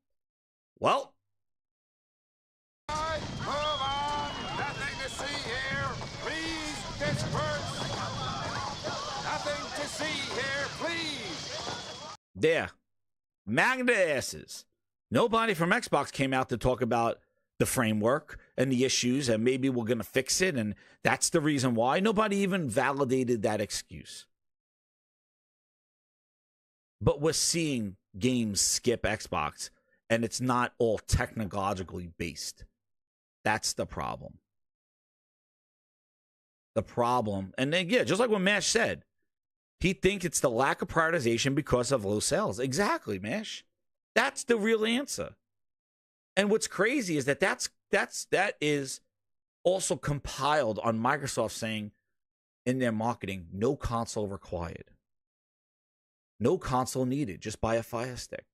Speaker 1: Well.
Speaker 3: Move on. Nothing to see here. Please disperse. Nothing to see here. Please.
Speaker 1: There. Magnet asses. Nobody from Xbox came out to talk about the framework and the issues, and maybe we're going to fix it, and that's the reason why. Nobody even validated that excuse. But we're seeing games skip Xbox, and it's not all technologically based. That's the problem. The problem, and then, yeah, just like what Mash said, he thinks it's the lack of prioritization because of low sales. Exactly, Mash. That's the real answer. And what's crazy is that is also compiled on Microsoft saying in their marketing, no console required. No console needed. Just buy a Fire Stick.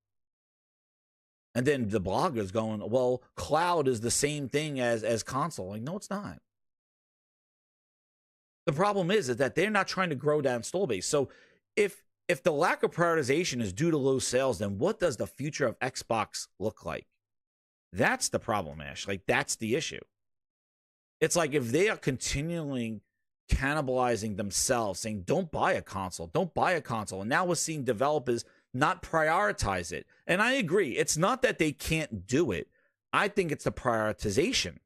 Speaker 1: And then the bloggers going, well, cloud is the same thing as console. Like, no, it's not. The problem is that they're not trying to grow that install base. So if the lack of prioritization is due to low sales, then what does the future of Xbox look like? That's the problem, Ash. Like, that's the issue. It's like if they are continually cannibalizing themselves, saying, don't buy a console, don't buy a console. And now we're seeing developers not prioritize it. And I agree. It's not that they can't do it, I think it's the prioritization.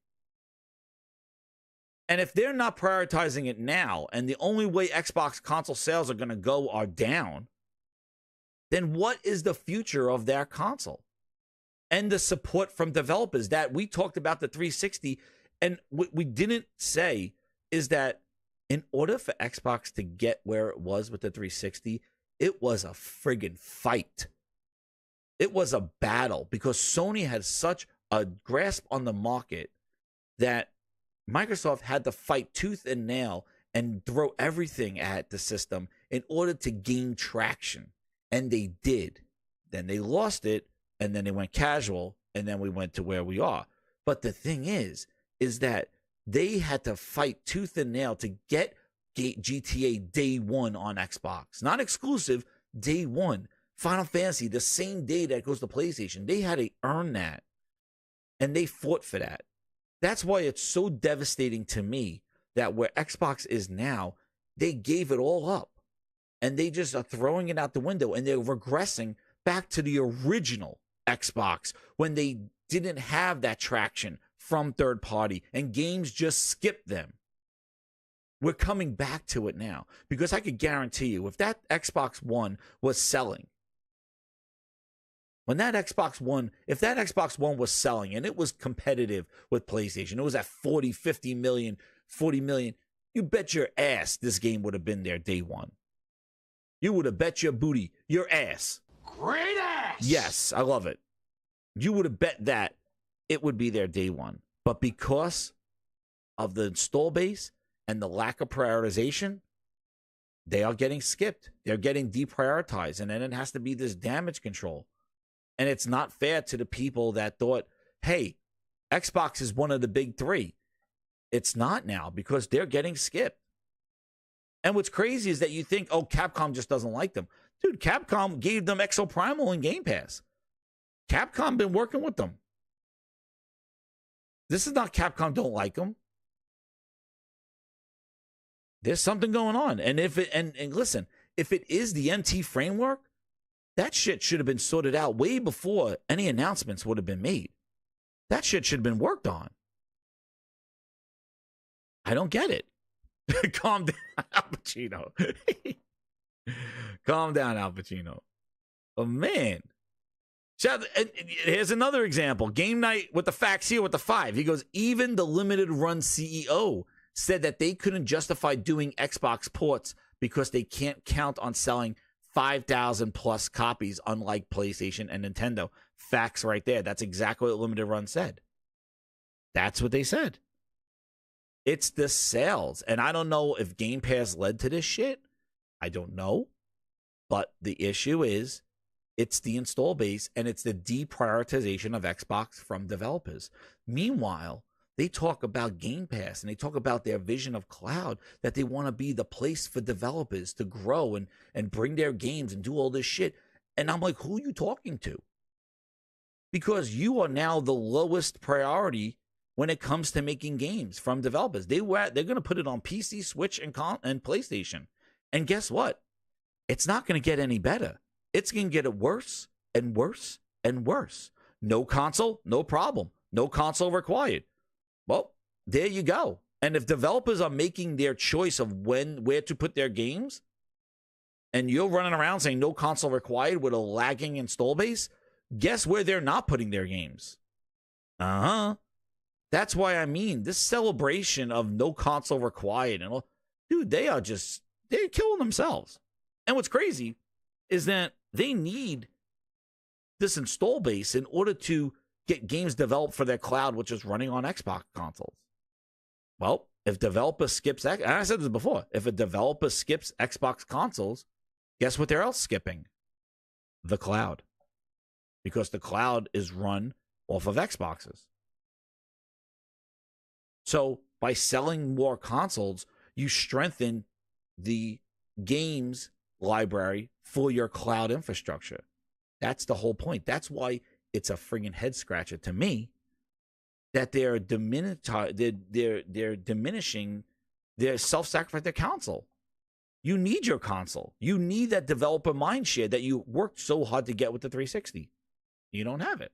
Speaker 1: And if they're not prioritizing it now, and the only way Xbox console sales are going to go are down, then what is the future of their console? And the support from developers that we talked about the 360, and what we didn't say is that in order for Xbox to get where it was with the 360, it was a friggin' fight. It was a battle because Sony had such a grasp on the market that Microsoft had to fight tooth and nail and throw everything at the system in order to gain traction. And they did. Then they lost it, and then they went casual, and then we went to where we are. But the thing is that they had to fight tooth and nail to get GTA day one on Xbox. Not exclusive, day one. Final Fantasy, the same day that goes to PlayStation. They had to earn that. And they fought for that. That's why it's so devastating to me that where Xbox is now, they gave it all up. And they just are throwing it out the window, and they're regressing back to the original Xbox when they didn't have that traction from third party and games just skipped them. We're coming back to it now because I could guarantee you if that Xbox One was selling, if that Xbox One was selling and it was competitive with PlayStation, it was at 40, 50 million, 40 million, you bet your ass this game would have been there day one. You would have bet your booty, your ass.
Speaker 3: Great ass!
Speaker 1: Yes, I love it. You would have bet that it would be there day one. But because of the install base and the lack of prioritization, they are getting skipped. They're getting deprioritized. And then it has to be this damage control. And it's not fair to the people that thought, hey, Xbox is one of the big three. It's not now because they're getting skipped. And what's crazy is that you think, oh, Capcom just doesn't like them. Dude, Capcom gave them Exoprimal and Game Pass. Capcom been working with them. This is not Capcom don't like them. There's something going on. And if it and listen, if it is the MT framework, that shit should have been sorted out way before any announcements would have been made. That shit should have been worked on. I don't get it. Calm down, Al Pacino. Calm down, Al Pacino. Oh, man. Here's another example. Game night with the facts here with the 5. He goes, even the limited run CEO said that they couldn't justify doing Xbox ports because they can't count on selling 5,000 plus copies, unlike PlayStation and Nintendo. Facts right there. That's exactly what limited run said. That's what they said. It's the sales. And I don't know if Game Pass led to this shit. I don't know. But the issue is it's the install base and it's the deprioritization of Xbox from developers. Meanwhile, they talk about Game Pass and they talk about their vision of cloud, that they want to be the place for developers to grow and bring their games and do all this shit. And I'm like, who are you talking to? Because you are now the lowest priority when it comes to making games from developers. They're going to put it on PC, Switch, and PlayStation. And guess what? It's not going to get any better. It's going to get worse and worse and worse. No console, no problem. No console required. Well, there you go. And if developers are making their choice of where to put their games, and you're running around saying no console required with a lagging install base, guess where they're not putting their games? That's why I mean, this celebration of no console required and all, dude, they're killing themselves. And what's crazy is that they need this install base in order to get games developed for their cloud, which is running on Xbox consoles. Well, if developer skips, and I said this before, if a developer skips Xbox consoles, guess what they're else skipping? The cloud. Because the cloud is run off of Xboxes. So by selling more consoles, you strengthen the games library for your cloud infrastructure. That's the whole point. That's why it's a friggin' head scratcher to me that they're diminishing their self-sacrifice, their console. You need your console. You need that developer mindshare that you worked so hard to get with the 360. You don't have it.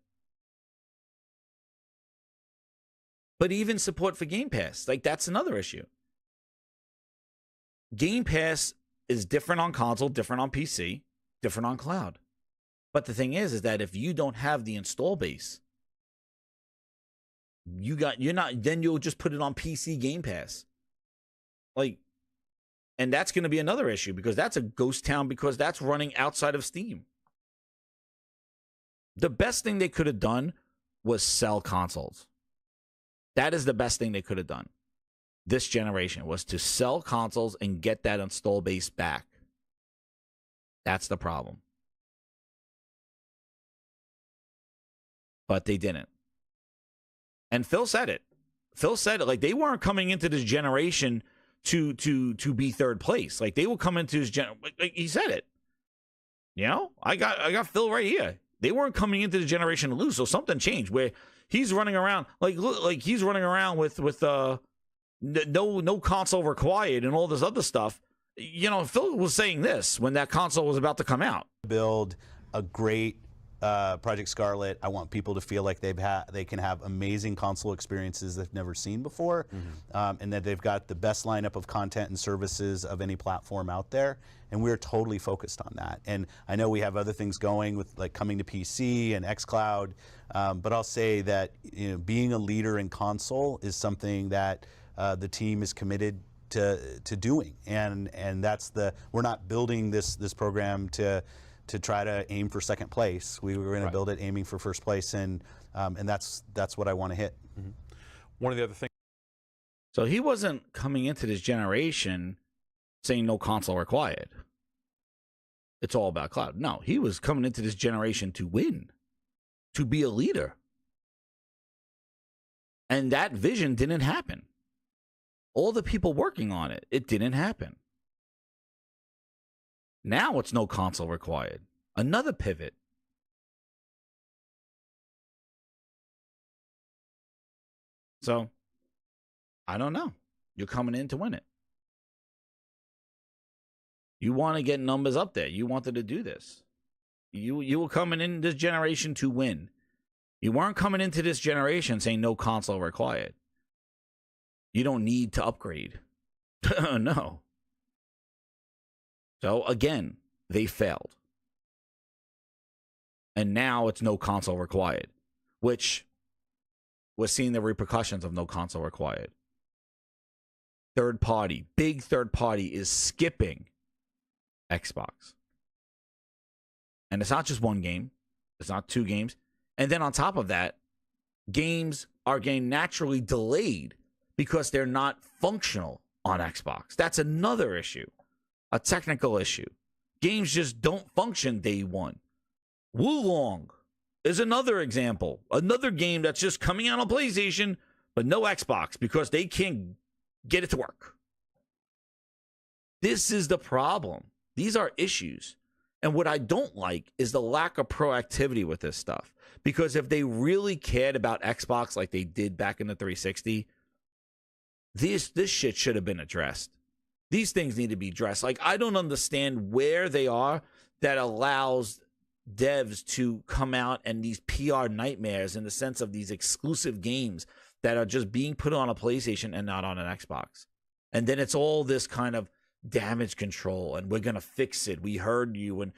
Speaker 1: But even support for Game Pass, like that's another issue. Game Pass is different on console, different on PC, different on cloud. But the thing is that if you don't have the install base, then you'll just put it on PC Game Pass. Like, and that's going to be another issue because that's a ghost town because that's running outside of Steam. The best thing they could have done was sell consoles. That is the best thing they could have done this generation, was to sell consoles and get that install base back. That's the problem. But they didn't. And Phil said it. Phil said it. Like, they weren't coming into this generation to be third place. Like, they will come into his like he said it. You know, I got Phil right here. They weren't coming into the generation to lose, so something changed where he's running around like he's running around with no console required and all this other stuff. You know, Phil was saying this when that console was about to come out.
Speaker 12: Build a great Project Scarlet. I want people to feel like they can have amazing console experiences they've never seen before, and that they've got the best lineup of content and services of any platform out there. And we're totally focused on that. And I know we have other things going with like coming to PC and xCloud, but I'll say that, you know, being a leader in console is something that the team is committed to doing. And that's we're not building this program to try to aim for second place. We were going to build it aiming for first place, and that's what I want to hit.
Speaker 13: One of the other things.
Speaker 1: So he wasn't coming into this generation saying no console required. It's all about cloud. No, he was coming into this generation to win, to be a leader. And that vision didn't happen. All the people working on it, it didn't happen. Now it's no console required. Another pivot. So, I don't know. You're coming in to win it. You want to get numbers up there. You wanted to do this. You were coming in this generation to win. You weren't coming into this generation saying no console required. You don't need to upgrade. No. So, again, they failed. And now it's no console required, which we're seeing the repercussions of no console required. Third party, big third party is skipping Xbox. And it's not just one game. It's not two games. And then on top of that, games are getting naturally delayed because they're not functional on Xbox. That's another issue. A technical issue. Games just don't function day one. Wulong is another example. Another game that's just coming out on PlayStation, but no Xbox because they can't get it to work. This is the problem. These are issues. And what I don't like is the lack of proactivity with this stuff. Because if they really cared about Xbox like they did back in the 360, this shit should have been addressed. These things need to be addressed. Like, I don't understand where they are that allows devs to come out and these PR nightmares in the sense of these exclusive games that are just being put on a PlayStation and not on an Xbox. And then it's all this kind of damage control and we're going to fix it. We heard you. And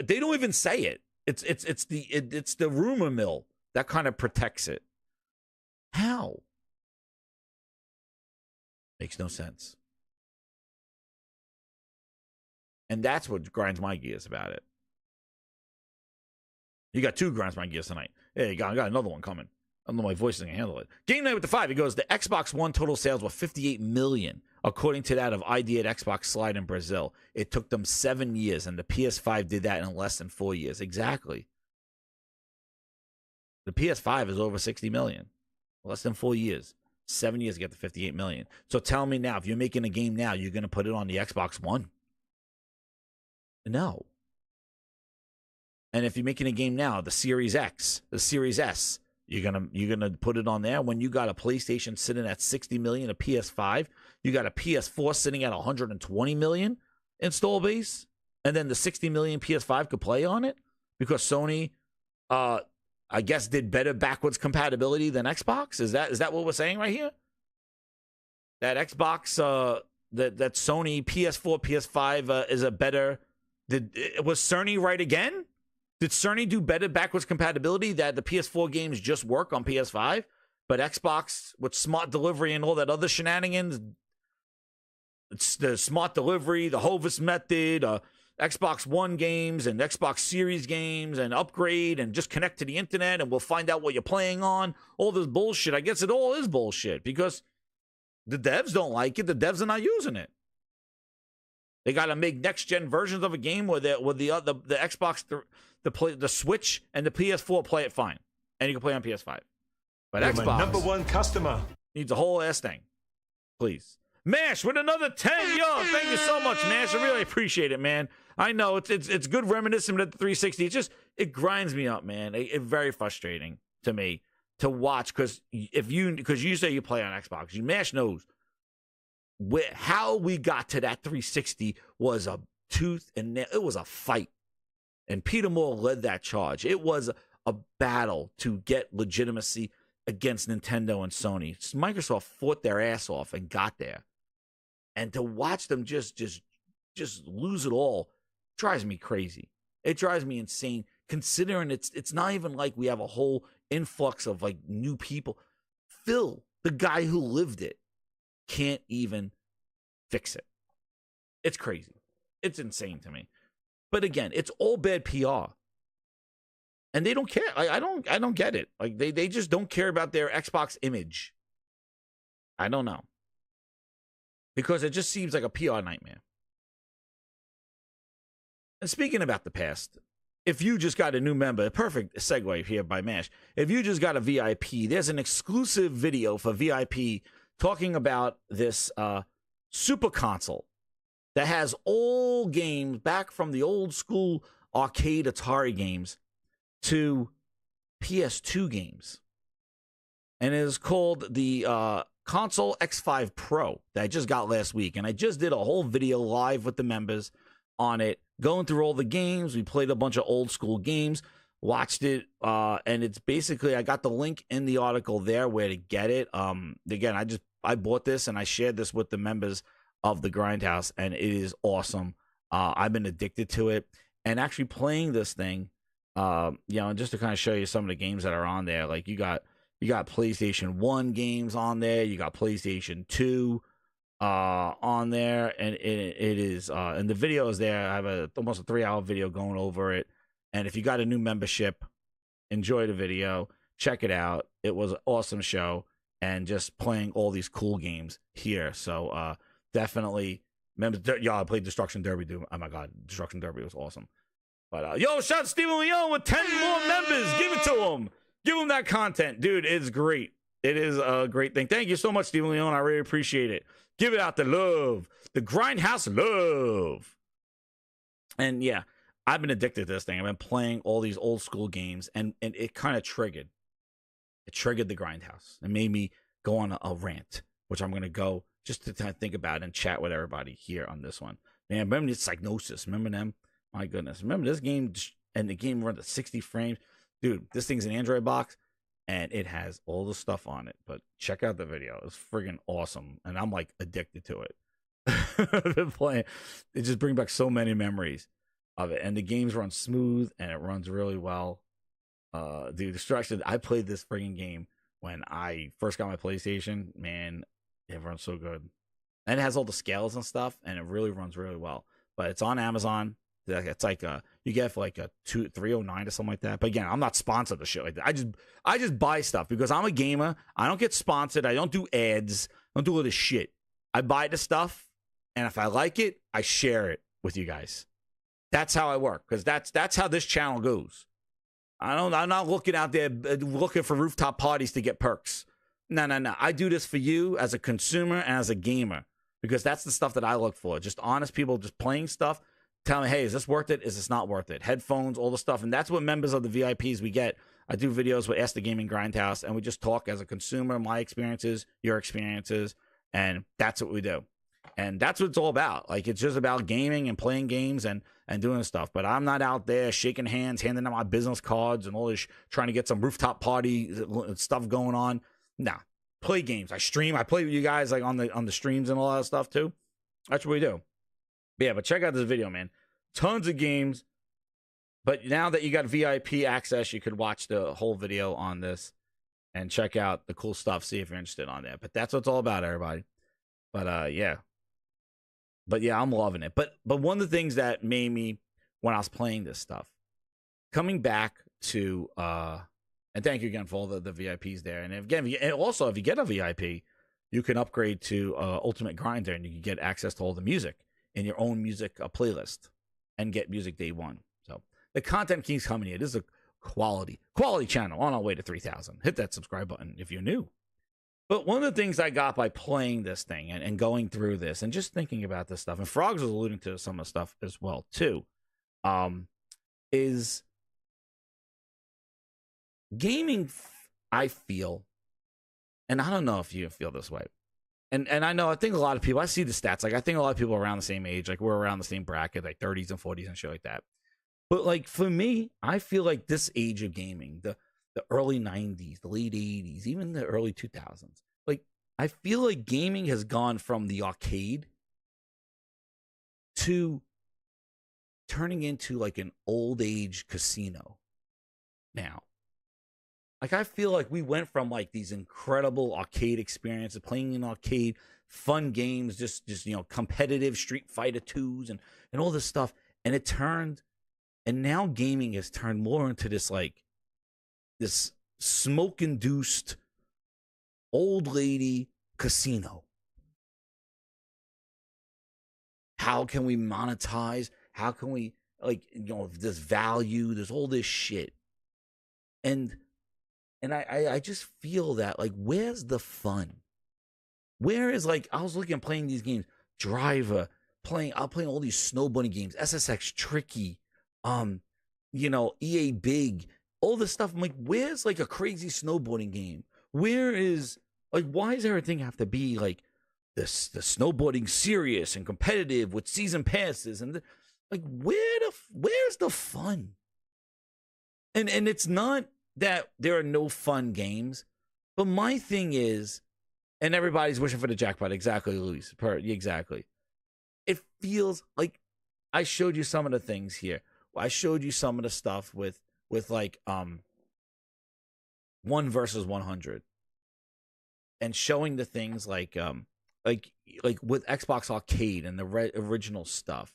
Speaker 1: they don't even say it. It's the rumor mill that kind of protects it. How? Makes no sense. And that's what grinds my gears about it. You got two grinds my gears tonight. Hey, I got another one coming. I don't know, my voice isn't going to handle it. Game Night with the 5, he goes, the Xbox One total sales were 58 million, according to that of ID at Xbox Slide in Brazil. It took them 7 years, and the PS5 did that in less than 4 years. Exactly. The PS5 is over 60 million. Less than 4 years. 7 years to get to 58 million. So tell me now, if you're making a game now, you're going to put it on the Xbox One? No. And if you're making a game now, the Series X, the Series S, you're gonna put it on there when you got a PlayStation sitting at 60 million, a PS5, you got a PS4 sitting at 120 million install base, and then the 60 million PS5 could play on it because Sony, I I guess, did better backwards compatibility than Xbox. Is that what we're saying right here? That Xbox, that Sony PS4, PS5 is a better. Was Cerny right again? Did Cerny do better backwards compatibility that the PS4 games just work on PS5, but Xbox with smart delivery and all that other shenanigans, it's the smart delivery, the Hovis method, Xbox One games and Xbox Series games and upgrade and just connect to the internet and we'll find out what you're playing on. All this bullshit. I guess it all is bullshit because the devs don't like it. The devs are not using it. They got to make next gen versions of a game where the Xbox, the Switch and the PS4 play it fine, and you can play on PS5. But
Speaker 4: You're
Speaker 1: Xbox,
Speaker 4: my number one customer,
Speaker 1: needs a whole ass thing. Please. Mash with another 10. Yo, thank you so much, Mash. I really appreciate it, man. I know it's good reminiscent of the 360. It grinds me up, man. It's very frustrating to me to watch because you say you play on Xbox. Mash knows how we got to that 360 was a tooth and nail. It was a fight, and Peter Moore led that charge. It was a battle to get legitimacy against Nintendo and Sony. Microsoft fought their ass off and got there. And to watch them just lose it all drives me crazy. It drives me insane, considering it's not even like we have a whole influx of like new people. Phil, the guy who lived it, can't even fix it. It's crazy. It's insane to me. But again, it's all bad PR. And they don't care. I don't get it. Like they just don't care about their Xbox image. I don't know. Because it just seems like a PR nightmare. And speaking about the past, if you just got a new member, perfect segue here by MASH. If you just got a VIP, there's an exclusive video for VIP talking about this super console that has all games back from the old school arcade Atari games to PS2 games. And it is called the Console X5 Pro that I just got last week. And I just did a whole video live with the members on it, going through all the games. We played a bunch of old school games, watched it, and it's basically, I got the link in the article there where to get it. Again, I bought this and I shared this with the members of the Grindhouse, and it is awesome. I've been addicted to it, and actually playing this thing, just to kind of show you some of the games that are on there. Like you got PlayStation 1 games on there, you got PlayStation 2 on there, and it is and the video is there. I have almost a 3-hour video going over it. And if you got a new membership, enjoy the video, check it out. It was an awesome show, and just playing all these cool games here. So definitely, I played Destruction Derby, dude. Oh my god, Destruction Derby was awesome. But shout out Steven Leon with 10 more members. Give it to him. Give him that content, dude. It's great. It is a great thing. Thank you so much, Steven Leon. I really appreciate it. Give it out the love, the Grindhouse love. And yeah, I've been addicted to this thing. I've been playing all these old school games, and it kind of triggered. It triggered the Grindhouse. It made me go on a rant, which I'm going to go just to think about and chat with everybody here on this one. Man, remember this Psygnosis? Remember them? My goodness. Remember this game? And the game runs at 60 frames. Dude, this thing's an Android box, and it has all the stuff on it. But check out the video. It's friggin' awesome. And I'm, like, addicted to it. I've been playing. It just brings back so many memories of it. And the games run smooth, and it runs really well. Dude, Destruction, I played this friggin' game when I first got my PlayStation. Man, it runs so good. And it has all the scales and stuff, and it really runs really well. But it's on Amazon. It's like you get it for like a $309 or something like that. But again, I'm not sponsored to shit like that. I just buy stuff because I'm a gamer. I don't get sponsored. I don't do ads. I don't do all this shit. I buy the stuff, and if I like it, I share it with you guys. That's how I work, because that's how this channel goes. I'm not looking out there looking for rooftop parties to get perks. No. I do this for you as a consumer and as a gamer, because that's the stuff that I look for. Just honest people just playing stuff. Tell me, hey, is this worth it? Is this not worth it? Headphones, all the stuff. And that's what members of the VIPs we get. I do videos with Ask the Gaming Grindhouse, and we just talk as a consumer, my experiences, your experiences, and that's what we do. And that's what it's all about. Like, it's just about gaming and playing games and doing stuff. But I'm not out there shaking hands, handing out my business cards and all this, trying to get some rooftop party stuff going on. Nah, play games. I stream. I play with you guys like on the streams and all that stuff too. That's what we do. But yeah, but check out this video, man. Tons of games. But now that you got VIP access, you could watch the whole video on this and check out the cool stuff. See if you're interested on there. But that's what it's all about, everybody. But yeah. But yeah, I'm loving it. But one of the things that made me, when I was playing this stuff, coming back to and thank you again for all the VIPs there. And again, also if you get a VIP, you can upgrade to Ultimate Grinder, and you can get access to all the music in your own music playlist and get music day one. So the content keeps coming here. This is a quality channel on our way to 3,000. Hit that subscribe button if you're new. But one of the things I got by playing this thing and going through this and just thinking about this stuff, and Frogs was alluding to some of the stuff as well too, is gaming, I feel, and I don't know if you feel this way, and I think a lot of people, I see the stats, like I think a lot of people are around the same age, like we're around the same bracket, like 30s and 40s and shit like that. But like for me, I feel like this age of gaming, the early 90s, the late 80s, even the early 2000s. Like, I feel like gaming has gone from the arcade to turning into like an old age casino now. Like, I feel like we went from like these incredible arcade experiences, playing in arcade, fun games, just competitive Street Fighter 2s and all this stuff. And it turned, and now gaming has turned more into this like, this smoke-induced old lady casino. How can we monetize? How can we, this value, there's all this shit. And I just feel that, like, where's the fun? Where is, like, I was looking at playing these games, Driver, I'm playing all these Snow Bunny games, SSX Tricky, EA Big, all this stuff. I'm like, where's like a crazy snowboarding game? Where is, like, why does everything have to be like this, the snowboarding serious and competitive with season passes? And like, where's the fun? And it's not that there are no fun games, but my thing is, and everybody's wishing for the jackpot. Exactly, Luis. Exactly. It feels like I showed you some of the things here. I showed you some of the stuff with like 1 versus 100, and showing the things like with Xbox Arcade and the original stuff,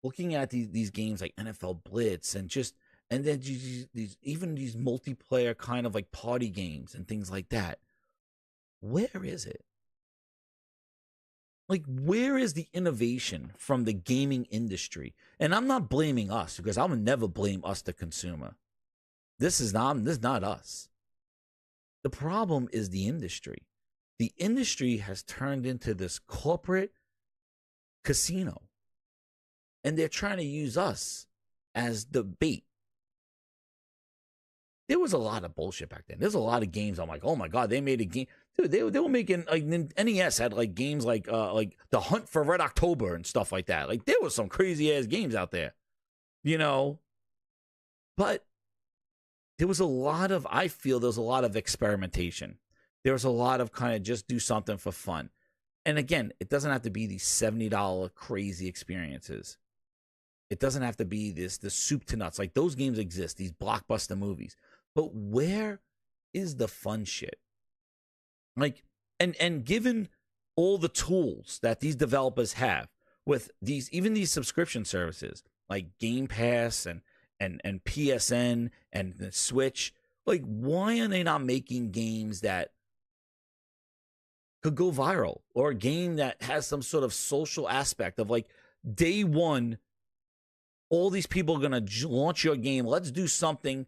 Speaker 1: looking at these games like NFL Blitz and then these multiplayer kind of like party games and things like that. Where is it? Like, where is the innovation from the gaming industry? And I'm not blaming us, because I would never blame us, the consumer. This is not us. The problem is the industry. The industry has turned into this corporate casino, and they're trying to use us as the bait. There was a lot of bullshit back then. There's a lot of games. I'm like, oh my God, they made a game. Dude, they were making, like, NES had like games like The Hunt for Red October and stuff like that. Like, there was some crazy ass games out there, but there was a lot of, I feel there's a lot of experimentation. There was a lot of kind of just do something for fun. And again, it doesn't have to be these $70 crazy experiences. It doesn't have to be the soup to nuts. Like, those games exist, these blockbuster movies. But where is the fun shit? Like, and given all the tools that these developers have with even these subscription services like Gamepass and PSN and the Switch, like, why are they not making games that could go viral, or a game that has some sort of social aspect of, like, day one, all these people are going to launch your game. Let's do something.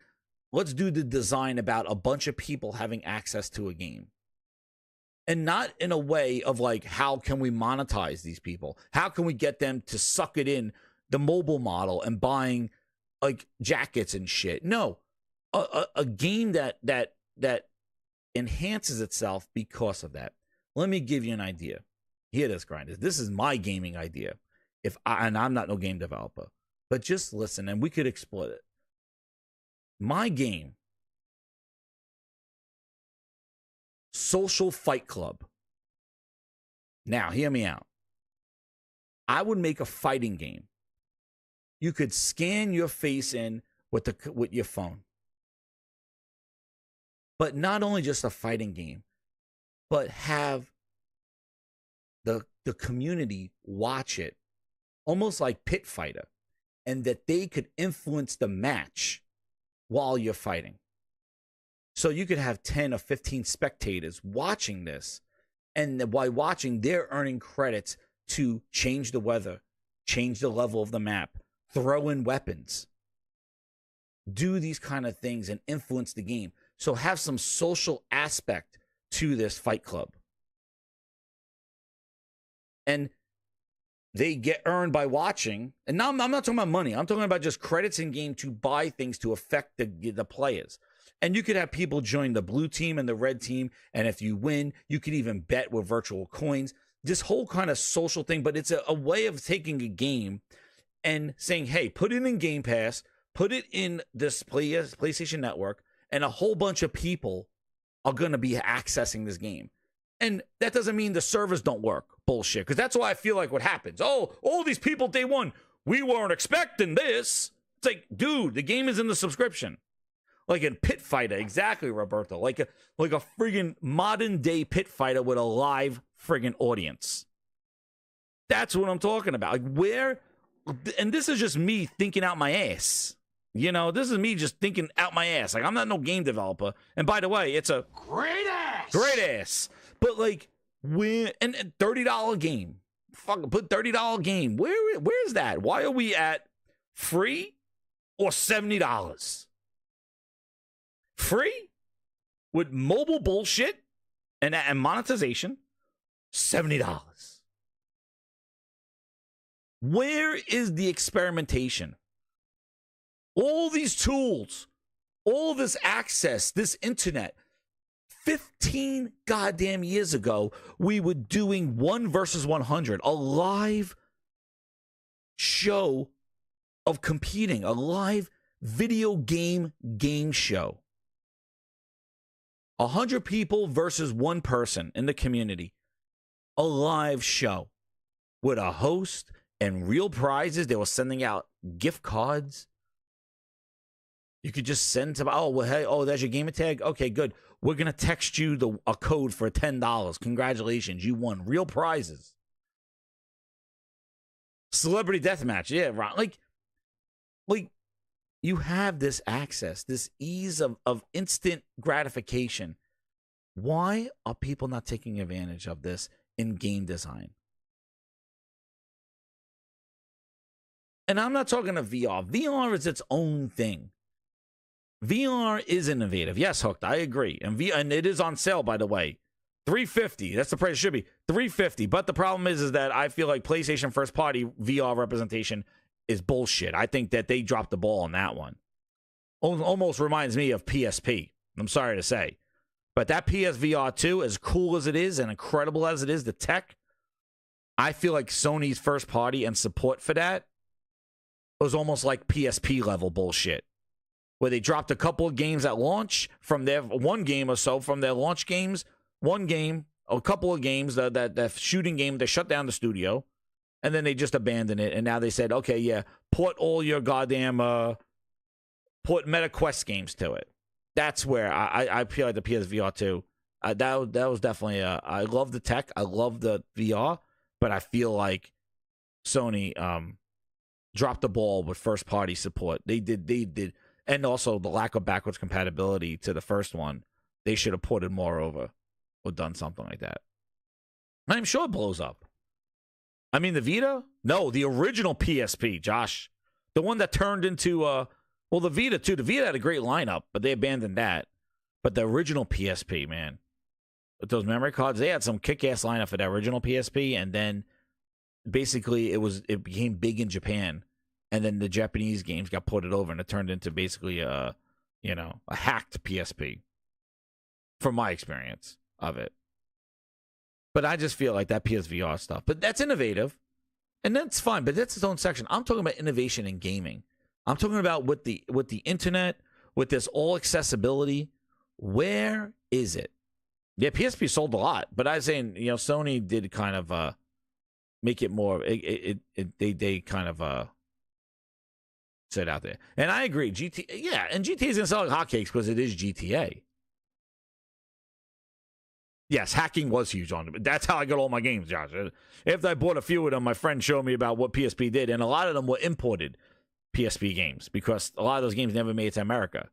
Speaker 1: Let's do the design about a bunch of people having access to a game. And not in a way of like, how can we monetize these people? How can we get them to suck it in the mobile model and buying like jackets and shit? No, a game that enhances itself because of that. Let me give you an idea. hear this, grinders. This is my gaming idea. And I'm not no game developer, but just listen, and we could exploit it. My game, Social Fight Club. Now, hear me out. I would make a fighting game. You could scan your face in with your phone. But not only just a fighting game, but have the community watch it, almost like Pit Fighter, and that they could influence the match while you're fighting. So you could have 10 or 15 spectators watching this, and by watching, they're earning credits to change the weather, change the level of the map, throw in weapons, do these kind of things and influence the game. So have some social aspect to this fight club. And they get earned by watching. And now I'm not talking about money. I'm talking about just credits in game to buy things to affect the players. And you could have people join the blue team and the red team. And if you win, you could even bet with virtual coins. This whole kind of social thing. But it's a way of taking a game and saying, hey, put it in Game Pass. Put it in this PlayStation Network. And a whole bunch of people are going to be accessing this game. And that doesn't mean the servers don't work. Bullshit. Because that's why I feel like what happens. Oh, all these people day one, we weren't expecting this. It's like, dude, the game is in the subscription. Like in Pit Fighter. Exactly, Roberto. Like a friggin' modern day Pit Fighter with a live friggin' audience. That's what I'm talking about. Like where, and this is just me thinking out my ass. You know, this is me just thinking out my ass. Like, I'm not no game developer. And by the way, it's a great ass. But like, and a $30 game. Fuck, put $30 game. Where's that? Why are we at free or $70? Free with mobile bullshit and monetization, $70. Where is the experimentation? All these tools, all this access, this internet. 15 goddamn years ago, we were doing 1 versus 100, a live show of competing, a live video game show. 100 people versus 1 person in the community. A live show with a host and real prizes. They were sending out gift cards. You could just send to, oh, well, hey, oh, there's your gamer tag. Okay, good. We're going to text you a code for $10. Congratulations. You won real prizes. Celebrity deathmatch. Yeah, right. Like you have this access, this ease of instant gratification. Why are people not taking advantage of this in game design? And I'm not talking to VR. VR is its own thing. VR is innovative. Yes, Hooked, I agree. And it is on sale, by the way. $350. That's the price it should be. $350. But the problem is that I feel like PlayStation first party VR representation is bullshit. I think that they dropped the ball on that one. Almost reminds me of PSP. I'm sorry to say. But that PSVR 2, as cool as it is and incredible as it is, the tech, I feel like Sony's first party and support for that was almost like PSP level bullshit. Where they dropped a couple of games at launch from their one game or so from their launch games, one game, a couple of games, that shooting game, they shut down the studio, and then they just abandoned it. And now they said, okay, yeah, put all your goddamn, put MetaQuest games to it. That's where I feel like the PSVR 2, that was definitely, I love the tech, I love the VR, but I feel like Sony dropped the ball with first party support. They did. And also the lack of backwards compatibility to the first one. They should have ported more over or done something like that. I'm sure it blows up. I mean, the Vita? No, the original PSP, Josh. The one that turned into, well, the Vita, too. The Vita had a great lineup, but they abandoned that. But the original PSP, man. With those memory cards, they had some kick-ass lineup for that original PSP, and then basically it became big in Japan. And then the Japanese games got ported over, and it turned into basically a hacked PSP. From my experience of it. But I just feel like that PSVR stuff. But that's innovative, and that's fine. But that's its own section. I'm talking about innovation in gaming. I'm talking about with the internet, with this all accessibility. Where is it? Yeah, PSP sold a lot, but I was saying, Sony did kind of make it more. They kind of set out there, and I agree. And GTA is gonna sell like hotcakes because it is GTA. Yes, hacking was huge on it. That's how I got all my games, Josh. After I bought a few of them, my friend showed me about what PSP did, and a lot of them were imported PSP games because a lot of those games never made it to America.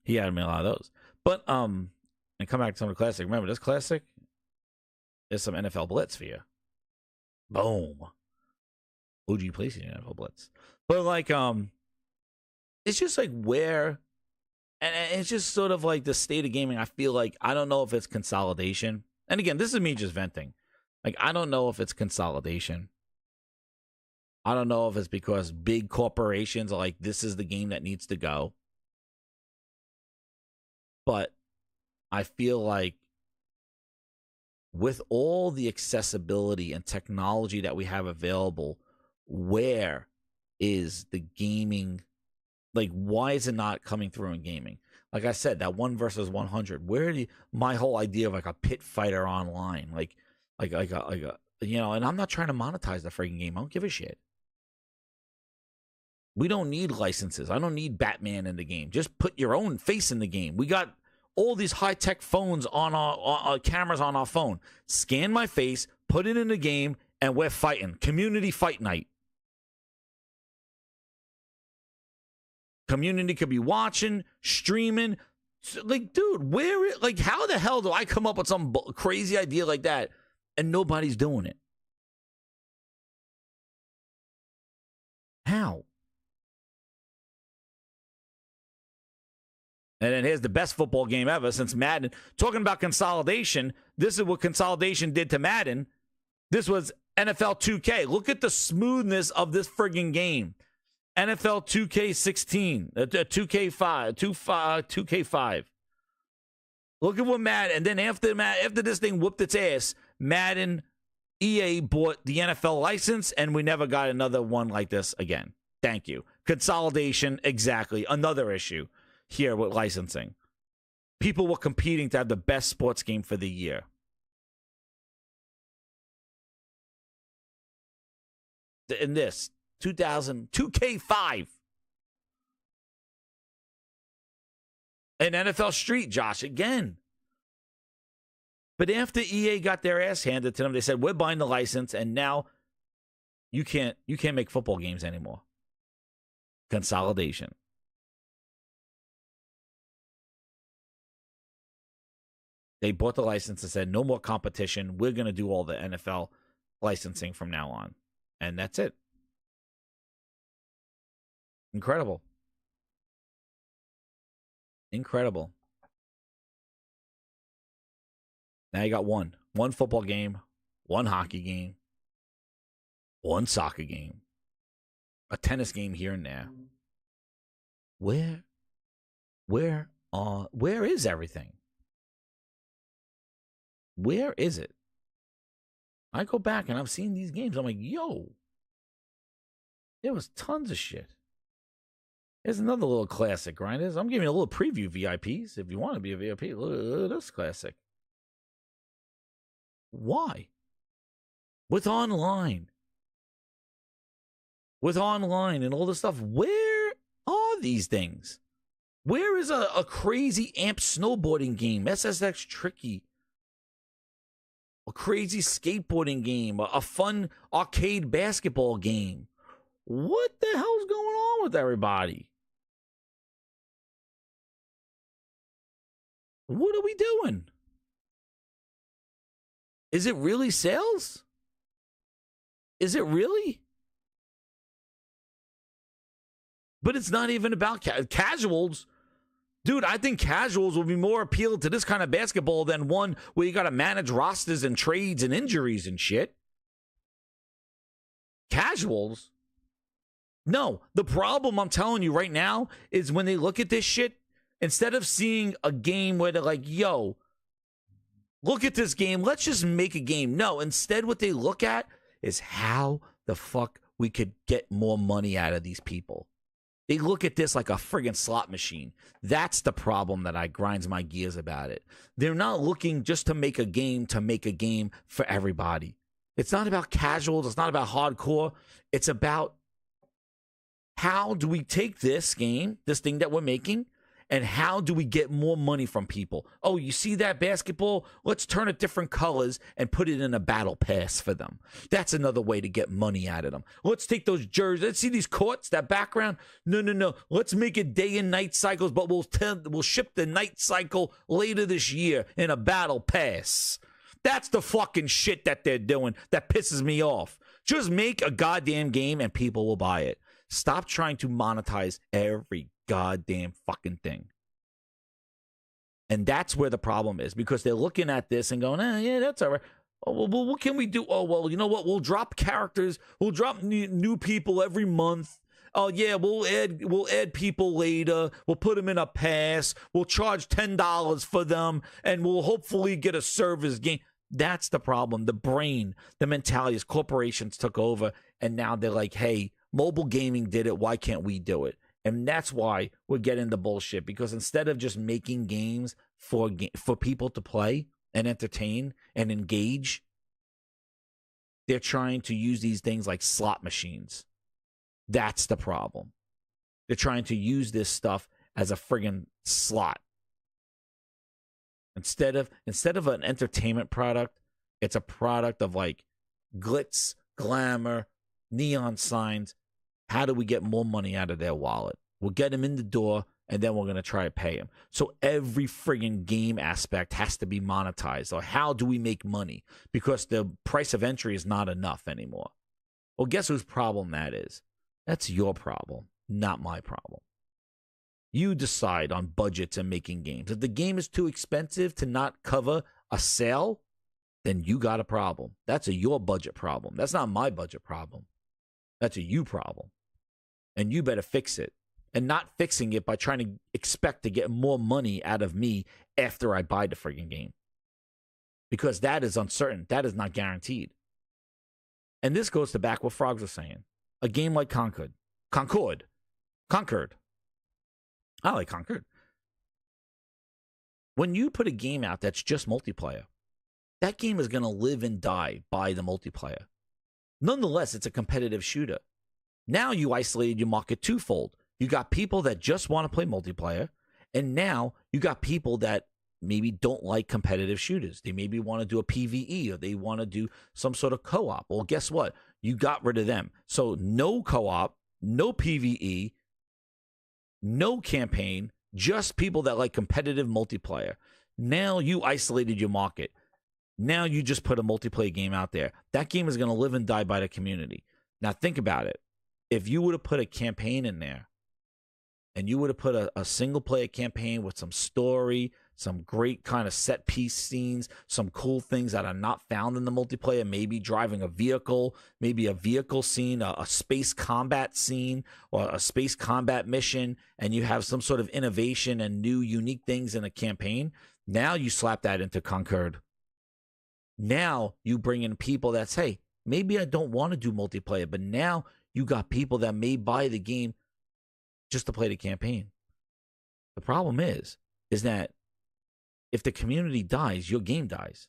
Speaker 1: He had me a lot of those. But, and come back to some of the classic. Remember this classic? There's some NFL Blitz for you. Boom. OG PlayStation NFL Blitz. But, like, it's just like where... And it's just sort of like the state of gaming. I feel like, I don't know if it's consolidation. And again, this is me just venting. Like, I don't know if it's consolidation. I don't know if it's because big corporations are like, this is the game that needs to go. But I feel like with all the accessibility and technology that we have available, where is the gaming? Like, why is it not coming through in gaming? Like I said, that 1 versus 100. My whole idea of like a pit fighter online, like a and I'm not trying to monetize the freaking game. I don't give a shit. We don't need licenses. I don't need Batman in the game. Just put your own face in the game. We got all these high-tech phones on our cameras on our phone. Scan my face, put it in the game, and we're fighting. Community fight night. Community could be watching, streaming. Like, dude, how the hell do I come up with some crazy idea like that and nobody's doing it? How? And then here's the best football game ever since Madden. Talking about consolidation, this is what consolidation did to Madden. This was NFL 2K. Look at the smoothness of this friggin' game. NFL 2K16, 2K5. Look at what Madden, and then after this thing whooped its ass, EA bought the NFL license, and we never got another one like this again. Thank you. Consolidation, exactly. Another issue here with licensing. People were competing to have the best sports game for the year. In this, 2K5. And NFL Street, Josh, again. But after EA got their ass handed to them, they said, we're buying the license, and now you can't make football games anymore. Consolidation. They bought the license and said, no more competition. We're going to do all the NFL licensing from now on. And that's it. Incredible. Incredible. Now you got one football game, one hockey game, one soccer game, a tennis game here and there. Where is everything? Where is it? I go back and I'm seeing these games. I'm like, yo, there was tons of shit. Here's another little classic, Grinders. I'm giving you a little preview, VIPs. If you want to be a VIP, look at this classic. Why? With online and all this stuff, where are these things? Where is a crazy amp snowboarding game, SSX Tricky? A crazy skateboarding game, a fun arcade basketball game. What the hell's going on with everybody? What are we doing? Is it really sales? Is it really? But it's not even about casuals. Dude, I think casuals will be more appealed to this kind of basketball than one where you got to manage rosters and trades and injuries and shit. Casuals? No, the problem I'm telling you right now is when they look at this shit, instead of seeing a game where they're like, yo, look at this game. Let's just make a game. No, instead what they look at is how the fuck we could get more money out of these people. They look at this like a friggin' slot machine. That's the problem that I grinds my gears about it. They're not looking just to make a game for everybody. It's not about casuals. It's not about hardcore. It's about how do we take this game, this thing that we're making, and how do we get more money from people? Oh, you see that basketball? Let's turn it different colors and put it in a battle pass for them. That's another way to get money out of them. Let's take those jerseys. Let's see these courts, that background. No. Let's make it day and night cycles, but we'll ship the night cycle later this year in a battle pass. That's the fucking shit that they're doing that pisses me off. Just make a goddamn game and people will buy it. Stop trying to monetize every goddamn fucking thing. And that's where the problem is, because they're looking at this and going, yeah, that's all right. Oh, well, what can we do? Oh, well, you know what? We'll drop characters. We'll drop new people every month. Oh, yeah, we'll add people later. We'll put them in a pass. We'll charge $10 for them, and we'll hopefully get a service game. That's the problem. The brain, the mentality is corporations took over, and now they're like, hey, mobile gaming did it. Why can't we do it? And that's why we're getting the bullshit, because instead of just making games for people to play and entertain and engage, they're trying to use these things like slot machines. That's the problem. They're trying to use this stuff as a friggin' slot. Instead of an entertainment product, it's a product of like glitz, glamour, neon signs. How do we get more money out of their wallet? We'll get them in the door, and then we're going to try to pay them. So every friggin' game aspect has to be monetized. Or how do we make money? Because the price of entry is not enough anymore. Well, guess whose problem that is? That's your problem, not my problem. You decide on budgets and making games. If the game is too expensive to not cover a sale, then you got a problem. That's your budget problem. That's not my budget problem. That's a you problem. And you better fix it. And not fixing it by trying to expect to get more money out of me after I buy the friggin' game. Because that is uncertain. That is not guaranteed. And this goes to back what Frogs was saying. A game like Concord. I like Concord. When you put a game out that's just multiplayer, that game is going to live and die by the multiplayer. Nonetheless, it's a competitive shooter. Now you isolated your market twofold. You got people that just want to play multiplayer, and now you got people that maybe don't like competitive shooters. They maybe want to do a PvE, or they want to do some sort of co-op. Well, guess what? You got rid of them. So no co-op, no PvE, no campaign, just people that like competitive multiplayer. Now you isolated your market. Now you just put a multiplayer game out there. That game is going to live and die by the community. Now think about it. If you would have put a campaign in there, and you would have put a single-player campaign with some story, some great kind of set-piece scenes, some cool things that are not found in the multiplayer, maybe driving a vehicle, maybe a vehicle scene, a space combat scene, or a space combat mission, and you have some sort of innovation and new, unique things in a campaign, now you slap that into Concord. Now you bring in people that say, maybe I don't want to do multiplayer, but now you got people that may buy the game just to play the campaign. The problem is that if the community dies, your game dies.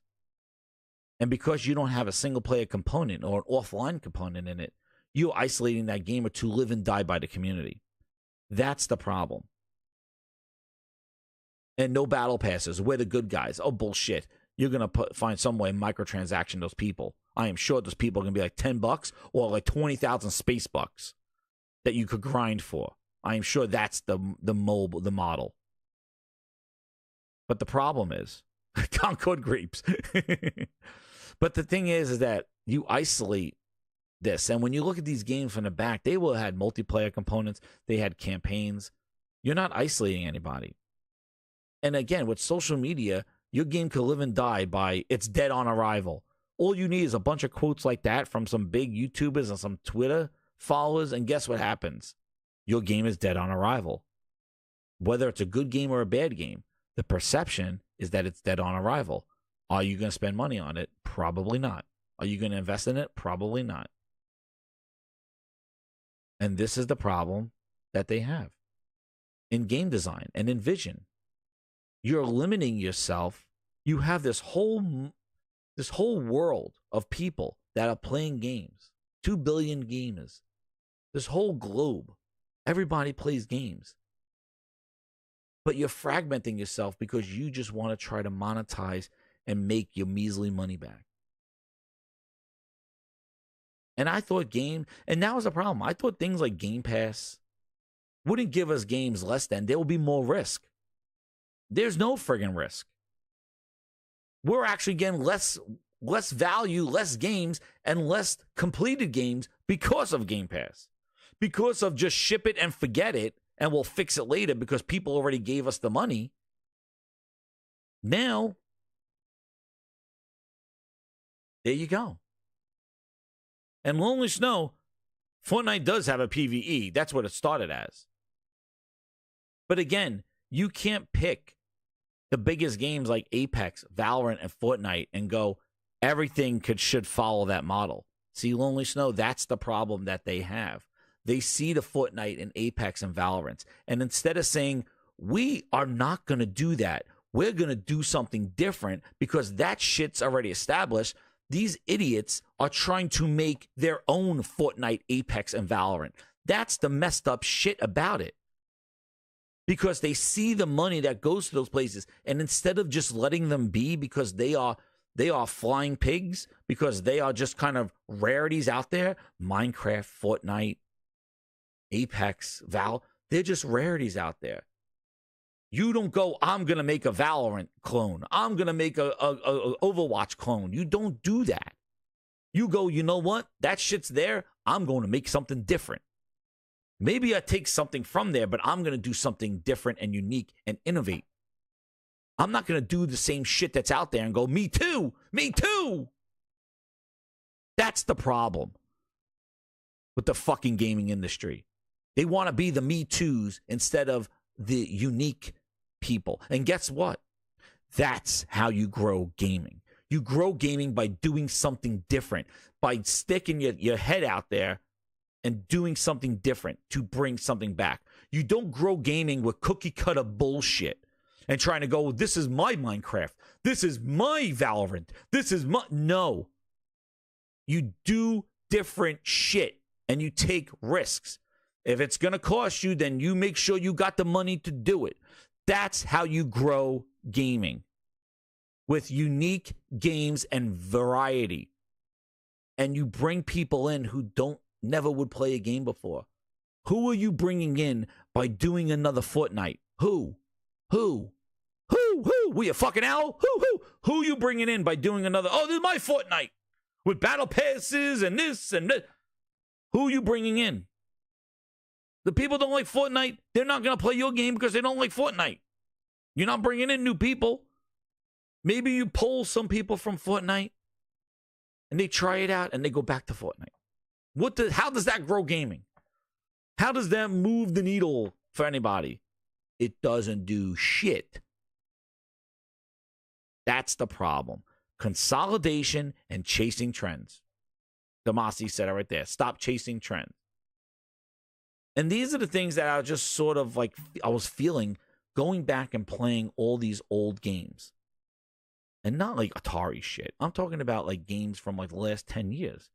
Speaker 1: And because you don't have a single player component or an offline component in it, you're isolating that gamer to live and die by the community. That's the problem. And no battle passes. We're the good guys. Oh, bullshit. You're going to find some way microtransaction those people. I am sure those people are going to be like $10 or like 20,000 space bucks that you could grind for. I am sure that's the model. But the problem is, Concord grapes. But the thing is that you isolate this. And when you look at these games from the back, they will have had multiplayer components. They had campaigns. You're not isolating anybody. And again, with social media, your game could live and die by it's dead on arrival. All you need is a bunch of quotes like that from some big YouTubers and some Twitter followers. And guess what happens? Your game is dead on arrival. Whether it's a good game or a bad game, the perception is that it's dead on arrival. Are you going to spend money on it? Probably not. Are you going to invest in it? Probably not. And this is the problem that they have in game design and in vision. You're limiting yourself. You have this whole world of people that are playing games. 2 billion gamers. This whole globe. Everybody plays games. But you're fragmenting yourself because you just want to try to monetize and make your measly money back. And I thought and that was a problem. I thought things like Game Pass wouldn't give us games less than. There will be more risk. There's no friggin' risk. We're actually getting less value, less games, and less completed games because of Game Pass. Because of just ship it and forget it, and we'll fix it later because people already gave us the money. Now, there you go. And Lonely Snow, Fortnite does have a PvE. That's what it started as. But again, you can't pick the biggest games like Apex, Valorant, and Fortnite and go, everything should follow that model. See, Lonely Snow, that's the problem that they have. They see the Fortnite and Apex and Valorant. And instead of saying, we are not going to do that, we're going to do something different because that shit's already established. These idiots are trying to make their own Fortnite, Apex, and Valorant. That's the messed up shit about it. Because they see the money that goes to those places, and instead of just letting them be because they are flying pigs, because they are just kind of rarities out there, Minecraft, Fortnite, Apex, they're just rarities out there. You don't go, I'm going to make a Valorant clone. I'm going to make a Overwatch clone. You don't do that. You go, you know what? That shit's there. I'm going to make something different. Maybe I take something from there, but I'm going to do something different and unique and innovate. I'm not going to do the same shit that's out there and go, me too, me too. That's the problem with the fucking gaming industry. They want to be the Me Too's instead of the unique people. And guess what? That's how you grow gaming. You grow gaming by doing something different, by sticking your head out there and doing something different to bring something back. You don't grow gaming with cookie cutter bullshit and trying to go, this is my Minecraft. This is my Valorant. This is my... No. You do different shit and you take risks. If it's going to cost you, then you make sure you got the money to do it. That's how you grow gaming. With unique games and variety. And you bring people in who never would play a game before. Who are you bringing in by doing another Fortnite? Who? We a fucking owl? Who you bringing in by doing another? Oh, this is my Fortnite with battle passes and this and this. Who you bringing in? The people don't like Fortnite. They're not going to play your game because they don't like Fortnite. You're not bringing in new people. Maybe you pull some people from Fortnite and they try it out and they go back to Fortnite. How does that grow gaming? How does that move the needle for anybody? It doesn't do shit. That's the problem. Consolidation and chasing trends. Damasi said it right there. Stop chasing trends. And these are the things that I was just sort of like, I was feeling going back and playing all these old games. And not like Atari shit. I'm talking about like games from like the last 10 years.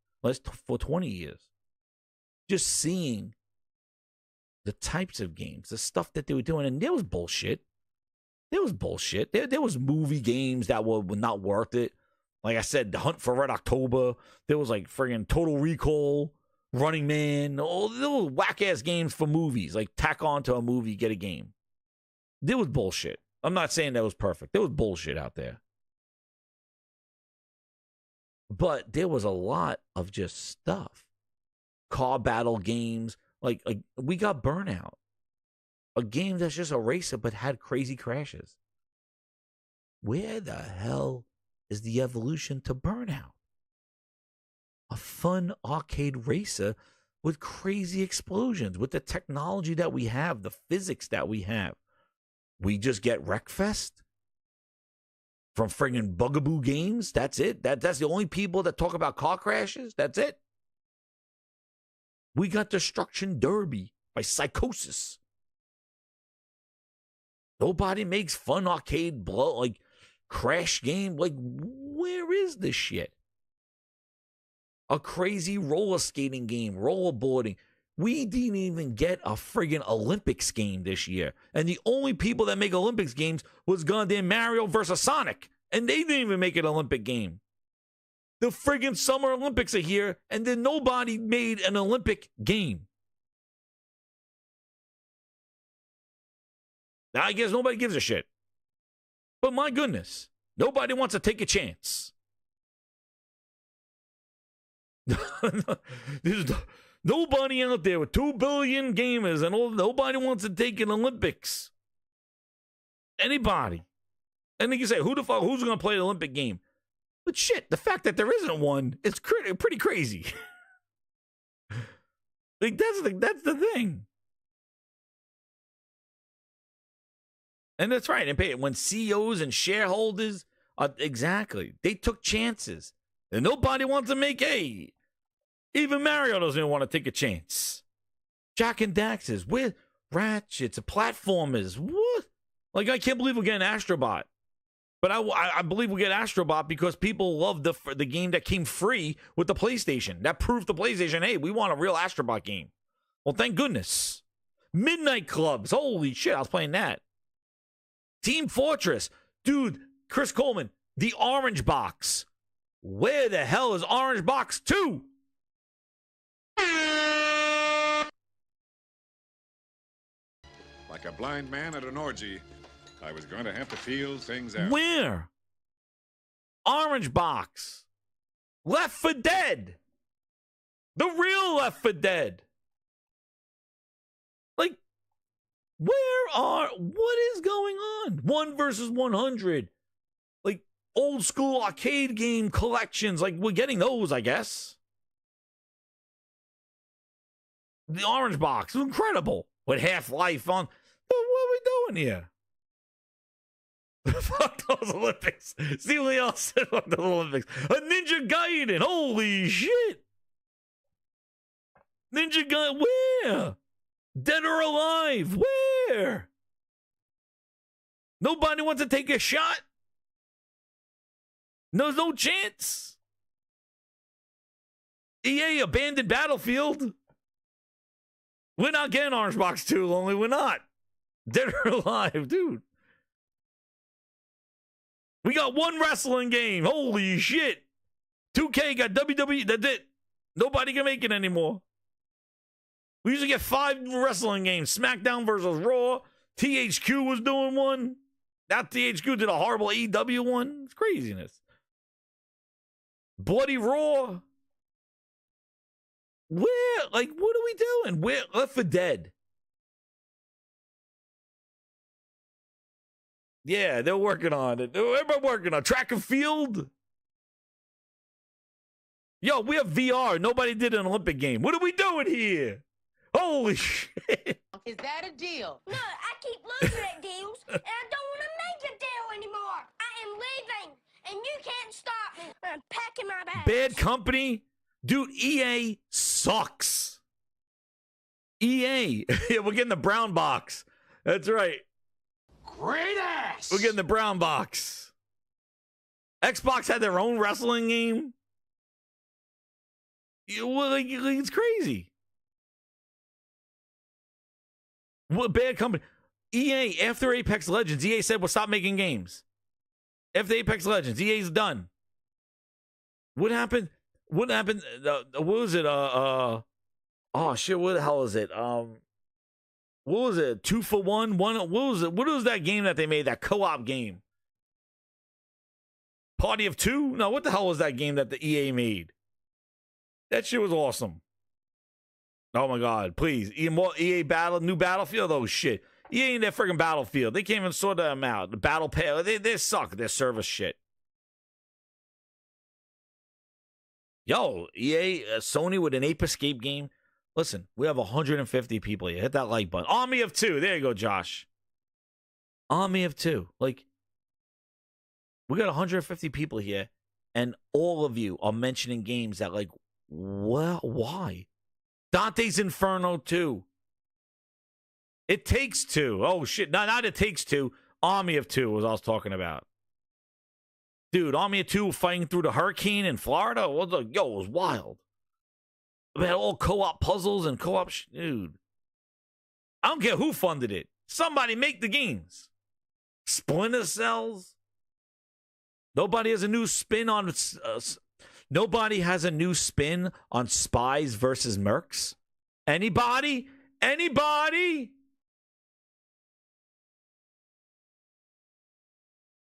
Speaker 1: For 20 years. Just seeing the types of games, the stuff that they were doing. And there was bullshit. There was movie games that were not worth it. Like I said, The Hunt for Red October. There was like friggin' Total Recall, Running Man. All those whack-ass games for movies. Like tack on to a movie, get a game. There was bullshit. I'm not saying that was perfect. There was bullshit out there. But there was a lot of just stuff. Car battle games. Like we got Burnout. A game that's just a racer but had crazy crashes. Where the hell is the evolution to Burnout? A fun arcade racer with crazy explosions, with the technology that we have, the physics that we have. We just get Wreckfest? from friggin' Bugaboo Games. That's it. That's the only people that talk about car crashes. That's it. We got Destruction Derby by Psychosis. Nobody makes fun arcade like crash game. Like, where is this shit? A crazy roller skating game, rollerboarding. We didn't even get a friggin' Olympics game this year. And the only people that make Olympics games was goddamn Mario versus Sonic. And they didn't even make an Olympic game. The friggin' Summer Olympics are here, and then nobody made an Olympic game. Now, I guess nobody gives a shit. But my goodness, nobody wants to take a chance. There's nobody out there with 2 billion gamers and all. Nobody wants to take an Olympics. Anybody. And then you say, who's going to play an Olympic game? But shit, the fact that there isn't one is pretty crazy. Like, that's the thing. And that's right. And when CEOs and shareholders, exactly, they took chances. And nobody wants to make even Mario doesn't even want to take a chance. Jack and Daxter's with Ratchets, platformers. What? Like, I can't believe we're getting Astrobot. But I believe we get Astrobot because people love the game that came free with the PlayStation. That proved the PlayStation, hey, we want a real Astrobot game. Well, thank goodness. Midnight Clubs. Holy shit, I was playing that. Team Fortress. Dude, Chris Coleman, the Orange Box. Where the hell is Orange Box 2?
Speaker 14: Like a blind man at an orgy, I was going to have to feel things out.
Speaker 1: Where? Orange Box. Left 4 Dead. The real Left 4 Dead. Like, what is going on? 1 versus 100. Like, old school arcade game collections. Like, we're getting those, I guess. The Orange Box is incredible. With Half-Life on. What are we doing here? Fuck those Olympics. See what else said about the Olympics. A Ninja Gaiden. Holy shit. Ninja Gaiden. Where? Dead or Alive. Where? Nobody wants to take a shot? No chance. EA abandoned Battlefield. We're not getting Orange Box 2, Lonely. We're not. Dead or Alive, dude. We got 1 wrestling game. Holy shit. 2K got WWE. That's it. Nobody can make it anymore. We usually get 5 wrestling games. SmackDown versus Raw. THQ was doing one. Now THQ did a horrible AEW one. It's craziness. Bloody Raw. Where? Like, what are we doing? Where? Left 4 Dead. Yeah, they're working on it. Everybody working on Track and Field. Yo, we have VR. Nobody did an Olympic game. What are we doing here? Holy shit.
Speaker 15: Is that a deal?
Speaker 16: No, I keep losing at deals, and I don't want to make a deal anymore. I am leaving, and you can't stop me. I'm packing my bags.
Speaker 1: Bad company? Dude, EA sucks. EA. Yeah, we're getting the brown box. That's right.
Speaker 3: Great ass!
Speaker 1: We're getting the brown box. Xbox had their own wrestling game. It's crazy. What bad company? EA, after Apex Legends, EA said, we'll stop making games. After Apex Legends, EA's done. What happened? What happened? What was it? Oh, shit, what the hell is it? What was it? 2 for 1? What was it? What was that game that they made? That co-op game? Party of 2? No, what the hell was that game that the EA made? That shit was awesome. Oh my God, please. EA Battle, new Battlefield? Oh shit. EA ain't that freaking Battlefield. They can't even sort them out. The Battle Pass, they suck. Their service shit. Yo, EA, Sony with an Ape Escape game. Listen, we have 150 people here. Hit that like button. Army of 2. There you go, Josh. Army of 2. Like, We got 150 people here, and all of you are mentioning games that, like, well, why? Dante's Inferno 2. It Takes Two. Oh, shit. No, not It Takes Two. Army of Two was I was talking about. Dude, Army of Two fighting through the hurricane in Florida? It was wild. We had all co-op puzzles and co-op... Dude. I don't care who funded it. Somebody make the games. Splinter Cells. Nobody has a new spin on... nobody has a new spin on Spies versus Mercs. Anybody? Anybody?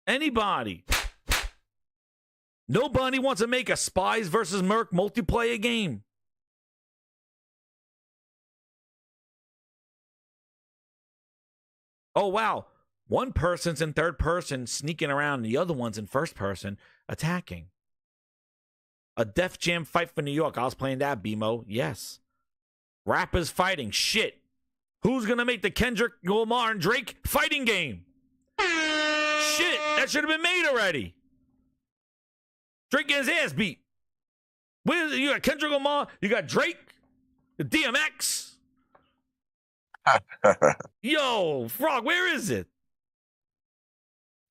Speaker 1: Anybody? Nobody wants to make a Spies versus Merc multiplayer game. Oh, wow. One person's in third person sneaking around, and the other one's in first person attacking. A Def Jam Fight for New York. I was playing that, BMO. Yes. Rappers fighting. Shit. Who's going to make the Kendrick Lamar and Drake fighting game? Shit. That should have been made already. Drake getting his ass beat. You got Kendrick Lamar. You got Drake. DMX. Yo, Frog, where is it?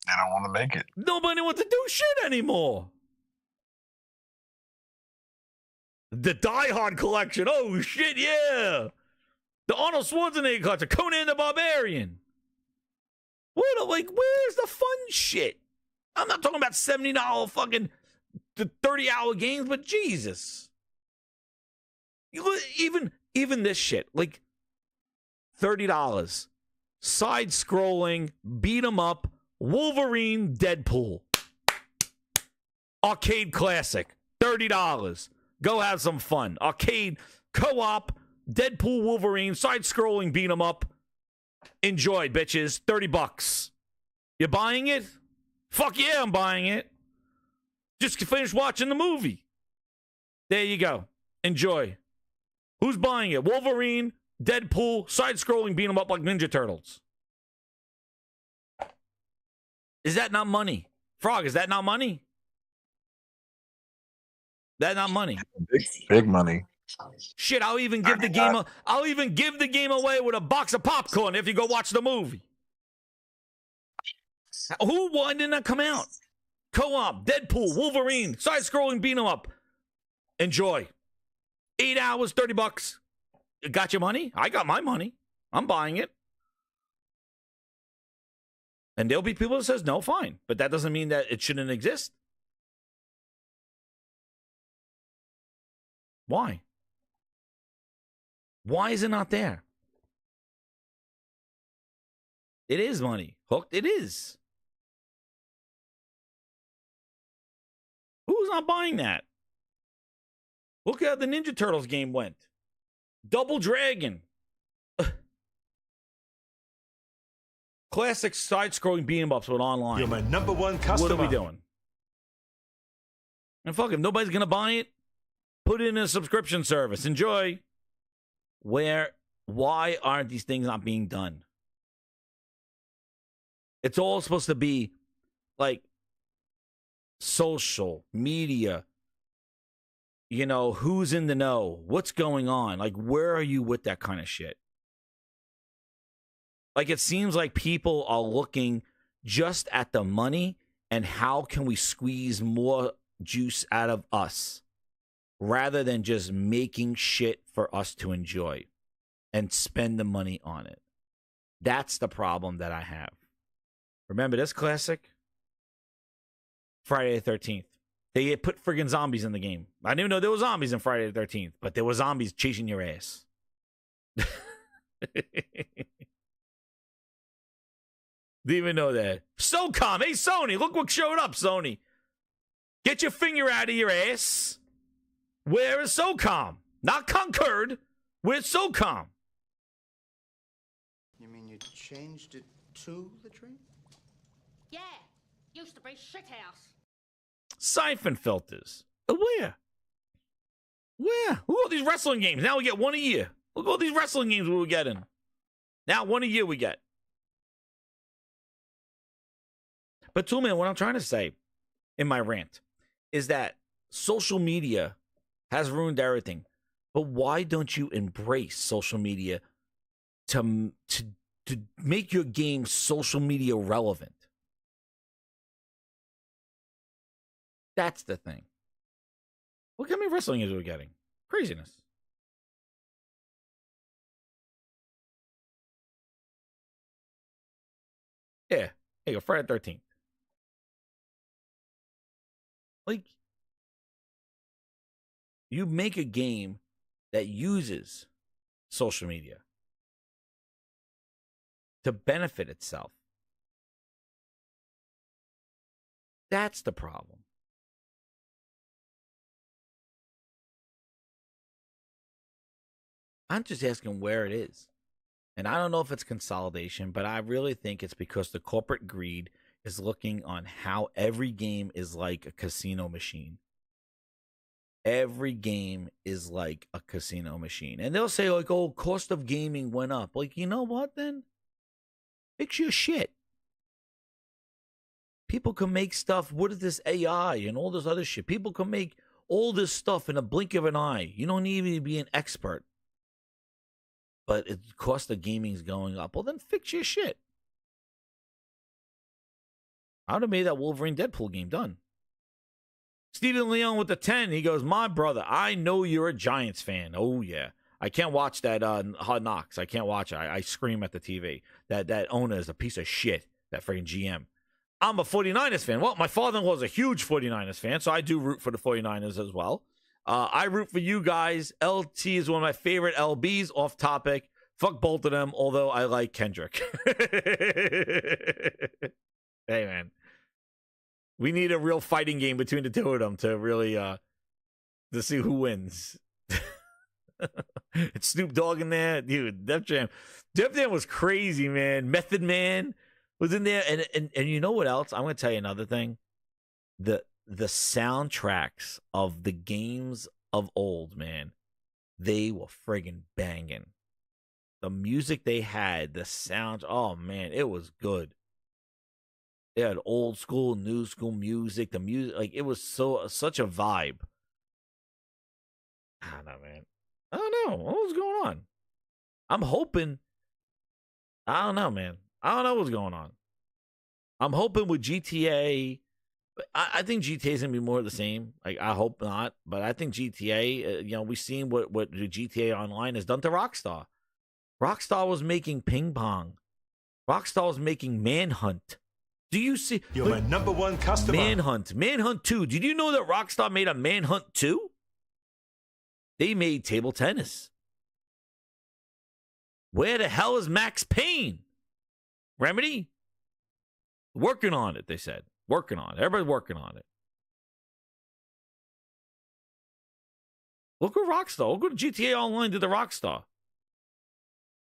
Speaker 6: They don't want to make it.
Speaker 1: Nobody wants to do shit anymore. The Die Hard collection. Oh, shit, yeah. The Arnold Schwarzenegger collection. Conan the Barbarian. Where's the fun shit? I'm not talking about $70 fucking 30-hour games, but Jesus. Even this shit. Like, $30. Side-scrolling, beat 'em up, Wolverine, Deadpool. Arcade classic. $30. Go have some fun. Arcade, co-op, Deadpool, Wolverine, side-scrolling, beat 'em up. Enjoy, bitches. $30. You buying it? Fuck yeah, I'm buying it. Just finished watching the movie. There you go. Enjoy. Who's buying it? Wolverine, Deadpool, side-scrolling, beat 'em up like Ninja Turtles. Is that not money? Frog, is that not money? That not money?
Speaker 6: Big money.
Speaker 1: Shit, I'll even give the game. I'll even give the game away with a box of popcorn if you go watch the movie. Why didn't that come out? Co-op, Deadpool, Wolverine, side-scrolling, beat 'em up. Enjoy. 8 hours, $30. You got your money? I got my money. I'm buying it. And there'll be people that says no, fine, but that doesn't mean that it shouldn't exist. Why? Why is it not there? It is money. Hooked, it is. Who's not buying that? Look how the Ninja Turtles game went. Double Dragon. Classic side-scrolling beat-em-ups with online.
Speaker 4: You're my number one customer.
Speaker 1: What are we doing? And fuck, if nobody's going to buy it, put it in a subscription service. Enjoy. Why aren't these things not being done? It's all supposed to be like social, media, who's in the know, what's going on, like where are you with that kind of shit? Like it seems like people are looking just at the money and how can we squeeze more juice out of us rather than just making shit for us to enjoy and spend the money on it. That's the problem that I have. Remember this classic? Friday the 13th. They put friggin' zombies in the game. I didn't even know there were zombies in Friday the 13th, but there were zombies chasing your ass. Didn't even know that. SOCOM, hey Sony, look what showed up, Sony. Get your finger out of your ass. Where is SOCOM? Not Concord. Where's SOCOM?
Speaker 15: You mean you changed it to the train?
Speaker 17: Yeah, used to be shithouse.
Speaker 1: Siphon filters. Where? Look at all these wrestling games. Now we get one a year. Look at all these wrestling games we're getting. Now one a year we get. But Toolman, what I'm trying to say in my rant is that social media has ruined everything. But why don't you embrace social media to make your game social media relevant? That's the thing. Look how many wrestling news we're getting. Craziness. Yeah. There you go. Friday the 13th. Like, you make a game that uses social media to benefit itself. That's the problem. I'm just asking where it is. And I don't know if it's consolidation, but I really think it's because the corporate greed is looking on how every game is like a casino machine. Every game is like a casino machine. And they'll say, like, oh, cost of gaming went up. Like, you know what, then? Fix your shit. People can make stuff. What is this AI and all this other shit? People can make all this stuff in a blink of an eye. You don't need to be an expert. But the cost of gaming is going up. Well, then fix your shit. I would have made that Wolverine Deadpool game done. Steven Leon with the 10. He goes, my brother, I know you're a Giants fan. Oh, yeah. I can't watch that Hard Knocks. I can't watch it. I scream at the TV. That owner is a piece of shit, that freaking GM. I'm a 49ers fan. Well, my father-in-law is a huge 49ers fan, so I do root for the 49ers as well. I root for you guys. LT is one of my favorite LBs. Off topic. Fuck both of them, although I like Kendrick. Hey, man. We need a real fighting game between the two of them to really to see who wins. It's Snoop Dogg in there. Dude, Def Jam was crazy, man. Method Man was in there. And you know what else? I'm going to tell you another thing. The soundtracks of the games of old, man, they were friggin' banging. The music they had, the sound, oh, man, it was good. They had old school, new school music. The music, like, it was such a vibe. I don't know, man. I don't know. What's going on? I'm hoping. I don't know, man. I don't know what's going on. I'm hoping with GTA. I think GTA is going to be more of the same. Like, I hope not. But I think GTA, we've seen what the GTA Online has done to Rockstar. Rockstar was making ping pong. Rockstar was making Manhunt. Do you see?
Speaker 4: You're my number one customer.
Speaker 1: Manhunt 2. Did you know that Rockstar made a Manhunt 2? They made table tennis. Where the hell is Max Payne? Remedy? Working on it, they said. Working on it. Everybody's working on it. Look at Rockstar. Look what GTA Online did to Rockstar.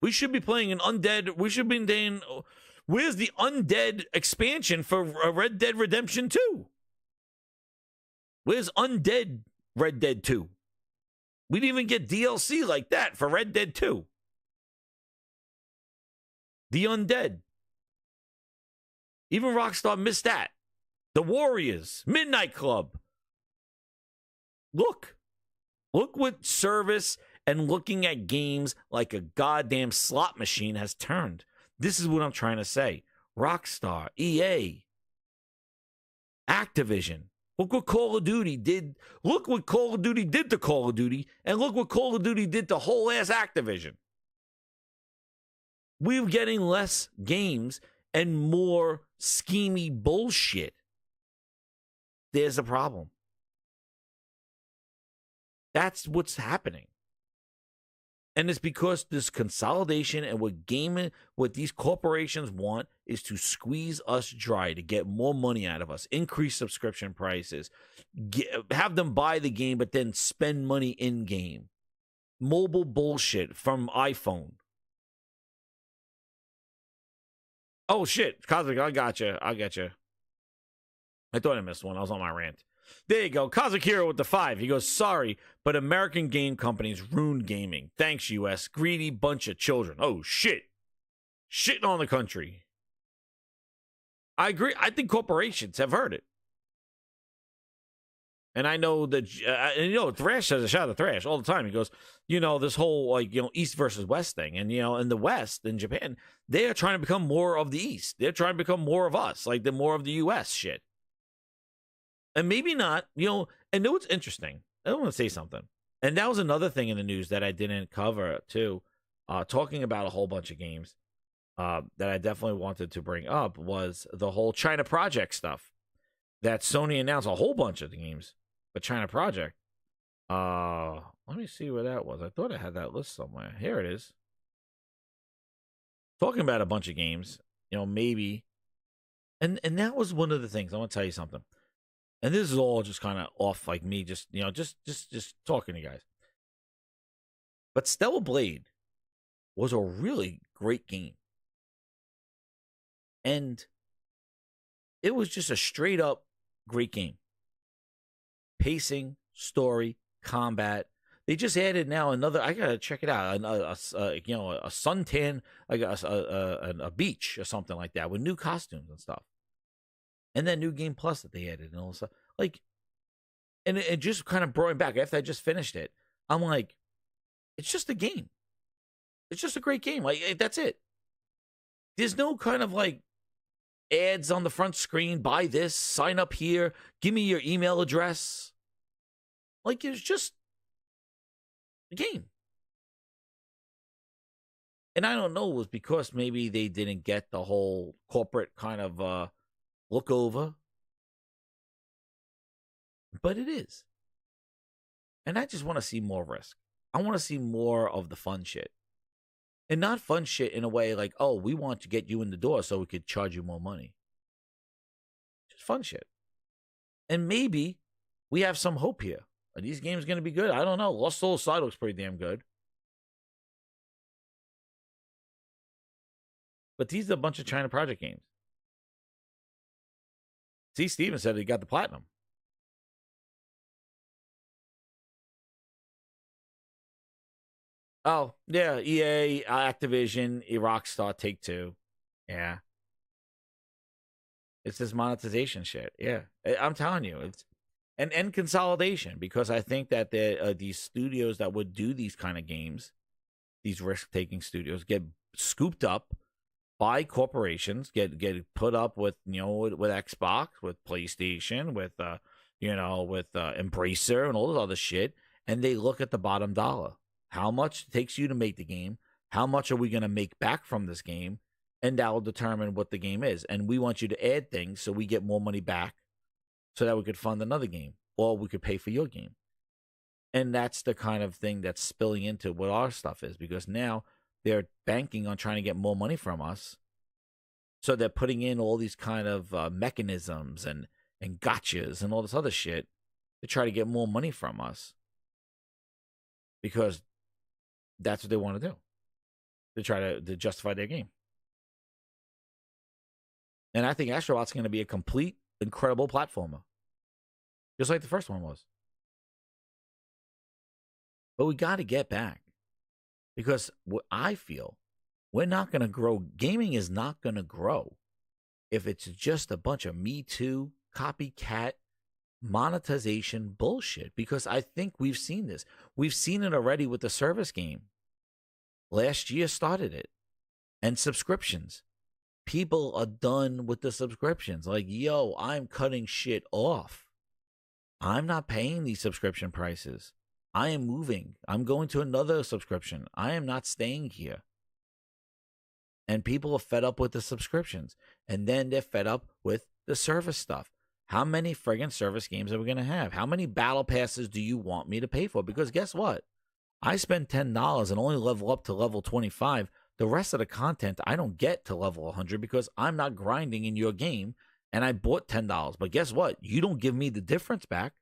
Speaker 1: We should be playing an undead. We should be saying, where's the undead expansion for Red Dead Redemption 2? Where's undead Red Dead 2? We didn't even get DLC like that for Red Dead 2. The undead. Even Rockstar missed that. The Warriors, Midnight Club. Look what service and looking at games like a goddamn slot machine has turned. This is what I'm trying to say. Rockstar, EA, Activision. Look what Call of Duty did. Look what Call of Duty did to Call of Duty, and look what Call of Duty did to whole ass Activision. We're getting less games and more schemy bullshit. There's a problem. That's what's happening. And it's because this consolidation and what these corporations want is to squeeze us dry to get more money out of us, increase subscription prices, have them buy the game, but then spend money in game. Mobile bullshit from iPhone. Oh shit, Cosmic, I got you. I thought I missed one. I was on my rant. There you go. Cosmic Hero with the 5. He goes, sorry, but American game companies ruin gaming. Thanks, U.S. Greedy bunch of children. Oh, shit. Shitting on the country. I agree. I think corporations have heard it. And I know that, Thrash says a shout out to Thrash all the time. He goes, this whole, East versus West thing. And, in the West, in Japan, they are trying to become more of the East. They're trying to become more of us, like the more of the U.S. shit. And maybe not, and what's interesting, I want to say something. And that was another thing in the news that I didn't cover, too, talking about a whole bunch of games that I definitely wanted to bring up was the whole China Project stuff that Sony announced a whole bunch of the games. But China Project, let me see where that was. I thought I had that list somewhere. Here it is. Talking about a bunch of games, maybe. And that was one of the things. I want to tell you something. And this is all just kind of off like me, just talking to you guys. But Stellar Blade was a really great game. And it was just a straight up great game. Pacing, story, combat. They just added now another. I gotta check it out. A suntan, like a beach or something like that with new costumes and stuff. And then new game plus that they added and all this stuff. Like, and it just kind of brought me back after I just finished it. I'm like, it's just a game. It's just a great game. Like that's it. There's no kind of like ads on the front screen. Buy this. Sign up here. Give me your email address. Like, it's just a game. And I don't know, it was because maybe they didn't get the whole corporate kind of look over. But it is. And I just want to see more Risk. I want to see more of the fun shit. And not fun shit in a way like, oh, we want to get you in the door so we could charge you more money. Just fun shit. And maybe we have some hope here. Are these games going to be good? I don't know. Lost Soul Side looks pretty damn good. But these are a bunch of China Project games. See, Steven said he got the platinum. Oh, yeah. EA, Activision, Rockstar, Take-Two. Yeah. It's this monetization shit. Yeah. I'm telling you. It's and consolidation, because I think that these studios that would do these kind of games, these risk-taking studios, get scooped up by corporations, get put up with with Xbox, with PlayStation, with Embracer and all this other shit, and they look at the bottom dollar. How much it takes you to make the game? How much are we going to make back from this game? And that will determine what the game is. And we want you to add things so we get more money back, so that we could fund another game, or we could pay for your game. And that's the kind of thing that's spilling into what our stuff is, because now they're banking on trying to get more money from us. So they're putting in all these kind of mechanisms and gotchas and all this other shit to try to get more money from us, because that's what they want to do. They try to justify their game. And I think Astrobot's going to be a complete, incredible platformer, just like the first one was. But we got to get back, because what I feel, we're not going to grow. Gaming is not going to grow if it's just a bunch of Me Too, copycat, monetization bullshit, because I think we've seen this. We've seen it already with the service game. Last year started it. And subscriptions. People are done with the subscriptions. Like, yo, I'm cutting shit off. I'm not paying these subscription prices. I am moving. I'm going to another subscription. I am not staying here. And people are fed up with the subscriptions. And then they're fed up with the service stuff. How many friggin' service games are we going to have? How many battle passes do you want me to pay for? Because guess what? I spend $10 and only level up to level 25. The rest of the content I don't get to level 100 because I'm not grinding in your game, and I bought $10. But guess what? You don't give me the difference back.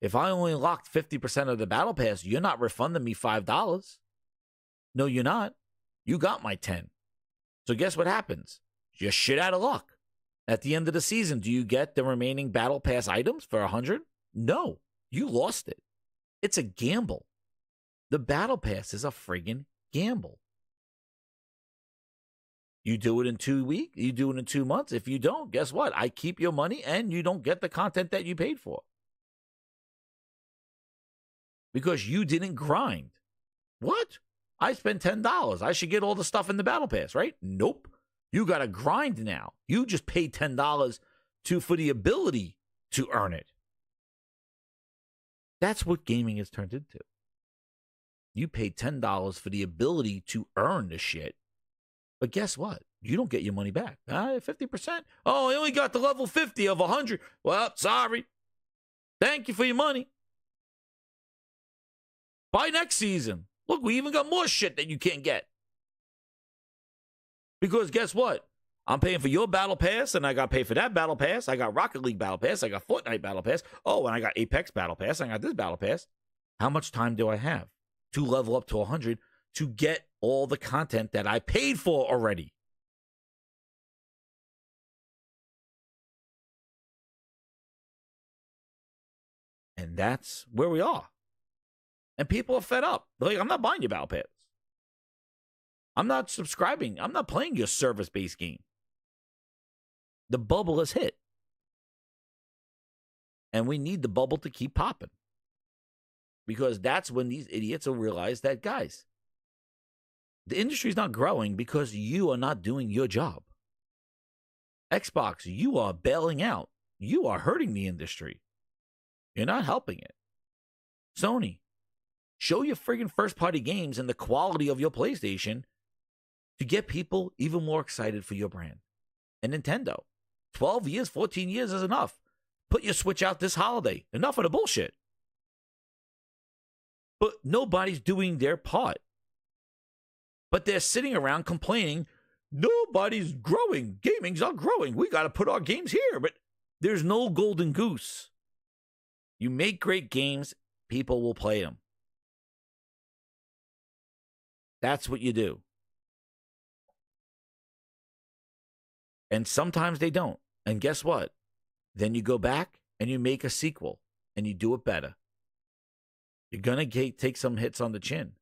Speaker 1: If I only locked 50% of the battle pass, you're not refunding me $5. No, you're not. You got my 10. So guess what happens? You're shit out of luck. At the end of the season, do you get the remaining battle pass items for 100? No, you lost it. It's a gamble. The battle pass is a friggin' gamble. You do it in 2 weeks, you do it in 2 months. If you don't, guess what? I keep your money and you don't get the content that you paid for. Because you didn't grind. What? I spent $10. I should get all the stuff in the Battle Pass, right? Nope. You got to grind now. You just paid $10 for the ability to earn it. That's what gaming has turned into. You paid $10 for the ability to earn the shit. But guess what? You don't get your money back. 50%? Oh, I only got the level 50 of 100. Well, sorry. Thank you for your money. Buy next season. Look, we even got more shit that you can't get. Because guess what? I'm paying for your Battle Pass, and I got to pay for that Battle Pass. I got Rocket League Battle Pass. I got Fortnite Battle Pass. Oh, and I got Apex Battle Pass. I got this Battle Pass. How much time do I have to level up to 100 to get all the content that I paid for already? And that's where we are. And people are fed up. They're like, I'm not buying your Battle Pass. I'm not subscribing. I'm not playing your service-based game. The bubble has hit. And we need the bubble to keep popping. Because that's when these idiots will realize that, guys, the industry's not growing because you are not doing your job. Xbox, you are bailing out. You are hurting the industry. You're not helping it. Sony, show your friggin' first-party games and the quality of your PlayStation to get people even more excited for your brand. And Nintendo, 12 years, 14 years is enough. Put your Switch out this holiday. Enough of the bullshit. But nobody's doing their part. But they're sitting around complaining, nobody's growing. Gaming's not growing. We got to put our games here. But there's no golden goose. You make great games, people will play them. That's what you do. And sometimes they don't. And guess what? Then you go back and you make a sequel and you do it better. You're going to take some hits on the chin.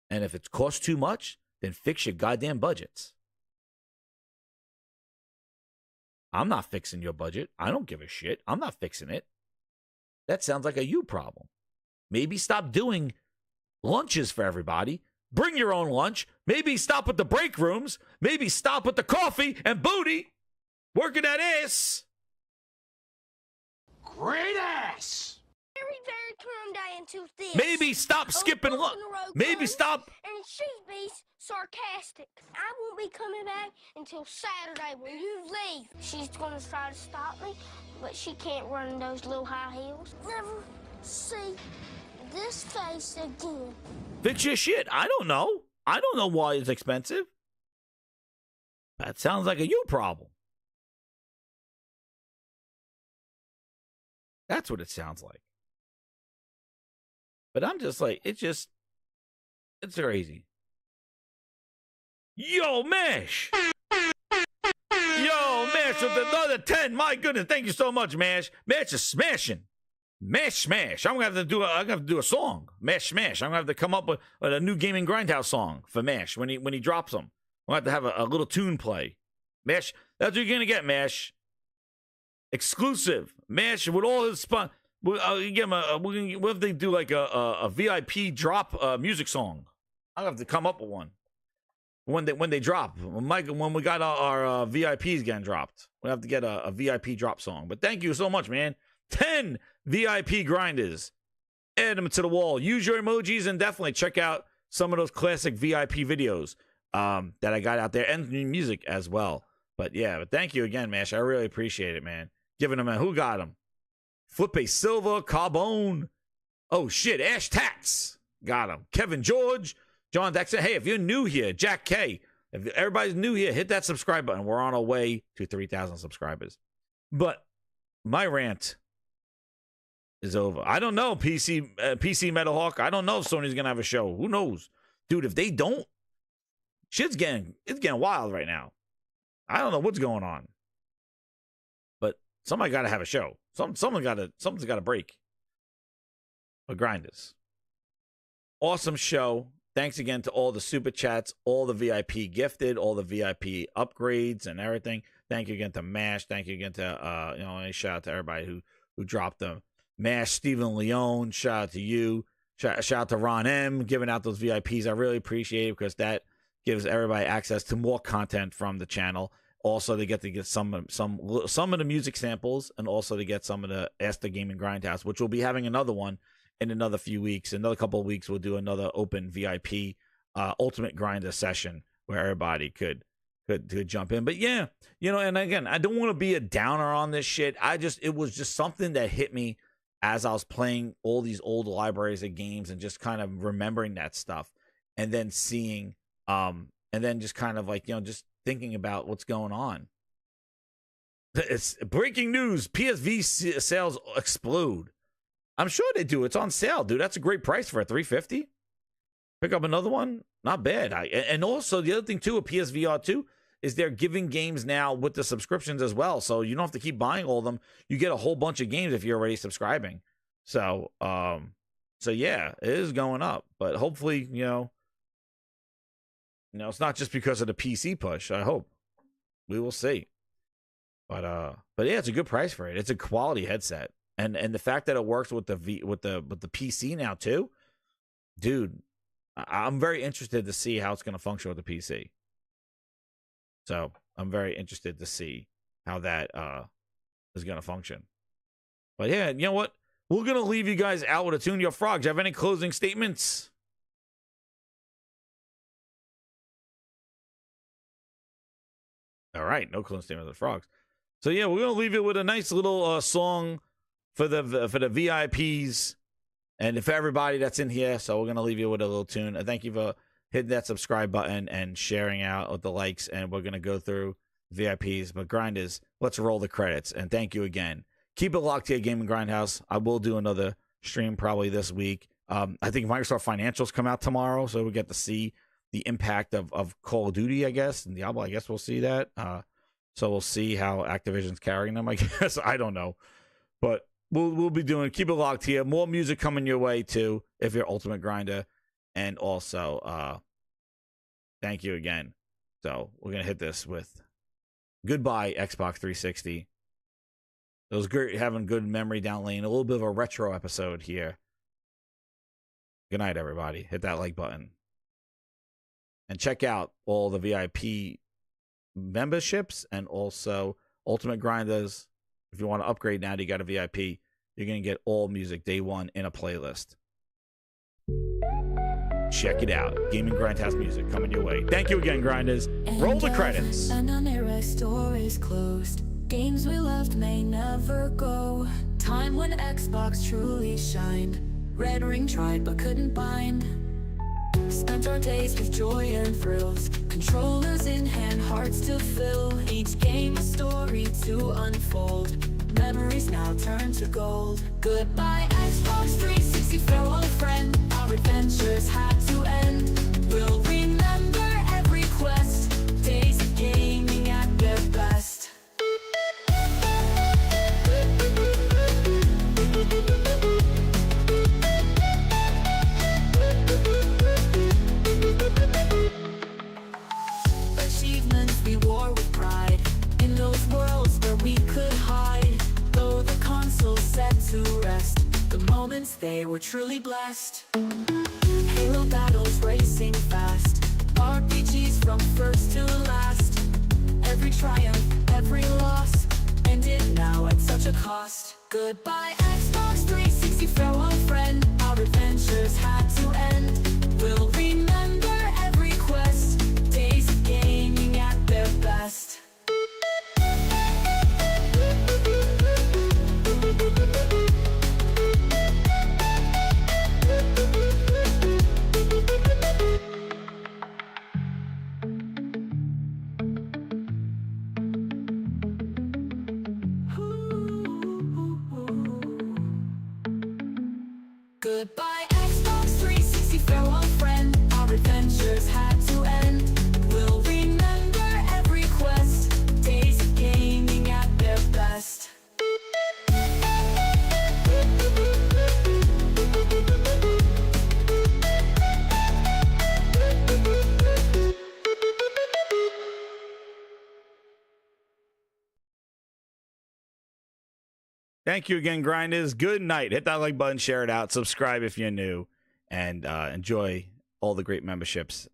Speaker 1: And if it costs too much, then fix your goddamn budgets. I'm not fixing your budget. I don't give a shit. I'm not fixing it. That sounds like a you problem. Maybe stop doing lunches for everybody. Bring your own lunch. Maybe stop with the break rooms. Maybe stop with the coffee and booty. Working that ass.
Speaker 3: Great ass!
Speaker 16: Very calm down to this.
Speaker 1: Maybe stop skipping lunch. Maybe stop.
Speaker 16: And she's being sarcastic. I won't be coming back until Saturday when you leave. She's gonna try to stop me, but she can't run in those little high heels. Never see this face again.
Speaker 1: Fix your shit. I don't know. I don't know why it's expensive. That sounds like a you problem. That's what it sounds like. But I'm just like, it's crazy. Yo, Mash! Yo, Mash with another 10. My goodness, thank you so much, Mash. Mash is smashing. Mash smash. I'm gonna have to do a song. Mash smash. I'm gonna have to come up with a new Gaming Grindhouse song for Mash when he drops them. We'll have to have a little tune play. Mash, that's what you're gonna get, Mash. Exclusive. Mash with all his fun. We'll have to do like a VIP drop music song. I'll have to come up with one when they drop. When we got our VIPs getting dropped, we'll have to get a VIP drop song. But thank you so much, man. 10 VIP grinders. Add them to the wall. Use your emojis and definitely check out some of those classic VIP videos that I got out there and new music as well. But yeah, but thank you again, Mash. I really appreciate it, man. Giving them a who got him? Flippe Silva, Carbone. Oh shit, Ash Tats got him. Kevin George, John Dexter. Hey, if you're new here, Jack K. If everybody's new here, hit that subscribe button. We're on our way to 3,000 subscribers. But my rant is over. I don't know, PC Metalhawk. I don't know if Sony's gonna have a show. Who knows, dude? If they don't, it's getting wild right now. I don't know what's going on, but somebody got to have a show. Something's got to break. But Grinders, awesome show. thanks again to all the super chats, all the VIP gifted, all the VIP upgrades and everything. Thank you again to Mash. Thank you again to a shout out to everybody who dropped them. Mash, Stephen Leone, shout out to you. Shout out to Ron M giving out those VIPs. I really appreciate it because that gives everybody access to more content from the channel. Also, they get to get some of the music samples, and also to get some of the Ask the Gaming Grindhouse, which we'll be having another one in another few weeks. Another couple of weeks, we'll do another open VIP Ultimate Grinder session where everybody could jump in. But yeah, and again, I don't want to be a downer on this shit. It was just something that hit me as I was playing all these old libraries of games and just kind of remembering that stuff, and then seeing, and then just kind of like, just thinking about what's going on. It's breaking news. PSV sales explode. I'm sure they do. It's on sale, dude. That's a great price for a $350. Pick up another one. Not bad. And also the other thing too with PSVR 2 is they're giving games now with the subscriptions as well. So you don't have to keep buying all of them. You get a whole bunch of games if you're already subscribing. So yeah, it is going up. But hopefully, it's not just because of the PC push. I hope. We will see. But yeah, it's a good price for it. It's a quality headset. And the fact that it works with the PC now too, dude, I'm very interested to see how it's going to function with the PC. So I'm very interested to see how that is going to function. But yeah, you know what? We're going to leave you guys out with a tune. Yo, Frog, do you have any closing statements? All right, no closing statements of the Frogs. So yeah, we're going to leave you with a nice little song for the VIPs and for everybody that's in here. So we're going to leave you with a little tune. Thank you for hitting that subscribe button and sharing out with the likes. And we're going to go through VIPs. But Grinders, let's roll the credits. And thank you again. Keep it locked here, Gaming Grindhouse. I will do another stream probably this week. I think Microsoft financials come out tomorrow, so we get to see the impact of Call of Duty, I guess, and Diablo. I guess we'll see that. So we'll see how Activision's carrying them, I guess. I don't know. But we'll be doing, keep it locked here. More music coming your way, too, if you're Ultimate Grinder. And also, thank you again. So we're going to hit this with Goodbye, Xbox 360. It was great having good memory down lane. A little bit of a retro episode here. Good night, everybody. Hit that like button. And check out all the VIP memberships and also Ultimate Grinders. If you want to upgrade now, you got a VIP. You're going to get all music day one in a playlist. Check it out. Gaming Grindhouse music coming your way. Thank you again, Grinders. Roll the credits.
Speaker 18: And an era store is closed. Games we loved may never go. Time when Xbox truly shined. Red Ring tried but couldn't bind. Spent our days with joy and thrills. Controllers in hand, hearts to fill. Each game a story to unfold. Memories now turn to gold. Goodbye Xbox 360, farewell friend. Our adventures had to end. We'll remember every quest. Days of gaming at their best. Achievements we wore with pride. In those worlds where we could hide. Though the console set to rest, the moments they were truly blessed. Halo battles racing fast. RPGs from first to last. Every triumph, every loss, ended now at such a cost. Goodbye Xbox 360, farewell friend. Our adventures had to end. We'll remember every quest. Days of gaming at their best.
Speaker 1: Thank you again, Grinders. Good night. Hit that like button, share it out, subscribe if you're new, and enjoy all the great memberships.